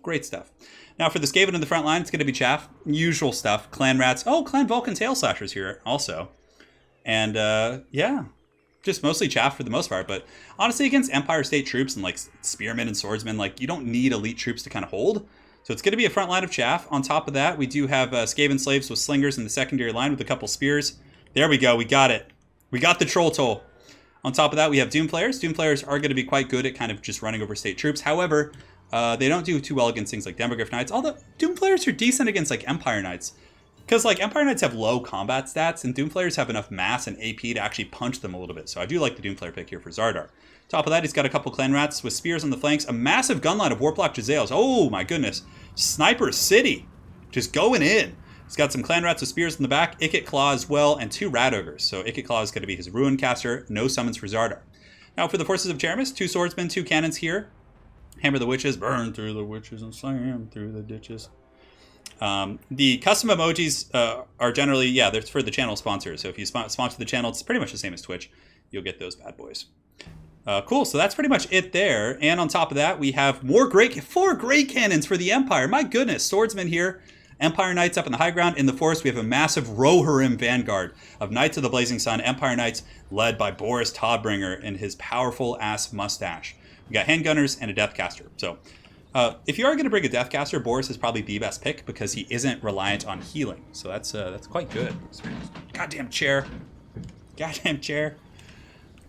Great stuff. Now, for the Skaven in the front line, it's going to be Chaff. Usual stuff. Clan Rats. Oh, Clan Vulcan Tail Slashers here also. And, yeah, just mostly Chaff for the most part. But honestly, against Empire State troops and, like, Spearmen and Swordsmen, like, you don't need elite troops to kind of hold. So it's going to be a front line of Chaff. On top of that, we do have Skaven Slaves with Slingers in the secondary line with a couple Spears. There we go. We got it. We got the Troll Toll. On top of that, we have Doom Players. Doom Players are going to be quite good at kind of just running over state troops. However, they don't do too well against things like Demogryph Knights. Although Doom Players are decent against like Empire Knights. Because like Empire Knights have low combat stats, and Doom Players have enough mass and AP to actually punch them a little bit. So I do like the Doom Player pick here for Zardar. Top of that, he's got a couple Clan Rats with Spears on the flanks. A massive gun line of Warplock Jezzails. Oh my goodness. Sniper City. Just going in. He's got some Clan Rats with Spears in the back. Ikit Claw as well, and 2 Rat Ogres. So Ikit Claw is going to be his Ruin Caster. No summons for Zardar. Now for the forces of Czeremis, 2 Swordsmen, 2 Cannons here. Hammer the Witches. Burn through the witches and slam through the ditches. The custom emojis are generally, yeah, they're for the channel sponsors. So if you sponsor the channel, it's pretty much the same as Twitch. You'll get those bad boys. Cool, so that's pretty much it there. And on top of that, we have 4 Great Cannons for the Empire. My goodness, Swordsmen here. Empire Knights up in the high ground. In the forest, we have a massive Rohirrim vanguard of Knights of the Blazing Sun. Empire Knights led by Boris Todbringer and his powerful-ass mustache. We got handgunners and a Deathcaster. So if you are going to bring a Deathcaster, Boris is probably the best pick because he isn't reliant on healing. So that's quite good. Goddamn chair. Goddamn chair.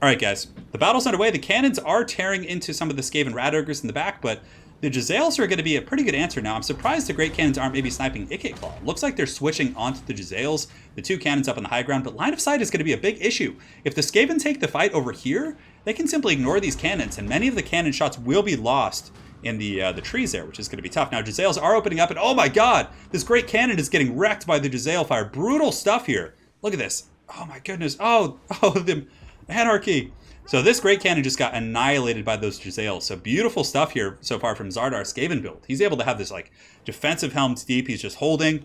All right, guys. The battle's underway. The cannons are tearing into some of the Skaven Rat Ogres in the back, but the Jezzails are going to be a pretty good answer now. I'm surprised the Great Cannons aren't maybe sniping Ikit Claw. Looks like they're switching onto the Jezzails, the 2 cannons up on the high ground, but line of sight is going to be a big issue. If the Skaven take the fight over here, they can simply ignore these cannons, and many of the cannon shots will be lost in the trees there, which is going to be tough. Now, Jezzails are opening up, and oh my god, this great cannon is getting wrecked by the Jezzail fire. Brutal stuff here. Look at this. Oh my goodness. Oh, the anarchy. So this great cannon just got annihilated by those Jezzails. So beautiful stuff here so far from Zardar Skaven build. He's able to have this like defensive helmed deep. He's just holding.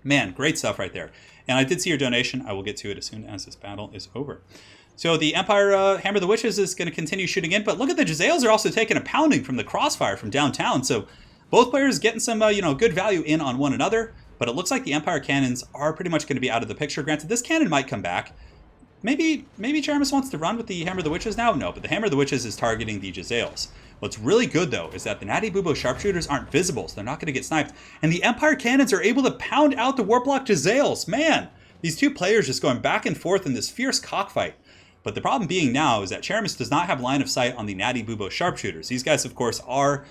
Man, great stuff right there. And I did see your donation. I will get to it as soon as this battle is over. So the Empire Hammer the Witches is going to continue shooting in, but look at the Jezzails are also taking a pounding from the crossfire from downtown. So both players getting some good value in on one another. But it looks like the Empire cannons are pretty much going to be out of the picture. Granted, this cannon might come back. Maybe Czeremis wants to run with the Hammer of the Witches now? No, but the Hammer of the Witches is targeting the Jezzails. What's really good, though, is that the Natty Bubo sharpshooters aren't visible, so they're not going to get sniped. And the Empire cannons are able to pound out the Warplock Jezzails. Man, these two players just going back and forth in this fierce cockfight. But the problem being now is that Czeremis does not have line of sight on the Natty Bubo sharpshooters. These guys, of course, are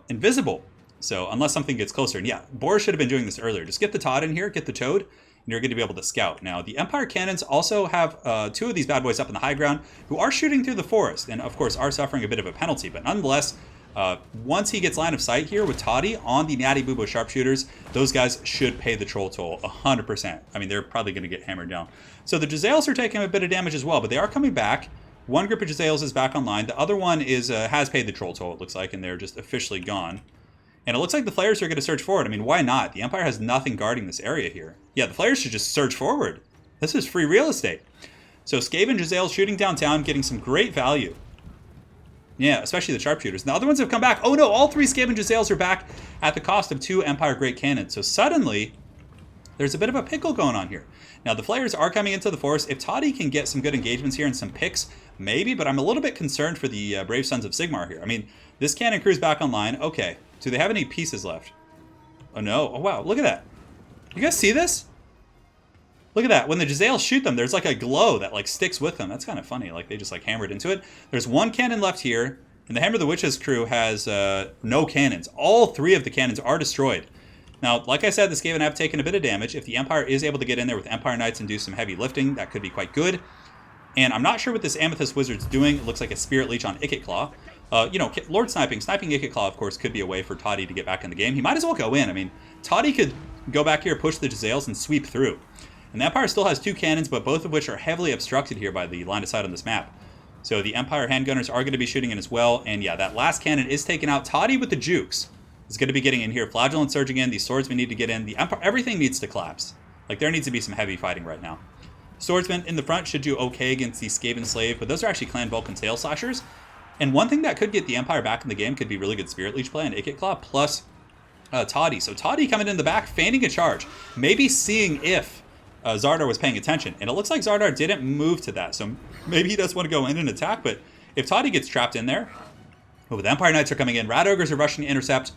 invisible. So unless something gets closer. And yeah, Boris should have been doing this earlier. Just get the Todd in here, get the Toad, and you're going to be able to scout. Now, the Empire cannons also have two of these bad boys up in the high ground who are shooting through the forest and, of course, are suffering a bit of a penalty. But nonetheless, once he gets line of sight here with Toddy on the Natty Bubo sharpshooters, those guys should pay the troll toll 100%. I mean, they're probably going to get hammered down. So the Jezzails are taking a bit of damage as well, but they are coming back. One group of Jezzails is back online. The other one is has paid the troll toll, it looks like, and they're just officially gone. And it looks like the Flayers are going to surge forward. I mean, why not? The Empire has nothing guarding this area here. Yeah, the Flayers should just surge forward. This is free real estate. So Skaven Jezzails shooting downtown, getting some great value. Yeah, especially the sharpshooters. And the other ones have come back. Oh no, all three Skaven Jezzails are back at the cost of 2 Empire Great Cannons. So suddenly, there's a bit of a pickle going on here. Now, the Flayers are coming into the forest. If Toddy can get some good engagements here and some picks, maybe. But I'm a little bit concerned for the Brave Sons of Sigmar here. I mean, this cannon crew's back online. Okay. Do they have any pieces left? Oh no. Oh wow, look at that. You guys see this? Look at that. When the Jezzails shoot them, there's like a glow that like sticks with them. That's kind of funny. Like they just like hammered into it. There's one cannon left here, and the Hammer of the Witches crew has no cannons. All 3 of the cannons are destroyed. Now, like I said, the Skaven have taken a bit of damage. If the Empire is able to get in there with Empire Knights and do some heavy lifting, that could be quite good. And I'm not sure what this Amethyst Wizard's doing. It looks like a Spirit Leech on Ikit Claw. Lord Sniping Ikit Claw, of course, could be a way for Toddy to get back in the game. He might as well go in. I mean, Toddy could go back here, push the Jezzails, and sweep through. And the Empire still has 2 cannons, but both of which are heavily obstructed here by the line of sight on this map. So the Empire handgunners are going to be shooting in as well. And yeah, that last cannon is taken out. Toddy with the jukes is going to be getting in here. Flagellant surging in. These swordsmen need to get in. The Empire, everything needs to collapse. Like, there needs to be some heavy fighting right now. Swordsmen in the front should do okay against the Skaven Slave, but those are actually Clan Vulcan Tail Slashers. And one thing that could get the Empire back in the game could be really good Spirit Leech play and Ikit Claw plus Toddy. So Toddy coming in the back, feigning a charge. Maybe seeing if Zardar was paying attention. And it looks like Zardar didn't move to that. So maybe he does want to go in and attack. But if Toddy gets trapped in there... Oh, the Empire Knights are coming in. Rat Ogres are rushing to intercept.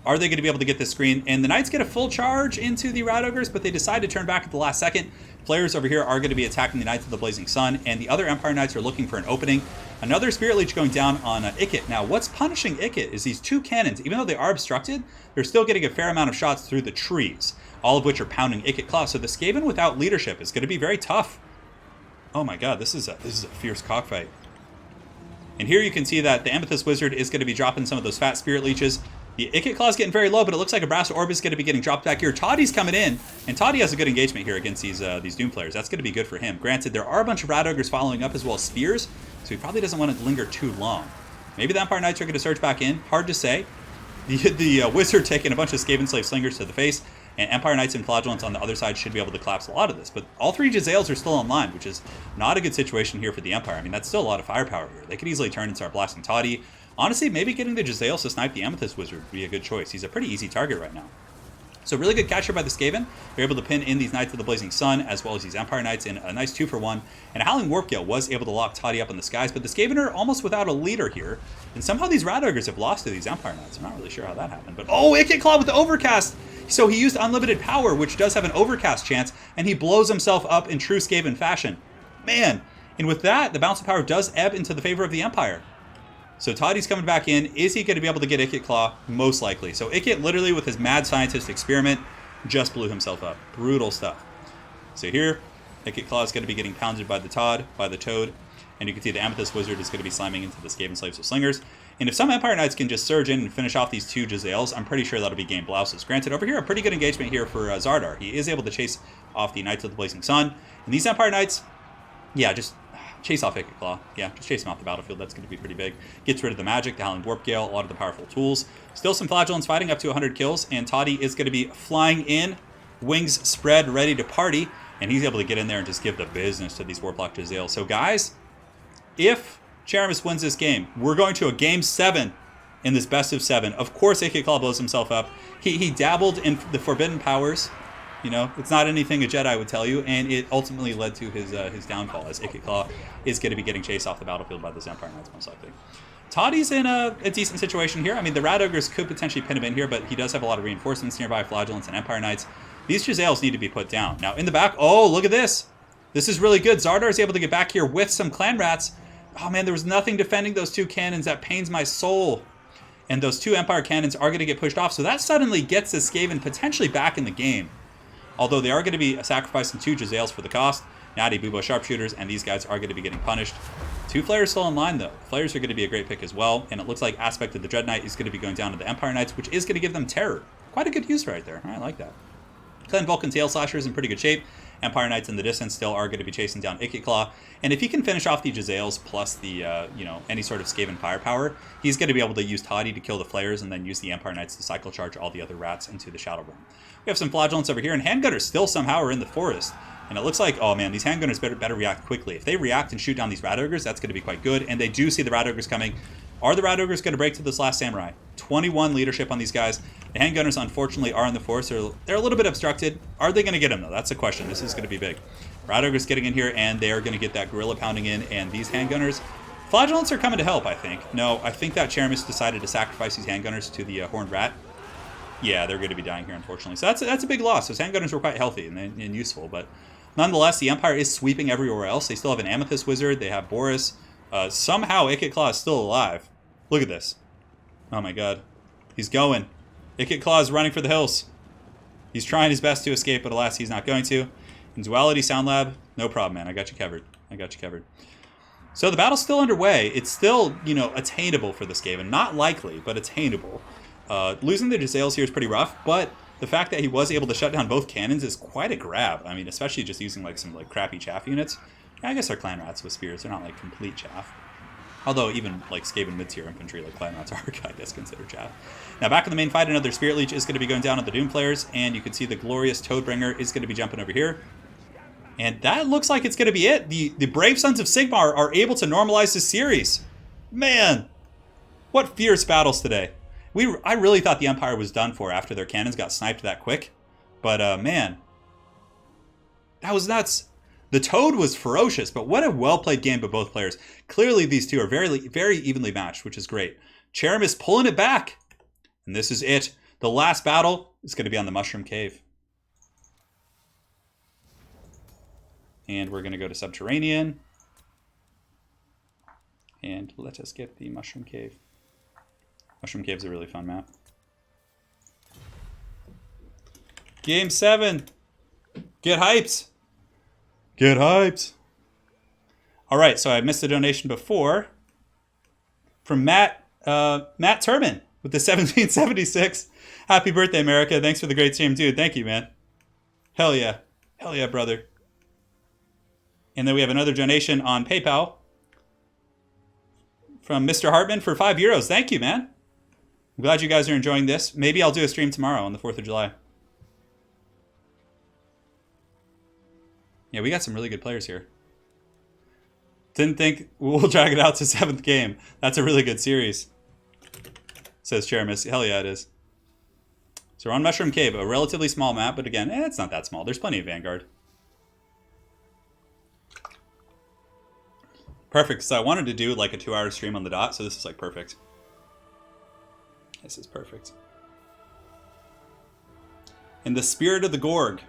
Are they going to be able to get this screen? And the Knights get a full charge into the Rat Ogres, but they decide to turn back at the last second. Players over here are going to be attacking the Knights of the Blazing Sun, and the other Empire Knights are looking for an opening. Another Spirit Leech going down on Ikit. Now, what's punishing Ikit is these 2 cannons. Even though they are obstructed, they're still getting a fair amount of shots through the trees, all of which are pounding Ikit Claw. So the Skaven without leadership is going to be very tough. Oh my god, this is a fierce cockfight. And here you can see that the Amethyst Wizard is going to be dropping some of those fat Spirit Leeches. The Ikit Claw is getting very low, but it looks like a Brass Orb is going to be getting dropped back here. Toddy's coming in, and Toddy has a good engagement here against these Doom players. That's going to be good for him. Granted, there are a bunch of Rat Ogres following up as well as Spears, so he probably doesn't want to linger too long. Maybe the Empire Knights are going to surge back in. Hard to say. The Wizard taking a bunch of Skaven Slave Slingers to the face, and Empire Knights and Flagellants on the other side should be able to collapse a lot of this. But all 3 Jezzails are still online, which is not a good situation here for the Empire. I mean, that's still a lot of firepower here. They could easily turn and start blasting Toddy. Honestly, maybe getting the Jezzails to snipe the Amethyst Wizard would be a good choice. He's a pretty easy target right now. So really good capture by the Skaven. They're able to pin in these Knights of the Blazing Sun, as well as these Empire Knights in a nice 2-for-1. And a Howling Warpgale was able to lock Toddy up in the skies, but the Skaven are almost without a leader here. And somehow these Rat Ogres have lost to these Empire Knights. I'm not really sure how that happened. But oh, Ikit Claw with the Overcast! So he used Unlimited Power, which does have an Overcast chance, and he blows himself up in true Skaven fashion. Man! And with that, the Bounce of Power does ebb into the favor of the Empire. So Toddy's coming back in. Is he going to be able to get Ikit Claw? Most likely. So Ikit literally with his mad scientist experiment just blew himself up. Brutal stuff. So here, Ikit Claw is going to be getting pounded by the Toad. And you can see the Amethyst Wizard is going to be slamming into the Skaven Slaves with Slingers. And if some Empire Knights can just surge in and finish off these 2 Jezzails, I'm pretty sure that'll be game blouses. Granted, over here, a pretty good engagement here for Zardar. He is able to chase off the Knights of the Blazing Sun. And these Empire Knights, yeah, just chase off Wicked Claw. Yeah, just chase him off the battlefield. That's going to be pretty big. Gets rid of the magic, the Howling Warp Gale, a lot of the powerful tools. Still some Flagellants fighting up to 100 kills. And Toddy is going to be flying in, wings spread, ready to party. And he's able to get in there and just give the business to these Warplock Jezzails. So guys, if Czeremis wins this game, we're going to a Game 7 in this best of 7. Of course, Wicked Claw blows himself up. He dabbled in the forbidden powers. You know, it's not anything a Jedi would tell you, and it ultimately led to his downfall, as Wicked Claw is going to be getting chased off the battlefield by the Empire Knights, most likely. Toddy's in a decent situation here. I mean, the Rat Ogres could potentially pin him in here, but he does have a lot of reinforcements nearby, Flagellants and Empire Knights. These Jezzails need to be put down. Now, in the back, oh, look at this. This is really good. Zardar is able to get back here with some Clan Rats. Oh, man, there was nothing defending those 2 cannons. That pains my soul. And those 2 Empire cannons are going to get pushed off, so that suddenly gets the Skaven potentially back in the game. Although they are going to be sacrificing 2 Jezzails for the cost. Natty, Bubo Sharpshooters, and these guys are going to be getting punished. 2 Flayers still in line, though. Flayers are going to be a great pick as well, and it looks like Aspect of the Dread Knight is going to be going down to the Empire Knights, which is going to give them terror. Quite a good use right there. I like that. Clan Vulcan Tail Slasher is in pretty good shape. Empire Knights in the distance still are going to be chasing down Wicked Claw. And if he can finish off the Jezzails plus the, any sort of Skaven firepower, he's going to be able to use Toddy to kill the Flayers and then use the Empire Knights to cycle charge all the other rats into the Shadow Realm. We have some Flagellants over here, and Handgunners still somehow are in the forest. And it looks like, oh man, these Handgunners better react quickly. If they react and shoot down these Rat Ogres, that's going to be quite good. And they do see the Rat Ogres coming. Are the Rat Ogres going to break to this last Samurai? 21 leadership on these guys. The Handgunners, unfortunately, are in the forest. They're a little bit obstructed. Are they going to get him, though? That's the question. This is going to be big. Rat Ogres getting in here, and they are going to get that Gorilla pounding in. And these Handgunners, Flagellants are coming to help, I think. No, I think that Czeremis decided to sacrifice these Handgunners to the Horned Rat. Yeah, they're going to be dying here, unfortunately. So that's a big loss. Those Handgunners were quite healthy and useful, but nonetheless, the Empire is sweeping everywhere else. They still have an Amethyst Wizard. They have Boris. Somehow, Wicked Claw is still alive. Look at this. Oh my god. He's going. Wicked Claw is running for the hills. He's trying his best to escape, but alas, he's not going to. In Duality Sound Lab, no problem, man. I got you covered. I got you covered. So the battle's still underway. It's still, attainable for this Skaven. Not likely, but attainable. Losing the Jezzails here is pretty rough, but the fact that he was able to shut down both cannons is quite a grab. I mean, especially just using some crappy chaff units. Yeah, I guess they're Clan Rats with spears. They're not complete chaff. Although even Skaven mid-tier infantry like Clan Rats are, I guess, considered chaff. Now back in the main fight, another Spirit Leech is going to be going down on the Doom players, and you can see the glorious Toadbringer is going to be jumping over here. And that looks like it's going to be it. The Brave Sons of Sigmar are able to normalize this series. Man, what fierce battles today. I really thought the Empire was done for after their cannons got sniped that quick. But, man, that was nuts. The Toad was ferocious, but what a well-played game by both players. Clearly, these two are very, very evenly matched, which is great. Czeremis pulling it back. And this is it. The last battle is going to be on the Mushroom Cave. And we're going to go to Subterranean. And let us get the Mushroom Cave. Mushroom Cave's a really fun map. Game 7. Get hyped. Get hyped. All right, so I missed a donation before from Matt Turman with the 1776. Happy birthday, America. Thanks for the great stream, dude. Thank you, man. Hell yeah. Hell yeah, brother. And then we have another donation on PayPal from Mr. Hartman for €5. Thank you, man. I'm glad you guys are enjoying this. Maybe I'll do a stream tomorrow on the 4th of July. Yeah, we got some really good players here. Didn't think we'll drag it out to 7th game. That's a really good series, says Czeremis. Hell yeah, it is. So we're on Mushroom Cave, a relatively small map, but again, it's not that small. There's plenty of Vanguard. Perfect, so I wanted to do a 2-hour stream on the dot, so this is perfect. This is perfect. In the Spirit of the Gorg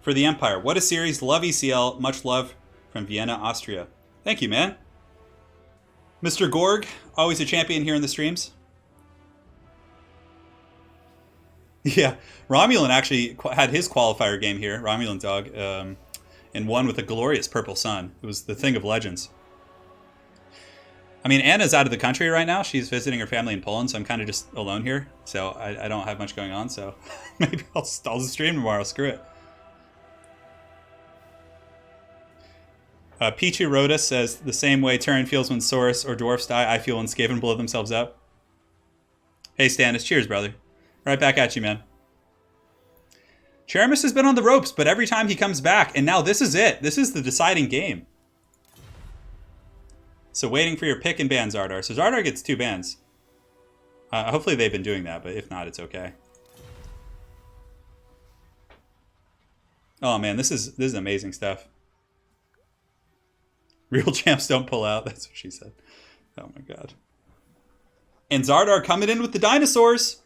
for the Empire. What a series. Love ECL. Much love from Vienna, Austria. Thank you, man. Mr. Gorg, always a champion here in the streams. Yeah, Romulan actually had his qualifier game here, Romulan Dog, and won with a glorious purple sun. It was the thing of legends. I mean, Anna's out of the country right now. She's visiting her family in Poland, so I'm kind of just alone here. So I don't have much going on. So maybe I'll just stream tomorrow. Screw it. Pichu Rodas says, the same way Turin feels when Saurus or dwarfs die, I feel when Skaven blow themselves up. Hey, Stannis. Cheers, brother. Right back at you, man. Czeremis has been on the ropes, but every time he comes back, and now this is it. This is the deciding game. So waiting for your pick and ban, Zardar. So Zardar gets 2 bans. Hopefully they've been doing that, but if not, it's okay. Oh man, this is amazing stuff. Real champs don't pull out. That's what she said. Oh my god. And Zardar coming in with the dinosaurs.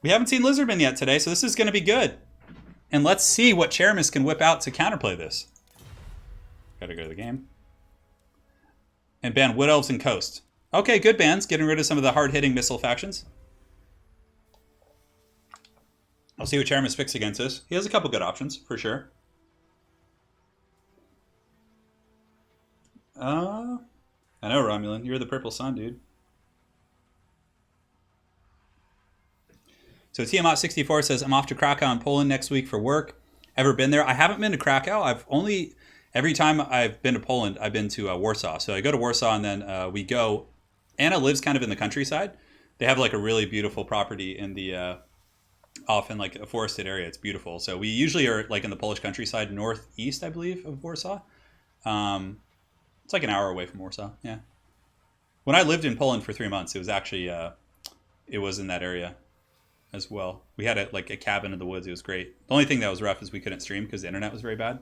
We haven't seen Lizardmen yet today, so this is going to be good. And let's see what Czeremis can whip out to counterplay this. Gotta go to the game. And ban Wood Elves and Coast. Okay, good bans. Getting rid of some of the hard-hitting missile factions. I'll see what Czeremis picks against this. He has a couple good options, for sure. I know, Romulan. You're the Purple Sun, dude. So Tiamat64 says, I'm off to Krakow in Poland next week for work. Ever been there? I haven't been to Krakow. Every time I've been to Poland, I've been to Warsaw. So I go to Warsaw and then we go. Anna lives kind of in the countryside. They have like a really beautiful property in the, off in like a forested area. It's beautiful. So we usually are like in the Polish countryside, northeast, I believe, of Warsaw. It's like an hour away from Warsaw. Yeah. When I lived in Poland for 3 months, it was actually, it was in that area as well. We had a cabin in the woods. It was great. The only thing that was rough is we couldn't stream because the internet was very bad.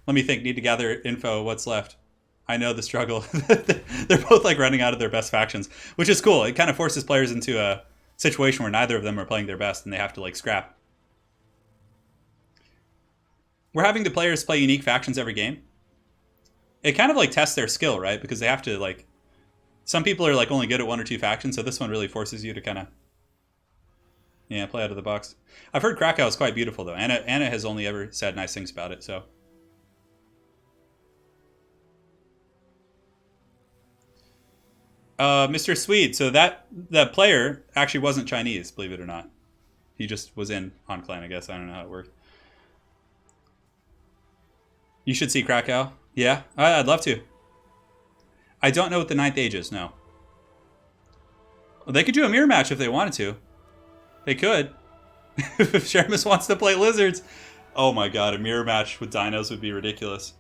Let me think. Need to gather info. What's left? I know the struggle. They're both like running out of their best factions, which is cool. It kind of forces players into a situation where neither of them are playing their best and they have to like scrap. We're having the players play unique factions every game. It kind of like tests their skill, right? Because they have to like, some people are like only good at 1 or 2 factions. So this one really forces you to kind of, yeah, play out of the box. I've heard Krakow is quite beautiful though. Anna has only ever said nice things about it. So. Mr. Swede. So that player actually wasn't Chinese, believe it or not. He just was in on clan, I guess. I don't know how it worked. You should see Krakow. Yeah, I'd love to. I don't know what the 9th age is, no. Well, they could do a mirror match if they wanted to. They could. If Czeremis wants to play lizards. Oh my god, a mirror match with dinos would be ridiculous.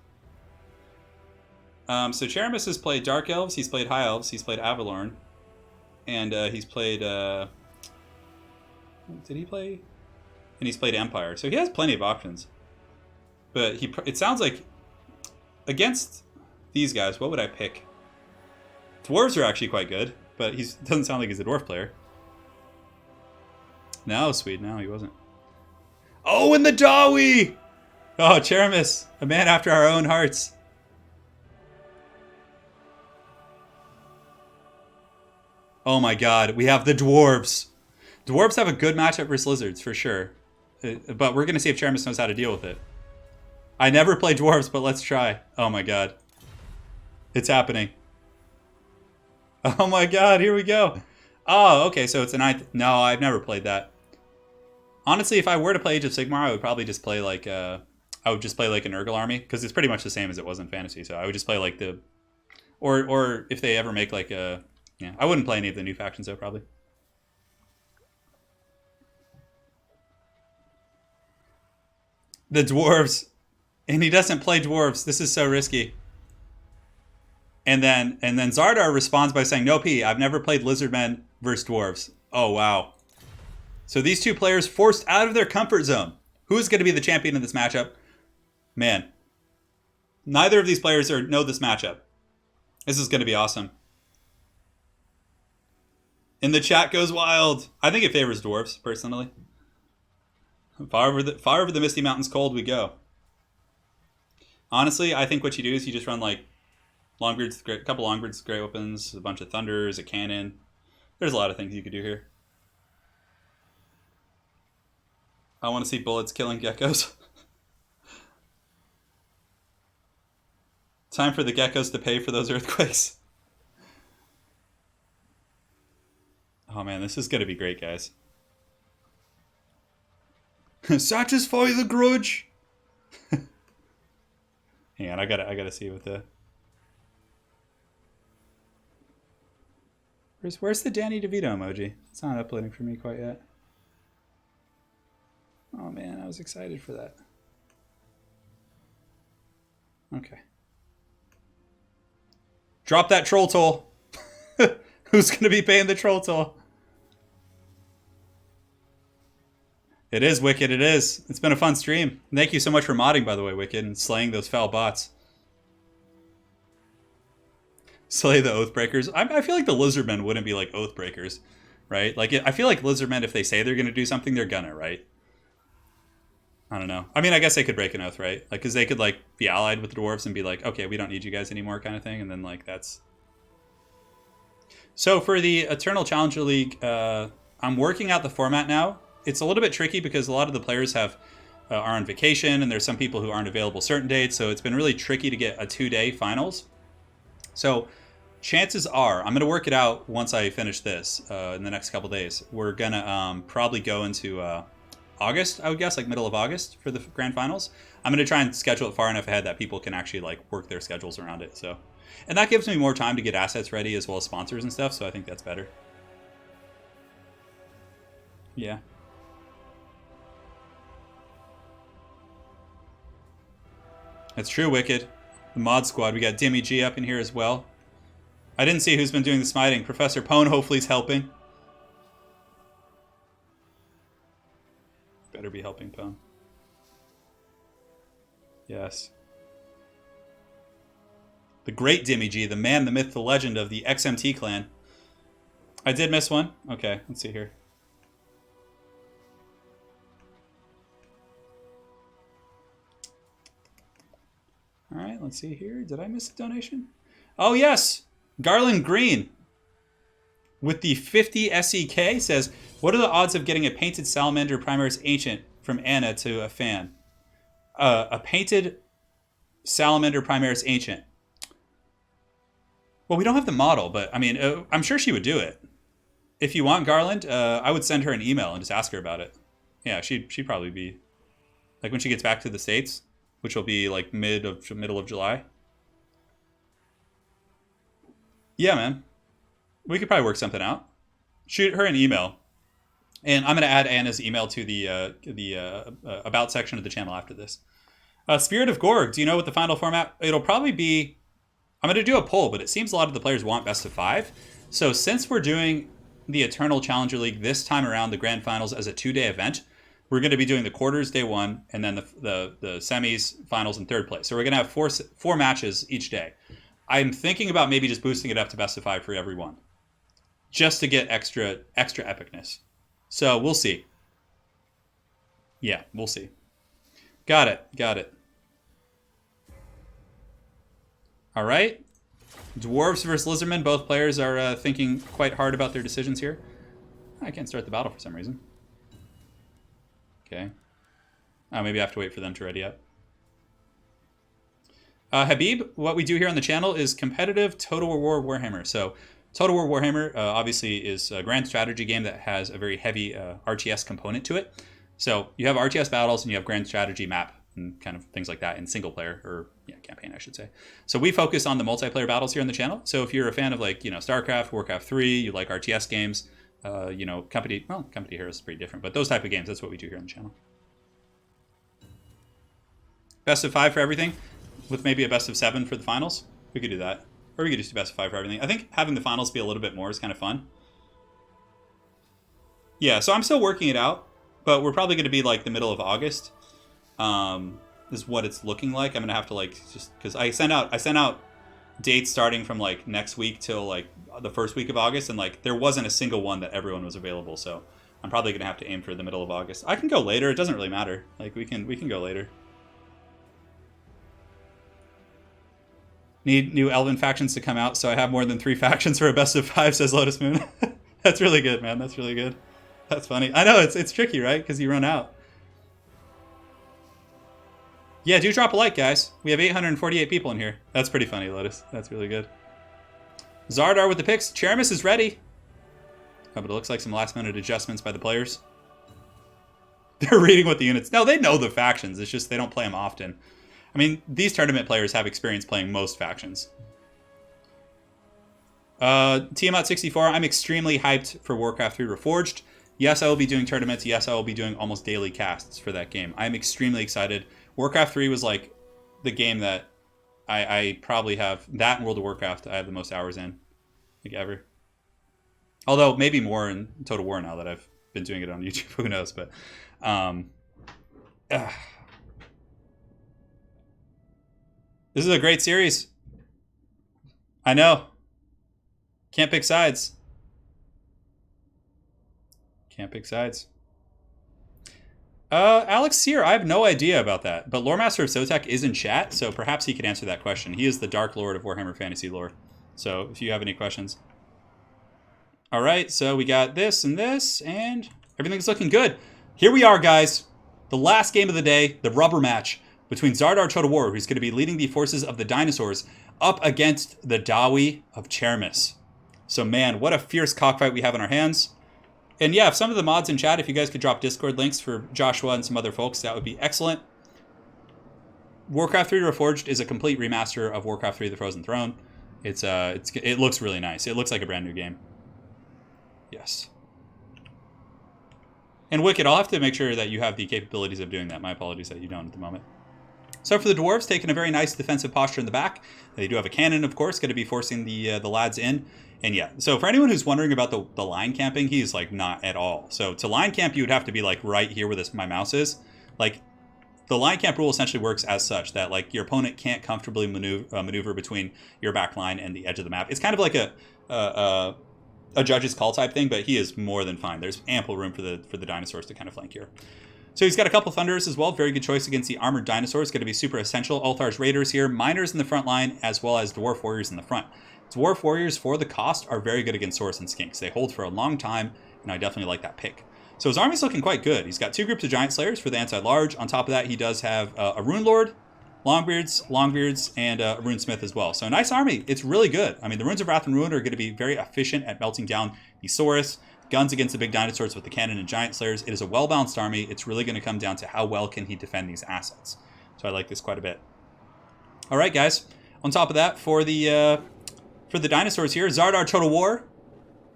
So Czeremis has played Dark Elves, he's played High Elves, he's played Avalorn, and he's played, did he play? And he's played Empire, so he has plenty of options. But it sounds like, against these guys, what would I pick? Dwarves are actually quite good, but he doesn't sound like he's a dwarf player. No, Swede, no, he wasn't. Oh, and the Dawi! Oh, Czeremis, a man after our own hearts. Oh my god, we have the Dwarves. Dwarves have a good matchup versus Lizards, for sure. But we're going to see if Czeremis knows how to deal with it. I never play Dwarves, but let's try. Oh my god. It's happening. Oh my god, here we go. Oh, okay, so it's a 9th. No, I've never played that. Honestly, if I were to play Age of Sigmar, I would probably just play like I would just play like an Urgal army, because it's pretty much the same as it was in Fantasy. So I would just play like the, or if they ever make like a, yeah, I wouldn't play any of the new factions though, probably. The Dwarves, and he doesn't play Dwarves. This is so risky. And then Zardar responds by saying, "No, P, I've never played Lizardmen versus Dwarves." Oh wow. So these two players forced out of their comfort zone. Who's going to be the champion in this matchup? Man, neither of these players know this matchup. This is going to be awesome. And the chat goes wild. I think it favors Dwarves, personally. Far over the Misty Mountains cold we go. Honestly, I think what you do is you just run like Longbeards, a couple Longbeards, Great Weapons, a bunch of Thunders, a cannon. There's a lot of things you could do here. I want to see bullets killing geckos. Time for the geckos to pay for those earthquakes. Oh man, this is gonna be great, guys. Satisfy the grudge. Hang on, I gotta see what the. Where's the Danny DeVito emoji? It's not uploading for me quite yet. Oh man, I was excited for that. Okay. Drop that troll toll. Who's gonna be paying the troll toll? It is, Wicked, it is. It's been a fun stream. Thank you so much for modding, by the way, Wicked, and slaying those foul bots. Slay the Oathbreakers. I feel like the Lizardmen wouldn't be like Oathbreakers, right? Like, I feel like Lizardmen, if they say they're going to do something, they're gonna, right? I don't know. I mean, I guess they could break an oath, right? Like, because they could, like, be allied with the dwarves and be like, okay, we don't need you guys anymore kind of thing. And then, like, that's... So, for the Eternal Challenger League, I'm working out the format now. It's a little bit tricky because a lot of the players are on vacation, and there's some people who aren't available certain dates, so it's been really tricky to get a 2-day finals. So chances are, I'm going to work it out once I finish this in the next couple days. We're going to probably go into August, I would guess, like middle of August for the grand finals. I'm going to try and schedule it far enough ahead that people can actually like work their schedules around it. So, and that gives me more time to get assets ready as well as sponsors and stuff, so I think that's better. Yeah. That's true, Wicked. The mod squad. We got Dimmy G up in here as well. I didn't see who's been doing the smiting. Professor Pone hopefully is helping. Better be helping Pone. Yes. The great Dimmy G, the man, the myth, the legend of the XMT clan. I did miss one. Okay, let's see here. All right, let's see here. Did I miss a donation? Oh, yes. Garland Green with the 50 SEK says, what are the odds of getting a painted Salamander Primaris Ancient from Anna to a fan? A painted Salamander Primaris Ancient. Well, we don't have the model, but I mean, I'm sure she would do it. If you want Garland, I would send her an email and just ask her about it. Yeah, she'd probably be, like when she gets back to the States, which will be like middle of July. Yeah, man. We could probably work something out. Shoot her an email. And I'm going to add Anna's email to the about section of the channel after this. Spirit of Gorg, do you know what the final format? It'll probably be... I'm going to do a poll, but it seems a lot of the players want best of 5. So since we're doing the Eternal Challenger League this time around, the grand finals as a 2-day event, we're going to be doing the quarters day 1, and then the semis, finals, and third place. So we're going to have four matches each day. I'm thinking about maybe just boosting it up to best of 5 for everyone, just to get extra epicness. So we'll see. Yeah, we'll see. Got it. All right. Dwarves versus Lizardmen. Both players are thinking quite hard about their decisions here. I can't start the battle for some reason. Okay. Maybe I have to wait for them to ready up. Habib, what we do here on the channel is competitive Total War Warhammer. So Total War Warhammer obviously is a grand strategy game that has a very heavy RTS component to it. So you have RTS battles and you have grand strategy map and kind of things like that in single player, or yeah, campaign, I should say. So we focus on the multiplayer battles here on the channel. So if you're a fan of like, StarCraft, Warcraft 3, you like RTS games, Company Heroes is pretty different, but those type of games, that's what we do here on the channel. Best of 5 for everything, with maybe a best of 7 for the finals. We could do that. Or we could just do best of 5 for everything. I think having the finals be a little bit more is kind of fun. Yeah, so I'm still working it out, but we're probably going to be like the middle of August. Is what it's looking like. I'm going to have to like, just because I sent out dates starting from like next week till like the first week of August, and like there wasn't a single one that everyone was available, so I'm probably gonna have to aim for the middle of August. I can go later, it doesn't really matter. Like we can go later. Need new Elven factions to come out, so I have more than 3 factions for a best of 5, says Lotus Moon. That's really good, man. That's really good. That's funny. I know it's tricky, right? Because you run out. Yeah, do drop a like, guys. We have 848 people in here. That's pretty funny, Lotus. That's really good. Zardar with the picks. Czeremis is ready. Oh, but it looks like some last-minute adjustments by the players. They're reading what the units... No, they know the factions. It's just they don't play them often. I mean, these tournament players have experience playing most factions. Tiamat64, I'm extremely hyped for Warcraft 3 Reforged. Yes, I will be doing tournaments. Yes, I will be doing almost daily casts for that game. I'm extremely excited. Warcraft 3 was like the game that I probably have... That and World of Warcraft I have the most hours in. Like ever. Although, maybe more in Total War now that I've been doing it on YouTube. Who knows, but... This is a great series. I know. Can't pick sides. Can't pick sides. Alex Sear, I have no idea about that. But Lore Master of Sotek is in chat, so perhaps he could answer that question. He is the Dark Lord of Warhammer Fantasy lore. So if you have any questions. All right, so we got this, and everything's looking good. Here we are, guys. The last game of the day, the rubber match between Zardar Total War, who's going to be leading the forces of the dinosaurs, up against the Dawi of Czeremis. So, man, what a fierce cockfight we have in our hands. And yeah, if some of the mods in chat, if you guys could drop Discord links for Joshua and some other folks, that would be excellent. Warcraft 3 Reforged is a complete remaster of Warcraft 3 The Frozen Throne. It looks really nice. It looks like a brand new game. Yes. And Wicked, I'll have to make sure that you have the capabilities of doing that. My apologies that you don't at the moment. So for the dwarves, taking a very nice defensive posture in the back. They do have a cannon, of course, going to be forcing the lads in. And yeah, so for anyone who's wondering about the line camping, he's like not at all. So to line camp, you would have to be like right here where my mouse is. Like the line camp rule essentially works as such that like your opponent can't comfortably maneuver between your back line and the edge of the map. It's kind of like a judge's call type thing, but he is more than fine. There's ample room for the dinosaurs to kind of flank here. So he's got a couple Thunderers as well. Very good choice against the Armored Dinosaurs. Going to be super essential. Althar's Raiders here. Miners in the front line, as well as Dwarf Warriors in the front. Dwarf Warriors, for the cost, are very good against Saurus and Skinks. They hold for a long time, and I definitely like that pick. So his army's looking quite good. He's got 2 groups of Giant Slayers for the anti-large. On top of that, he does have a Rune Lord, Longbeards, and a Rune Smith as well. So a nice army. It's really good. I mean, the Runes of Wrath and Ruin are going to be very efficient at melting down the Saurus. Guns against the big dinosaurs with the cannon and Giant Slayers. It is a well-balanced army. It's really going to come down to how well can he defend these assets. So I like this quite a bit. All right, guys. On top of that, for the dinosaurs here, Zardar Total War,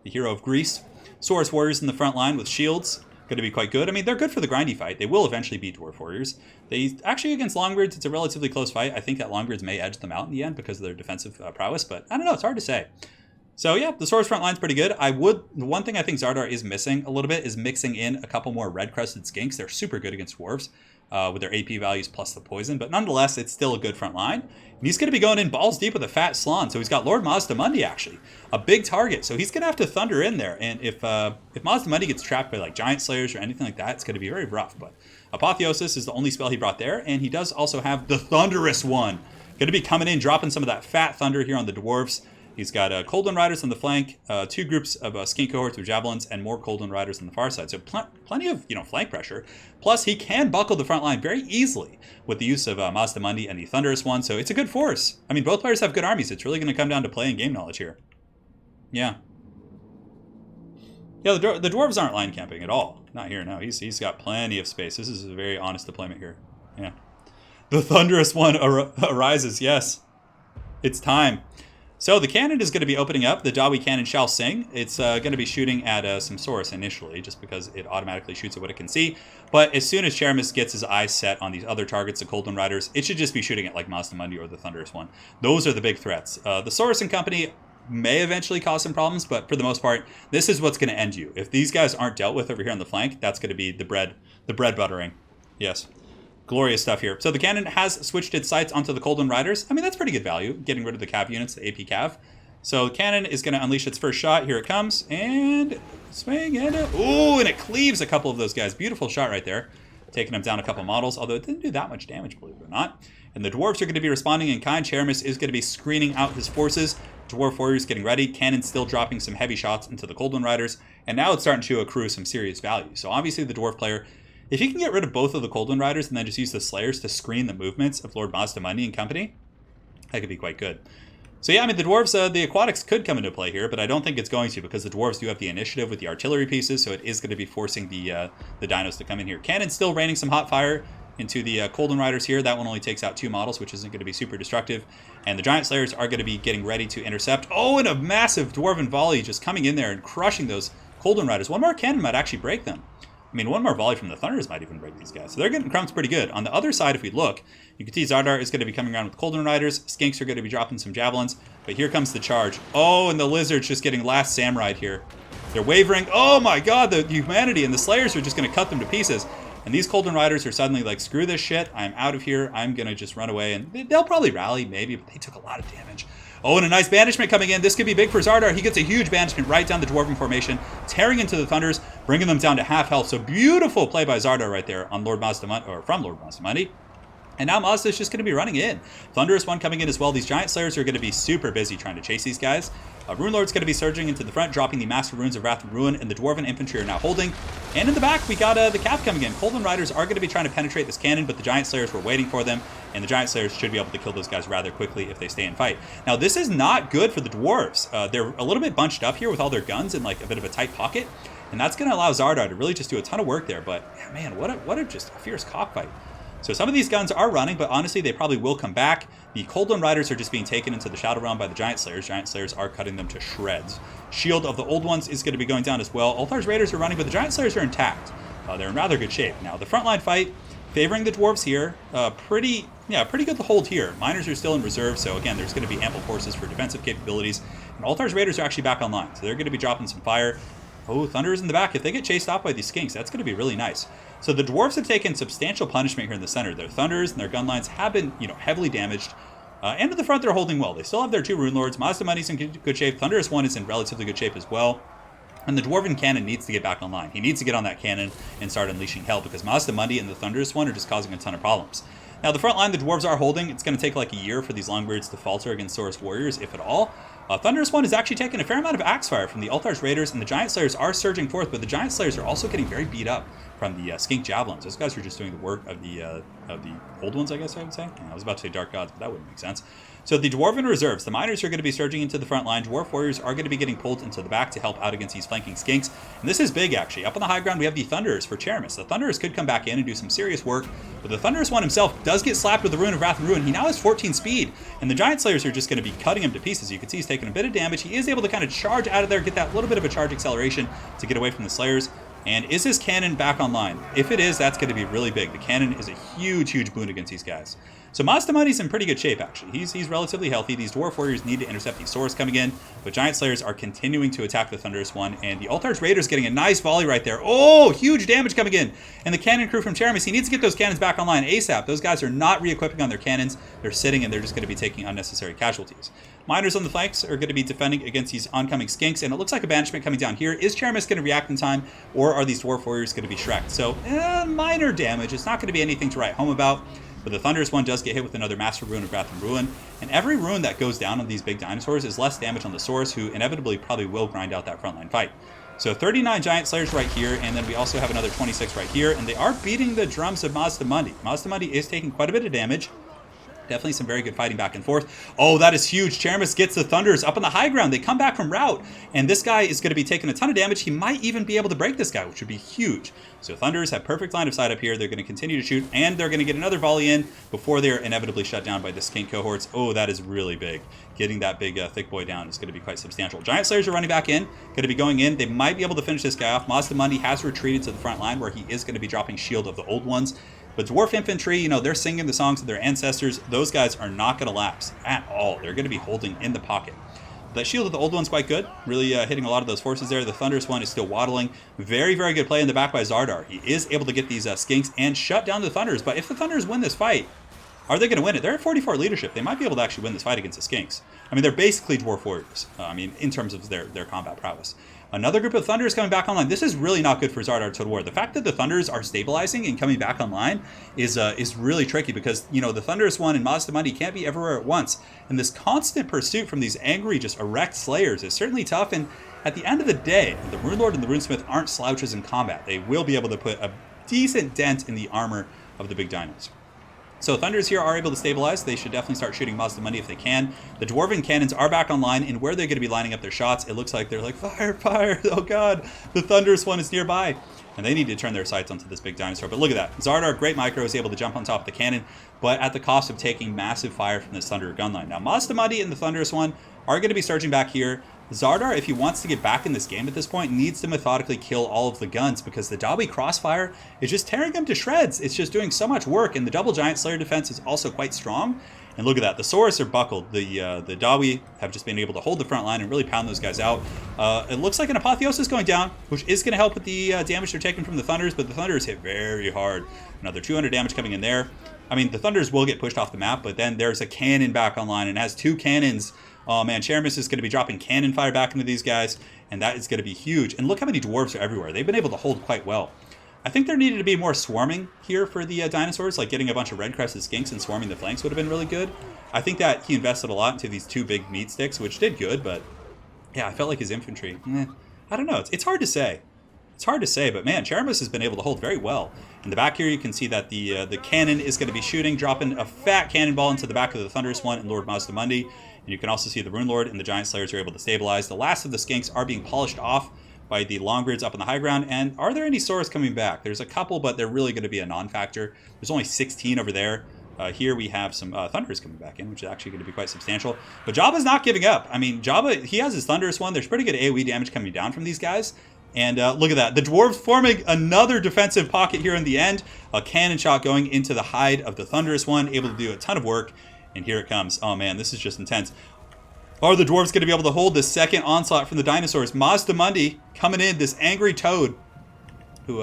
the hero of Greece. Saurus Warriors in the front line with shields. Going to be quite good. I mean, they're good for the grindy fight. They will eventually beat Dwarf Warriors. They actually, against Longbeards, it's a relatively close fight. I think that Longbeards may edge them out in the end because of their defensive prowess, but I don't know. It's hard to say. So yeah, the Saurus front line's pretty good. The one thing I think Zardar is missing a little bit is mixing in a couple more red-crested skinks. They're super good against dwarves with their AP values plus the poison, but nonetheless, it's still a good front line. And he's going to be going in balls deep with a fat Slann. So he's got Lord Mazdamundi, actually, a big target. So he's going to have to thunder in there. And if Mazdamundi gets trapped by like Giant Slayers or anything like that, it's going to be very rough. But Apotheosis is the only spell he brought there, and he does also have the Thunderous one. Going to be coming in, dropping some of that fat thunder here on the dwarves. He's got Coldwind Riders on the flank, 2 groups of skink cohorts with javelins, and more Coldwind Riders on the far side. So plenty of flank pressure. Plus, he can buckle the front line very easily with the use of Mazdamundi and the Thunderous one. So it's a good force. I mean, both players have good armies. It's really going to come down to play and game knowledge here. Yeah. Yeah, the dwarves aren't line camping at all. Not here, no. He's got plenty of space. This is a very honest deployment here. Yeah. The Thunderous one arises, yes. It's time. So the cannon is going to be opening up. The Dawi cannon shall sing. It's going to be shooting at some Saurus initially, just because it automatically shoots at what it can see. But as soon as Czeremis gets his eyes set on these other targets, the Coldwind Riders, it should just be shooting at like Mazdamundi or the Thunderous one. Those are the big threats. The Saurus and company may eventually cause some problems, but for the most part, this is what's going to end you. If these guys aren't dealt with over here on the flank, that's going to be the bread buttering. Yes. Glorious stuff here. So the cannon has switched its sights onto the Coldwind Riders. I mean, that's pretty good value, getting rid of the cav units, the AP cav. So the cannon is going to unleash its first shot. Here it comes. And swing and ooh, and it cleaves a couple of those guys. Beautiful shot right there. Taking them down a couple models, although it didn't do that much damage, believe it or not. And the dwarves are going to be responding in kind. Czeremis is going to be screening out his forces. Dwarf Warriors getting ready. Cannon still dropping some heavy shots into the Coldwind Riders. And now it's starting to accrue some serious value. So obviously the dwarf player If you can get rid of both of the Cold Wind Riders and then just use the Slayers to screen the movements of Lord Mazdamundi and company, that could be quite good. So yeah, I mean, the Dwarves, the Aquatics could come into play here, but I don't think it's going to because the Dwarves do have the initiative with the artillery pieces, so it is going to be forcing the Dinos to come in here. Cannon still raining some hot fire into the Cold Wind Riders here. That one only takes out 2 models, which isn't going to be super destructive. And the Giant Slayers are going to be getting ready to intercept. Oh, and a massive Dwarven volley just coming in there and crushing those Cold Wind Riders. One more cannon might actually break them. I mean, one more volley from the Thunders might even break these guys. So they're getting crumbs pretty good. On the other side, if we look, you can see Zardar is going to be coming around with Cold Wind Riders. Skinks are going to be dropping some Javelins. But here comes the charge. Oh, and the Lizard's just getting last Samurai here. They're wavering. Oh my god, the humanity. And the Slayers are just going to cut them to pieces. And these Cold Wind Riders are suddenly like, screw this shit. I'm out of here. I'm going to just run away. And they'll probably rally, maybe, but they took a lot of damage. Oh, and a nice banishment coming in. This could be big for Zardar. He gets a huge banishment right down the Dwarven formation, tearing into the Thunders, bringing them down to half health. So beautiful play by Zardar right there on Lord Mazdamundi, or from Lord Mazdamundi. And now Mazda's just going to be running in. Thunderous one coming in as well. These Giant Slayers are going to be super busy trying to chase these guys. Rune Lord's going to be surging into the front, dropping the Master Runes of Wrath and Ruin, and the Dwarven Infantry are now holding. And in the back, we got the Cap coming in. Cold Wind Riders are going to be trying to penetrate this cannon, but the Giant Slayers were waiting for them, and the Giant Slayers should be able to kill those guys rather quickly if they stay and fight. Now, this is not good for the Dwarves. They're a little bit bunched up here with all their guns in like a bit of a tight pocket, and that's going to allow Zardar to really just do a ton of work there. But man, what a just a fierce cockfight. So some of these guns are running, but honestly, they probably will come back. The Cold Wind Riders are just being taken into the Shadow Realm by the Giant Slayers. Giant Slayers are cutting them to shreds. Shield of the Old Ones is going to be going down as well. Ulthar's Raiders are running, but the Giant Slayers are intact. They're in rather good shape. Now, the frontline fight, favoring the Dwarves here. Pretty good to hold here. Miners are still in reserve, so again, there's going to be ample forces for defensive capabilities. And Ulthar's Raiders are actually back online, so they're going to be dropping some fire. Oh, Thunder's in the back. If they get chased off by these Skinks, that's going to be really nice. So the Dwarves have taken substantial punishment here in the center. Their Thunders and their gun lines have been, heavily damaged. And at the front, they're holding well. They still have their 2 Rune Lords. Mazdamundi's in good shape. Thunderous one is in relatively good shape as well. And the Dwarven Cannon needs to get back online. He needs to get on that cannon and start unleashing hell because Mazdamundi and the Thunderous one are just causing a ton of problems. Now, the front line the Dwarves are holding, it's going to take like a year for these Longbeards to falter against Saurus Warriors, if at all. Thunderous one is actually taking a fair amount of axe fire from the Ulthar's Raiders, and the Giant Slayers are surging forth, but the Giant Slayers are also getting very beat up from the Skink Javelins. Those guys are just doing the work of the Old Ones, I guess I would say. I was about to say Dark Gods, but that wouldn't make sense. So the Dwarven Reserves, the Miners are going to be surging into the front line. Dwarf Warriors are going to be getting pulled into the back to help out against these flanking Skinks. And this is big, actually. Up on the high ground, we have the Thunderers for Czeremis. The Thunderers could come back in and do some serious work, but the Thunderous one himself does get slapped with the Rune of Wrath and Ruin. He now has 14 speed, and the Giant Slayers are just going to be cutting him to pieces. You can see he's taking a bit of damage. He is able to kind of charge out of there, get that little bit of a charge acceleration to get away from the Slayers. And is his cannon back online? If it is, that's going to be really big. The cannon is a huge, huge boon against these guys. So Mazdamundi's in pretty good shape, actually. He's relatively healthy. These Dwarf Warriors need to intercept these Saurus coming in, but Giant Slayers are continuing to attack the Thunderous one, and the Ulthar's Raiders getting a nice volley right there. Oh, huge damage coming in. And the cannon crew from Czeremis, he needs to get those cannons back online ASAP. Those guys are not re-equipping on their cannons. They're sitting, and they're just going to be taking unnecessary casualties. Miners on the flanks are going to be defending against these oncoming Skinks, and it looks like a banishment coming down here. Is Czeremis going to react in time, or are these Dwarf Warriors going to be Shrek'd? So, minor damage. It's not going to be anything to write home about, but the Thunderous one does get hit with another Master Rune of Wrath and Ruin, and every rune that goes down on these big dinosaurs is less damage on the Saurus, who inevitably probably will grind out that frontline fight. So 39 Giant Slayers right here, and then we also have another 26 right here, and they are beating the drums of Mazdamundi. Mazdamundi is taking quite a bit of damage. Definitely some very good fighting back and forth. Oh, that is huge. Czeremis gets the Thunders up on the high ground. They come back from rout, and this guy is going to be taking a ton of damage. He might even be able to break this guy, which would be huge. So Thunders have perfect line of sight up here. They're going to continue to shoot, and they're going to get another volley in before they're inevitably shut down by the Skink cohorts. Oh, that is really big. Getting that big thick boy down is going to be quite substantial. Giant Slayers are running back in, going to be going in. They might be able to finish this guy off. Mazdamundi has retreated to the front line where he is going to be dropping Shield of the Old Ones. But Dwarf Infantry, they're singing the songs of their ancestors. Those guys are not going to lapse at all. They're going to be holding in the pocket. That Shield of the Old One's quite good. Really hitting a lot of those forces there. The Thunderous one is still waddling. Very, very good play in the back by Zardar. He is able to get these Skinks and shut down the Thunders. But if the Thunders win this fight, are they going to win it? They're at 44 leadership. They might be able to actually win this fight against the Skinks. I mean, they're basically Dwarf Warriors. In terms of their combat prowess. Another group of Thunders coming back online. This is really not good for Zardar Total War. The fact that the Thunders are stabilizing and coming back online is really tricky because, the Thunderous one and Mazdamundi can't be everywhere at once. And this constant pursuit from these angry, just erect Slayers is certainly tough. And at the end of the day, the Rune Lord and the Runesmith aren't slouches in combat. They will be able to put decent dent in the armor of the big dinos. So Thunders here are able to stabilize. They should definitely start shooting Mazda Money if they can. The Dwarven cannons are back online, and where they're going to be lining up their shots, it looks like they're like, fire, fire, oh god, the Thunderous one is nearby. And they need to turn their sights onto this big dinosaur. But look at that. Zardar, great micro, is able to jump on top of the cannon, but at the cost of taking massive fire from this Thunderer gunline. Now, Mazda Money and the Thunderous one are going to be surging back here. Zardar, if he wants to get back in this game at this point, needs to methodically kill all of the guns because the Dawi Crossfire is just tearing them to shreds. It's just doing so much work, and the double Giant Slayer defense is also quite strong. And look at that. The Saurus are buckled. The Dawi have just been able to hold the front line and really pound those guys out. It looks like an Apotheosis going down, which is going to help with the damage they're taking from the Thunders, but the Thunders hit very hard. Another 200 damage coming in there. I mean, the Thunders will get pushed off the map, but then there's a cannon back online, and has 2 cannons. Oh man, Czeremis is going to be dropping cannon fire back into these guys, and that is going to be huge. And look how many dwarves are everywhere. They've been able to hold quite well. I think there needed to be more swarming here for the dinosaurs, like getting a bunch of red-crested skinks and swarming the flanks would have been really good. I think that he invested a lot into these 2 big meat sticks, which did good, but yeah, I felt like his infantry, I don't know. It's hard to say. It's hard to say, but man, Czeremis has been able to hold very well. In the back here, you can see that the cannon is going to be shooting, dropping a fat cannonball into the back of the Thunderous one and Lord Mazdamundi. And you can also see the Rune Lord and the Giant Slayers are able to stabilize. The last of the skinks are being polished off by the Longgrids up on the high ground. And are there any Saurus coming back? There's a couple, but they're really going to be a non-factor. There's only 16 over there. Here we have some Thunders coming back in, which is actually going to be quite substantial. But Jabba's not giving up. I mean, Jabba, he has his Thunderous one. There's pretty good AoE damage coming down from these guys. And look at that. The Dwarves forming another defensive pocket here in the end. A cannon shot going into the hide of the Thunderous one, able to do a ton of work. And here it comes. Oh man, this is just intense. Are the Dwarves going to be able to hold this second onslaught from the dinosaurs? Mazdamundi coming in, this angry toad, who,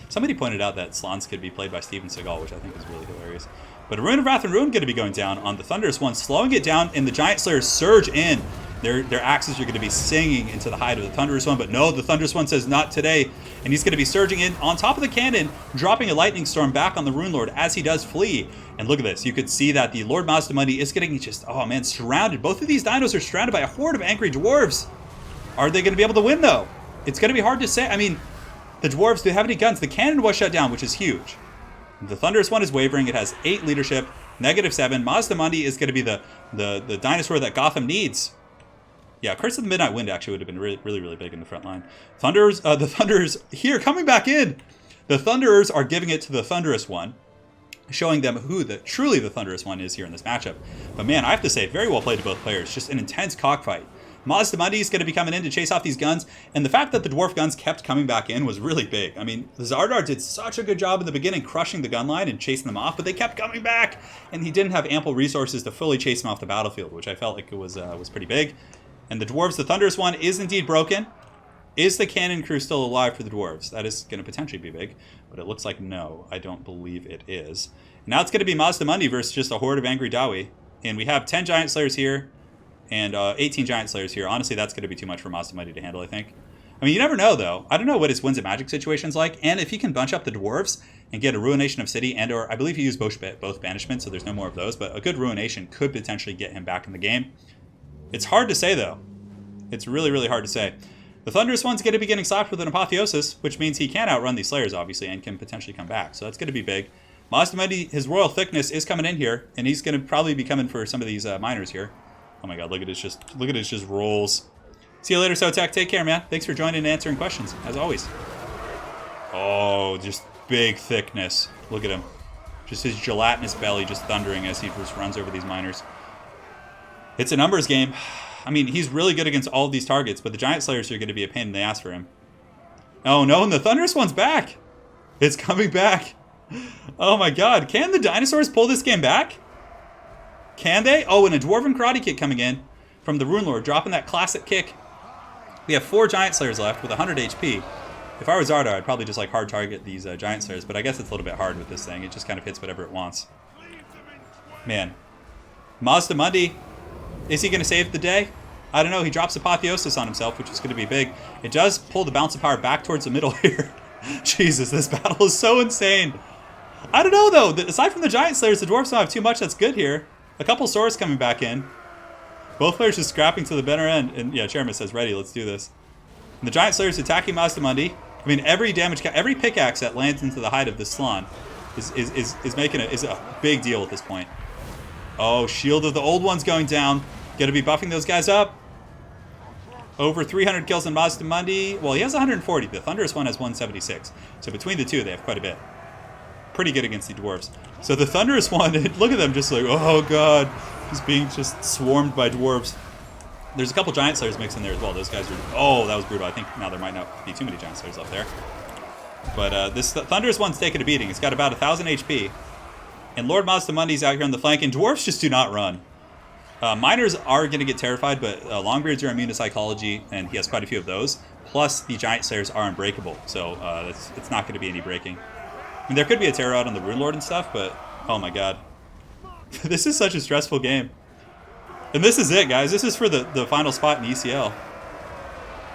somebody pointed out that Slans could be played by Steven Seagal, which I think is really hilarious. But a Rune of Wrath and Ruin going to be going down on the Thunderous one, slowing it down, and the Giant Slayers surge in. Their axes are going to be singing into the hide of the Thunderous one, but no, the Thunderous one says not today, and he's going to be surging in on top of the cannon, dropping a lightning storm back on the Rune Lord as he does flee. And look at this, you could see that the Lord Mazdamundi is getting just, oh man, surrounded. Both of these dinos are surrounded by a horde of angry dwarves. Are they going to be able to win though? It's going to be hard to say. I mean, the dwarves, do they have any guns? The cannon was shut down, which is huge. The Thunderous one is wavering. It has 8 leadership, -7. Mazdamundi is going to be the dinosaur that Gotham needs. Yeah, Curse of the Midnight Wind actually would have been really big in the front line. The Thunderers here coming back in. The Thunderers are giving it to the Thunderous one, showing them who truly the Thunderous one is here in this matchup. But man, I have to say, very well played to both players. Just an intense cockfight. Mazdamundi is going to be coming in to chase off these guns, and the fact that the dwarf guns kept coming back in was really big. I mean, Zardar did such a good job in the beginning crushing the gun line and chasing them off, but they kept coming back, and he didn't have ample resources to fully chase them off the battlefield, which I felt like it was pretty big. And the dwarves, the Thunderous one is indeed broken. Is the cannon crew still alive for the dwarves? That is going to potentially be big, but it looks like no. I don't believe it is. Now it's going to be Mazdamundi versus just a horde of angry Dawi. And we have 10 Giant Slayers here and 18 Giant Slayers here. Honestly, that's going to be too much for Mazdamundi to handle, I think. I mean, you never know, though. I don't know what his Winds of Magic situation's like, and if he can bunch up the dwarves and get a Ruination of City, and or I believe he used both banishments, so there's no more of those, but a good Ruination could potentially get him back in the game. It's hard to say, though. It's really hard to say. The Thunderous one's going to be getting slapped with an Apotheosis, which means he can outrun these Slayers, obviously, and can potentially come back. So that's going to be big. Mazdamundi, his Royal Thickness is coming in here, and he's going to probably be coming for some of these miners here. Oh my god, look at his just rolls. See you later, Sotek. Take care, man. Thanks for joining and answering questions, as always. Oh, just big thickness. Look at him. Just his gelatinous belly just thundering as he just runs over these miners. It's a numbers game. I mean, he's really good against all of these targets, but the Giant Slayers are going to be a pain in the ass for him. Oh no, and the Thunderous one's back. It's coming back. Oh my god, can the dinosaurs pull this game back? Can they? Oh, and a Dwarven Karate Kick coming in from the Rune Lord, dropping that classic kick. We have 4 Giant Slayers left with 100 HP. If I were Zardar, I'd probably just like hard target these Giant Slayers, but I guess it's a little bit hard with this thing. It just kind of hits whatever it wants. Man. Mazdamundi, is he going to save the day? I don't know. He drops Apotheosis on himself, which is going to be big. It does pull the Balance of Power back towards the middle here. Jesus, this battle is so insane. I don't know, though. Aside from the Giant Slayers, the Dwarves don't have too much that's good here. A couple Saurus coming back in. Both players just scrapping to the better end. And yeah, Czeremis says, ready, let's do this. And the Giant Slayers attacking Mazdamundi. I mean, every every pickaxe that lands into the hide of this Slann is making is a big deal at this point. Oh, Shield of the Old One's going down. Gonna be buffing those guys up. Over 300 kills on Mazdamundi. Well, he has 140. The Thunderous one has 176. So between the two, they have quite a bit. Pretty good against the dwarves. So the Thunderous one, look at them just like, oh god, just being swarmed by dwarves. There's a couple Giant Slayers mixed in there as well. Those guys are, oh, that was brutal. I think now there might not be too many Giant Slayers up there. But this Thunderous one's taking a beating. It's got about 1,000 HP. And Lord Mazdamundi's out here on the flank, and dwarves just do not run. Miners are going to get terrified, but Longbeards are immune to psychology, and he has quite a few of those. Plus, the Giant Slayers are unbreakable, so it's not going to be any breaking. I mean, there could be a terror out on the Rune Lord and stuff, but oh my god. This is such a stressful game. And this is it, guys. This is for the final spot in ECL.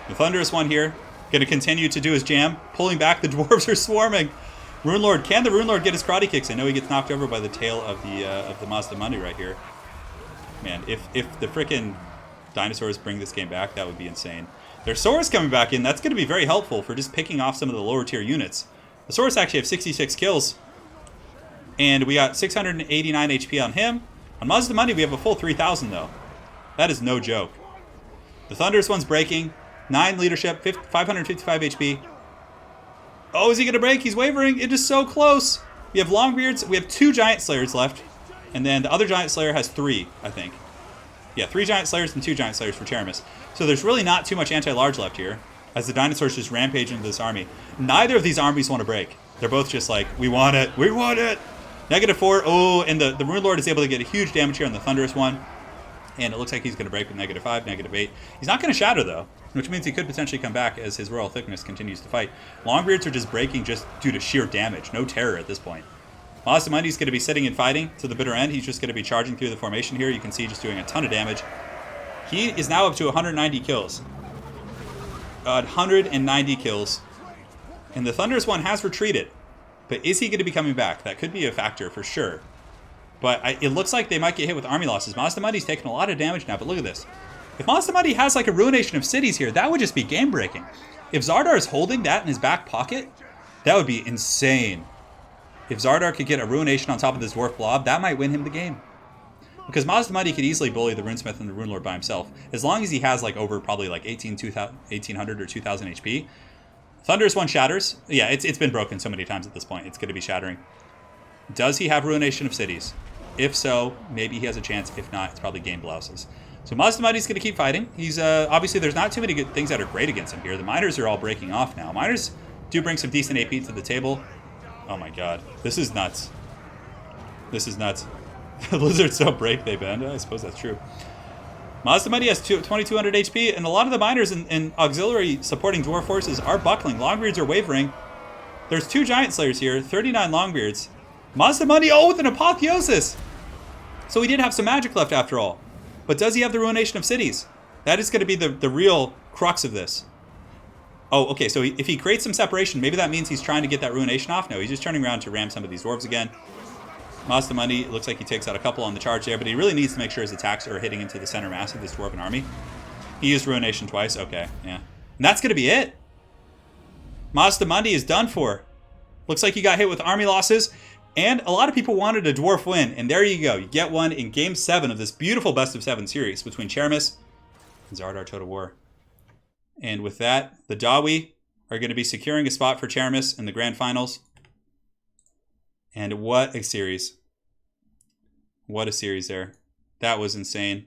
The Thunderous one here, going to continue to do his jam. Pulling back, the dwarves are swarming. Rune Lord, can the Rune Lord get his karate kicks? I know he gets knocked over by the tail of the Mazdamundi right here. Man, if the frickin' dinosaurs bring this game back, that would be insane. Their Saurus coming back in, that's going to be very helpful for just picking off some of the lower tier units. The Saurus actually have 66 kills. And we got 689 HP on him. On Mazdamundi, we have a full 3,000 though. That is no joke. The Thunderous one's breaking. 9 leadership, 555 HP. Oh, is he going to break? He's wavering. It is so close. We have Longbeards. We have 2 Giant Slayers left. And then the other Giant Slayer has 3, I think. Yeah, 3 Giant Slayers and 2 Giant Slayers for Czeremis. So there's really not too much anti-large left here, as the dinosaurs just rampage into this army. Neither of these armies want to break. They're both just like, we want it, we want it! -4, oh, and the Rune Lord is able to get a huge damage here on the Thunderous one. And it looks like he's going to break with -5, -8. He's not going to shatter, though, which means he could potentially come back as his Royal Thickness continues to fight. Longbeards are just breaking just due to sheer damage. No terror at this point. Mazdamundi's going to be sitting and fighting to the bitter end. He's just going to be charging through the formation here. You can see just doing a ton of damage. He is now up to 190 kills. 190 kills. And the Thunderous one has retreated. But is he going to be coming back? That could be a factor for sure. But it looks like they might get hit with army losses. Mazdamundi's taking a lot of damage now, but look at this. If Mazdamundi has like a ruination of cities here, that would just be game breaking. If Zardar is holding that in his back pocket, that would be insane. If Zardar could get a ruination on top of this dwarf blob, that might win him the game. Because Mazdamundi could easily bully the Runesmith and the Rune Lord by himself. As long as he has like over probably like 1800 or 2000 HP. Thunderous one shatters. Yeah, it's been broken so many times at this point. It's going to be shattering. Does he have ruination of cities? If so, maybe he has a chance. If not, it's probably game blouses. So Mazdamundi's going to keep fighting. He's obviously there's not too many good things that are great against him here. The miners are all breaking off now. Miners do bring some decent AP to the table. Oh my god. This is nuts. This is nuts. The lizards so break they bend. I suppose that's true. Mazdamundi has 2200 HP, and a lot of the miners and auxiliary supporting dwarf forces are buckling. Longbeards are wavering. There's 2 Giant Slayers here, 39 Longbeards. Mazdamundi, oh, with an apotheosis! So he did have some magic left after all. But does he have the ruination of cities? That is going to be the real crux of this. Oh, okay, so if he creates some separation, maybe that means he's trying to get that ruination off. No, he's just turning around to ram some of these dwarves again. Mazdamundi looks like he takes out a couple on the charge there, but he really needs to make sure his attacks are hitting into the center mass of this dwarven army. He used ruination twice. Okay, yeah. And that's going to be it. Mazdamundi is done for. Looks like he got hit with army losses, and a lot of people wanted a dwarf win, and there you go. You get one in Game 7 of this beautiful Best of 7 series between Czeremis and Zardar Total War. And with that, the Dawi are going to be securing a spot for Czeremis in the grand finals. And what a series. What a series there. That was insane.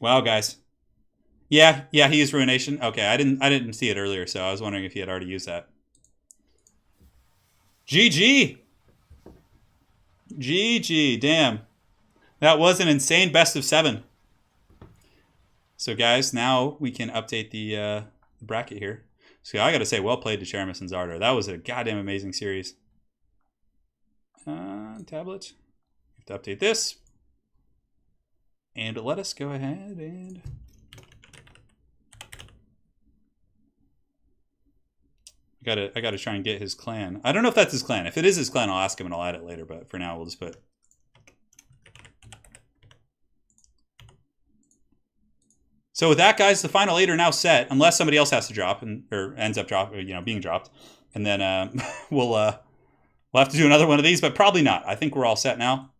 Wow, guys. Yeah, he used ruination. Okay, I didn't see it earlier, so I was wondering if he had already used that. GG. GG, damn. That was an insane best of 7. So guys, now we can update the bracket here. So I got to say, well played to Czeremis and Zardar. That was a goddamn amazing series. Tablet. We have to update this. And let us go ahead and... I gotta try and get his clan. I don't know if that's his clan. If it is his clan, I'll ask him and I'll add it later. But for now, we'll just put... So with that, guys, the final 8 are now set, unless somebody else has to drop or ends up being dropped, and then we'll have to do another one of these, but probably not. I think we're all set now.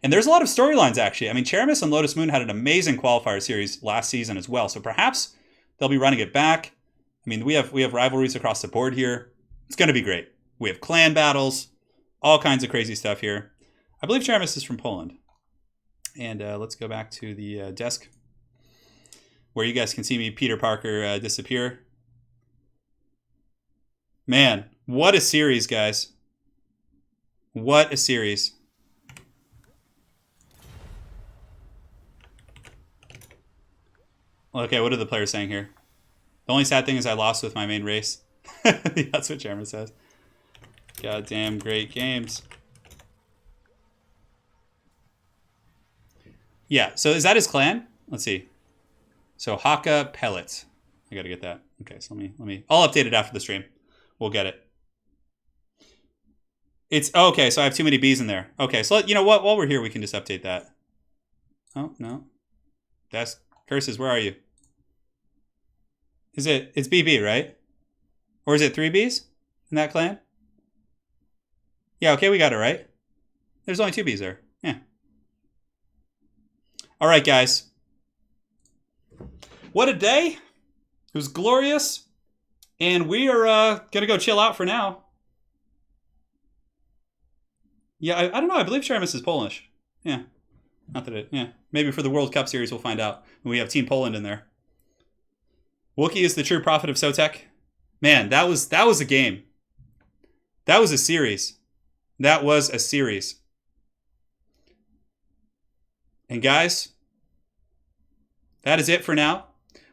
And there's a lot of storylines, actually. I mean, Czeremis and Lotus Moon had an amazing qualifier series last season as well, so perhaps they'll be running it back. I mean, we have rivalries across the board here. It's going to be great. We have clan battles, all kinds of crazy stuff here. I believe Czeremis is from Poland. And let's go back to the desk where you guys can see me, Peter Parker, disappear. Man, what a series, guys. What a series. Okay, what are the players saying here? The only sad thing is I lost with my main race. That's what Czeremis says. Goddamn great games. Yeah, so is that his clan? Let's see. So Haka Pellets. I gotta get that. Okay, so let me I'll update it after the stream. We'll get it. It's okay, so I have too many B's in there. Okay, so you know what? While we're here, we can just update that. Oh, no. That's Curses, where are you? It's BB, right? Or is it 3 Bs in that clan? Yeah, okay, we got it right. There's only 2 Bs there. Yeah. All right, guys. What a day. It was glorious. And we are going to go chill out for now. Yeah, I don't know. I believe Czeremis is Polish. Yeah. Not that yeah. Maybe for the World Cup series we'll find out. We have Team Poland in there. Wookie is the true prophet of Sotek. Man, that was a game. That was a series. That was a series. And guys, that is it for now.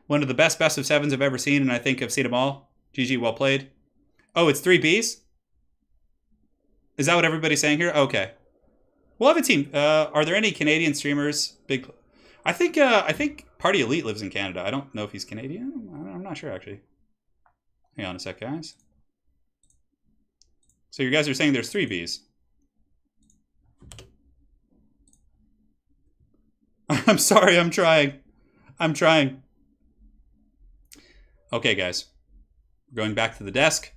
One of the best of 7s I've ever seen, and I think I've seen them all. GG, well played. Oh, it's 3 Bs? Is that what everybody's saying here? Okay. We'll have a team. Are there any Canadian streamers? I think Party Elite lives in Canada. I don't know if he's Canadian. I'm not sure, actually. Hang on a sec, guys. So you guys are saying there's 3 Bs. I'm sorry, I'm trying. Okay, guys. We're going back to the desk.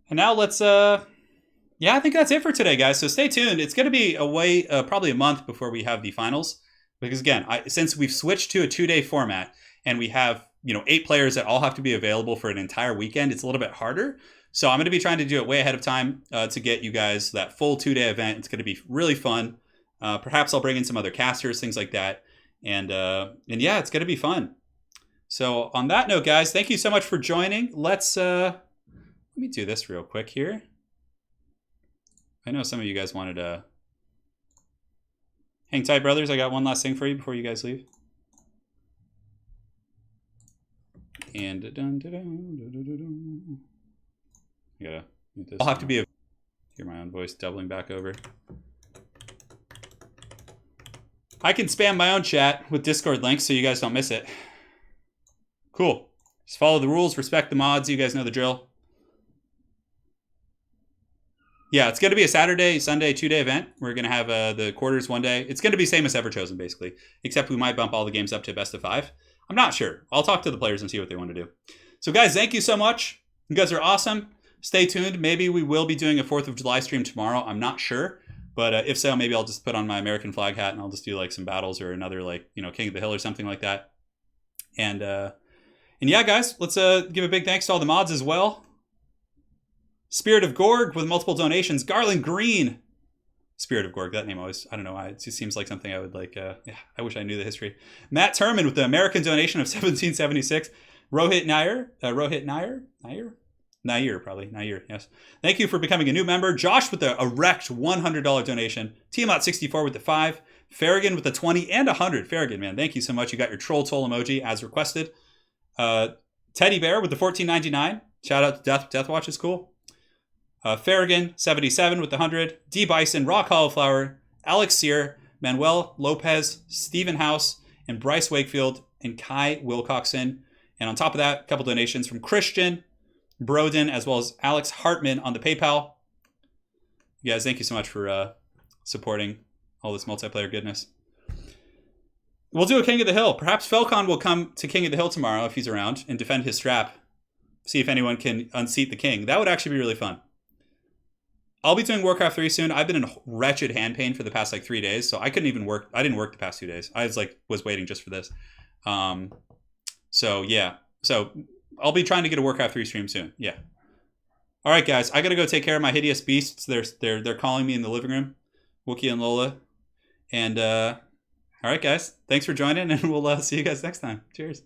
And now let's, yeah, I think that's it for today, guys. So stay tuned. It's going to be away probably a month before we have the finals. Because again, since we've switched to a 2-day format and we have, 8 players that all have to be available for an entire weekend, it's a little bit harder. So I'm going to be trying to do it way ahead of time to get you guys that full 2-day event. It's going to be really fun. Perhaps I'll bring in some other casters, things like that. And yeah, it's going to be fun. So on that note, guys, thank you so much for joining. Let's, let me do this real quick here. I know some of you guys wanted to hang tight, brothers. I got one last thing for you before you guys leave. And I gotta mute this. I'll have to be hear my own voice doubling back over. I can spam my own chat with Discord links so you guys don't miss it. Cool. Just follow the rules, respect the mods. You guys know the drill. Yeah, it's going to be a Saturday, Sunday, 2-day event. We're going to have the quarters one day. It's going to be same as Ever Chosen, basically, except we might bump all the games up to best of 5. I'm not sure. I'll talk to the players and see what they want to do. So, guys, thank you so much. You guys are awesome. Stay tuned. Maybe we will be doing a 4th of July stream tomorrow. I'm not sure. But if so, maybe I'll just put on my American flag hat and I'll just do like some battles or another like, King of the Hill or something like that. And yeah, guys, let's give a big thanks to all the mods as well. Spirit of Gorg with multiple donations. Garland Green. Spirit of Gorg, that name always, I don't know why. It just seems like something I would like. Yeah, I wish I knew the history. Matt Turman with the American donation of 1776. Rohit Nair. Nair, yes. Thank you for becoming a new member. Josh with the erect $100 donation. Tiamat64 with the 5. Farragon with the 20 and 100. Farragon, man, thank you so much. You got your troll toll emoji as requested. Teddy Bear with the $14.99. Shout out to Deathwatch is cool. Farragon 77 with the 100. D Bison, Raw Cauliflower, Alex Sear, Manuel Lopez, Stephen House, and Bryce Wakefield and Kai Wilcoxon. And on top of that, a couple donations from Christian Broden, as well as Alex Hartman on the PayPal. You guys, thank you so much for supporting all this multiplayer goodness. We'll do a King of the Hill. Perhaps Felcon will come to King of the Hill tomorrow if he's around and defend his strap. See if anyone can unseat the king. That would actually be really fun. I'll be doing Warcraft 3 soon. I've been in wretched hand pain for the past like 3 days, so I couldn't even work. I didn't work the past 2 days. I was waiting just for this. So yeah. So I'll be trying to get a Warcraft 3 stream soon. Yeah. All right, guys. I gotta go take care of my hideous beasts. They're calling me in the living room, Wookie and Lola. And all right, guys. Thanks for joining, and we'll see you guys next time. Cheers.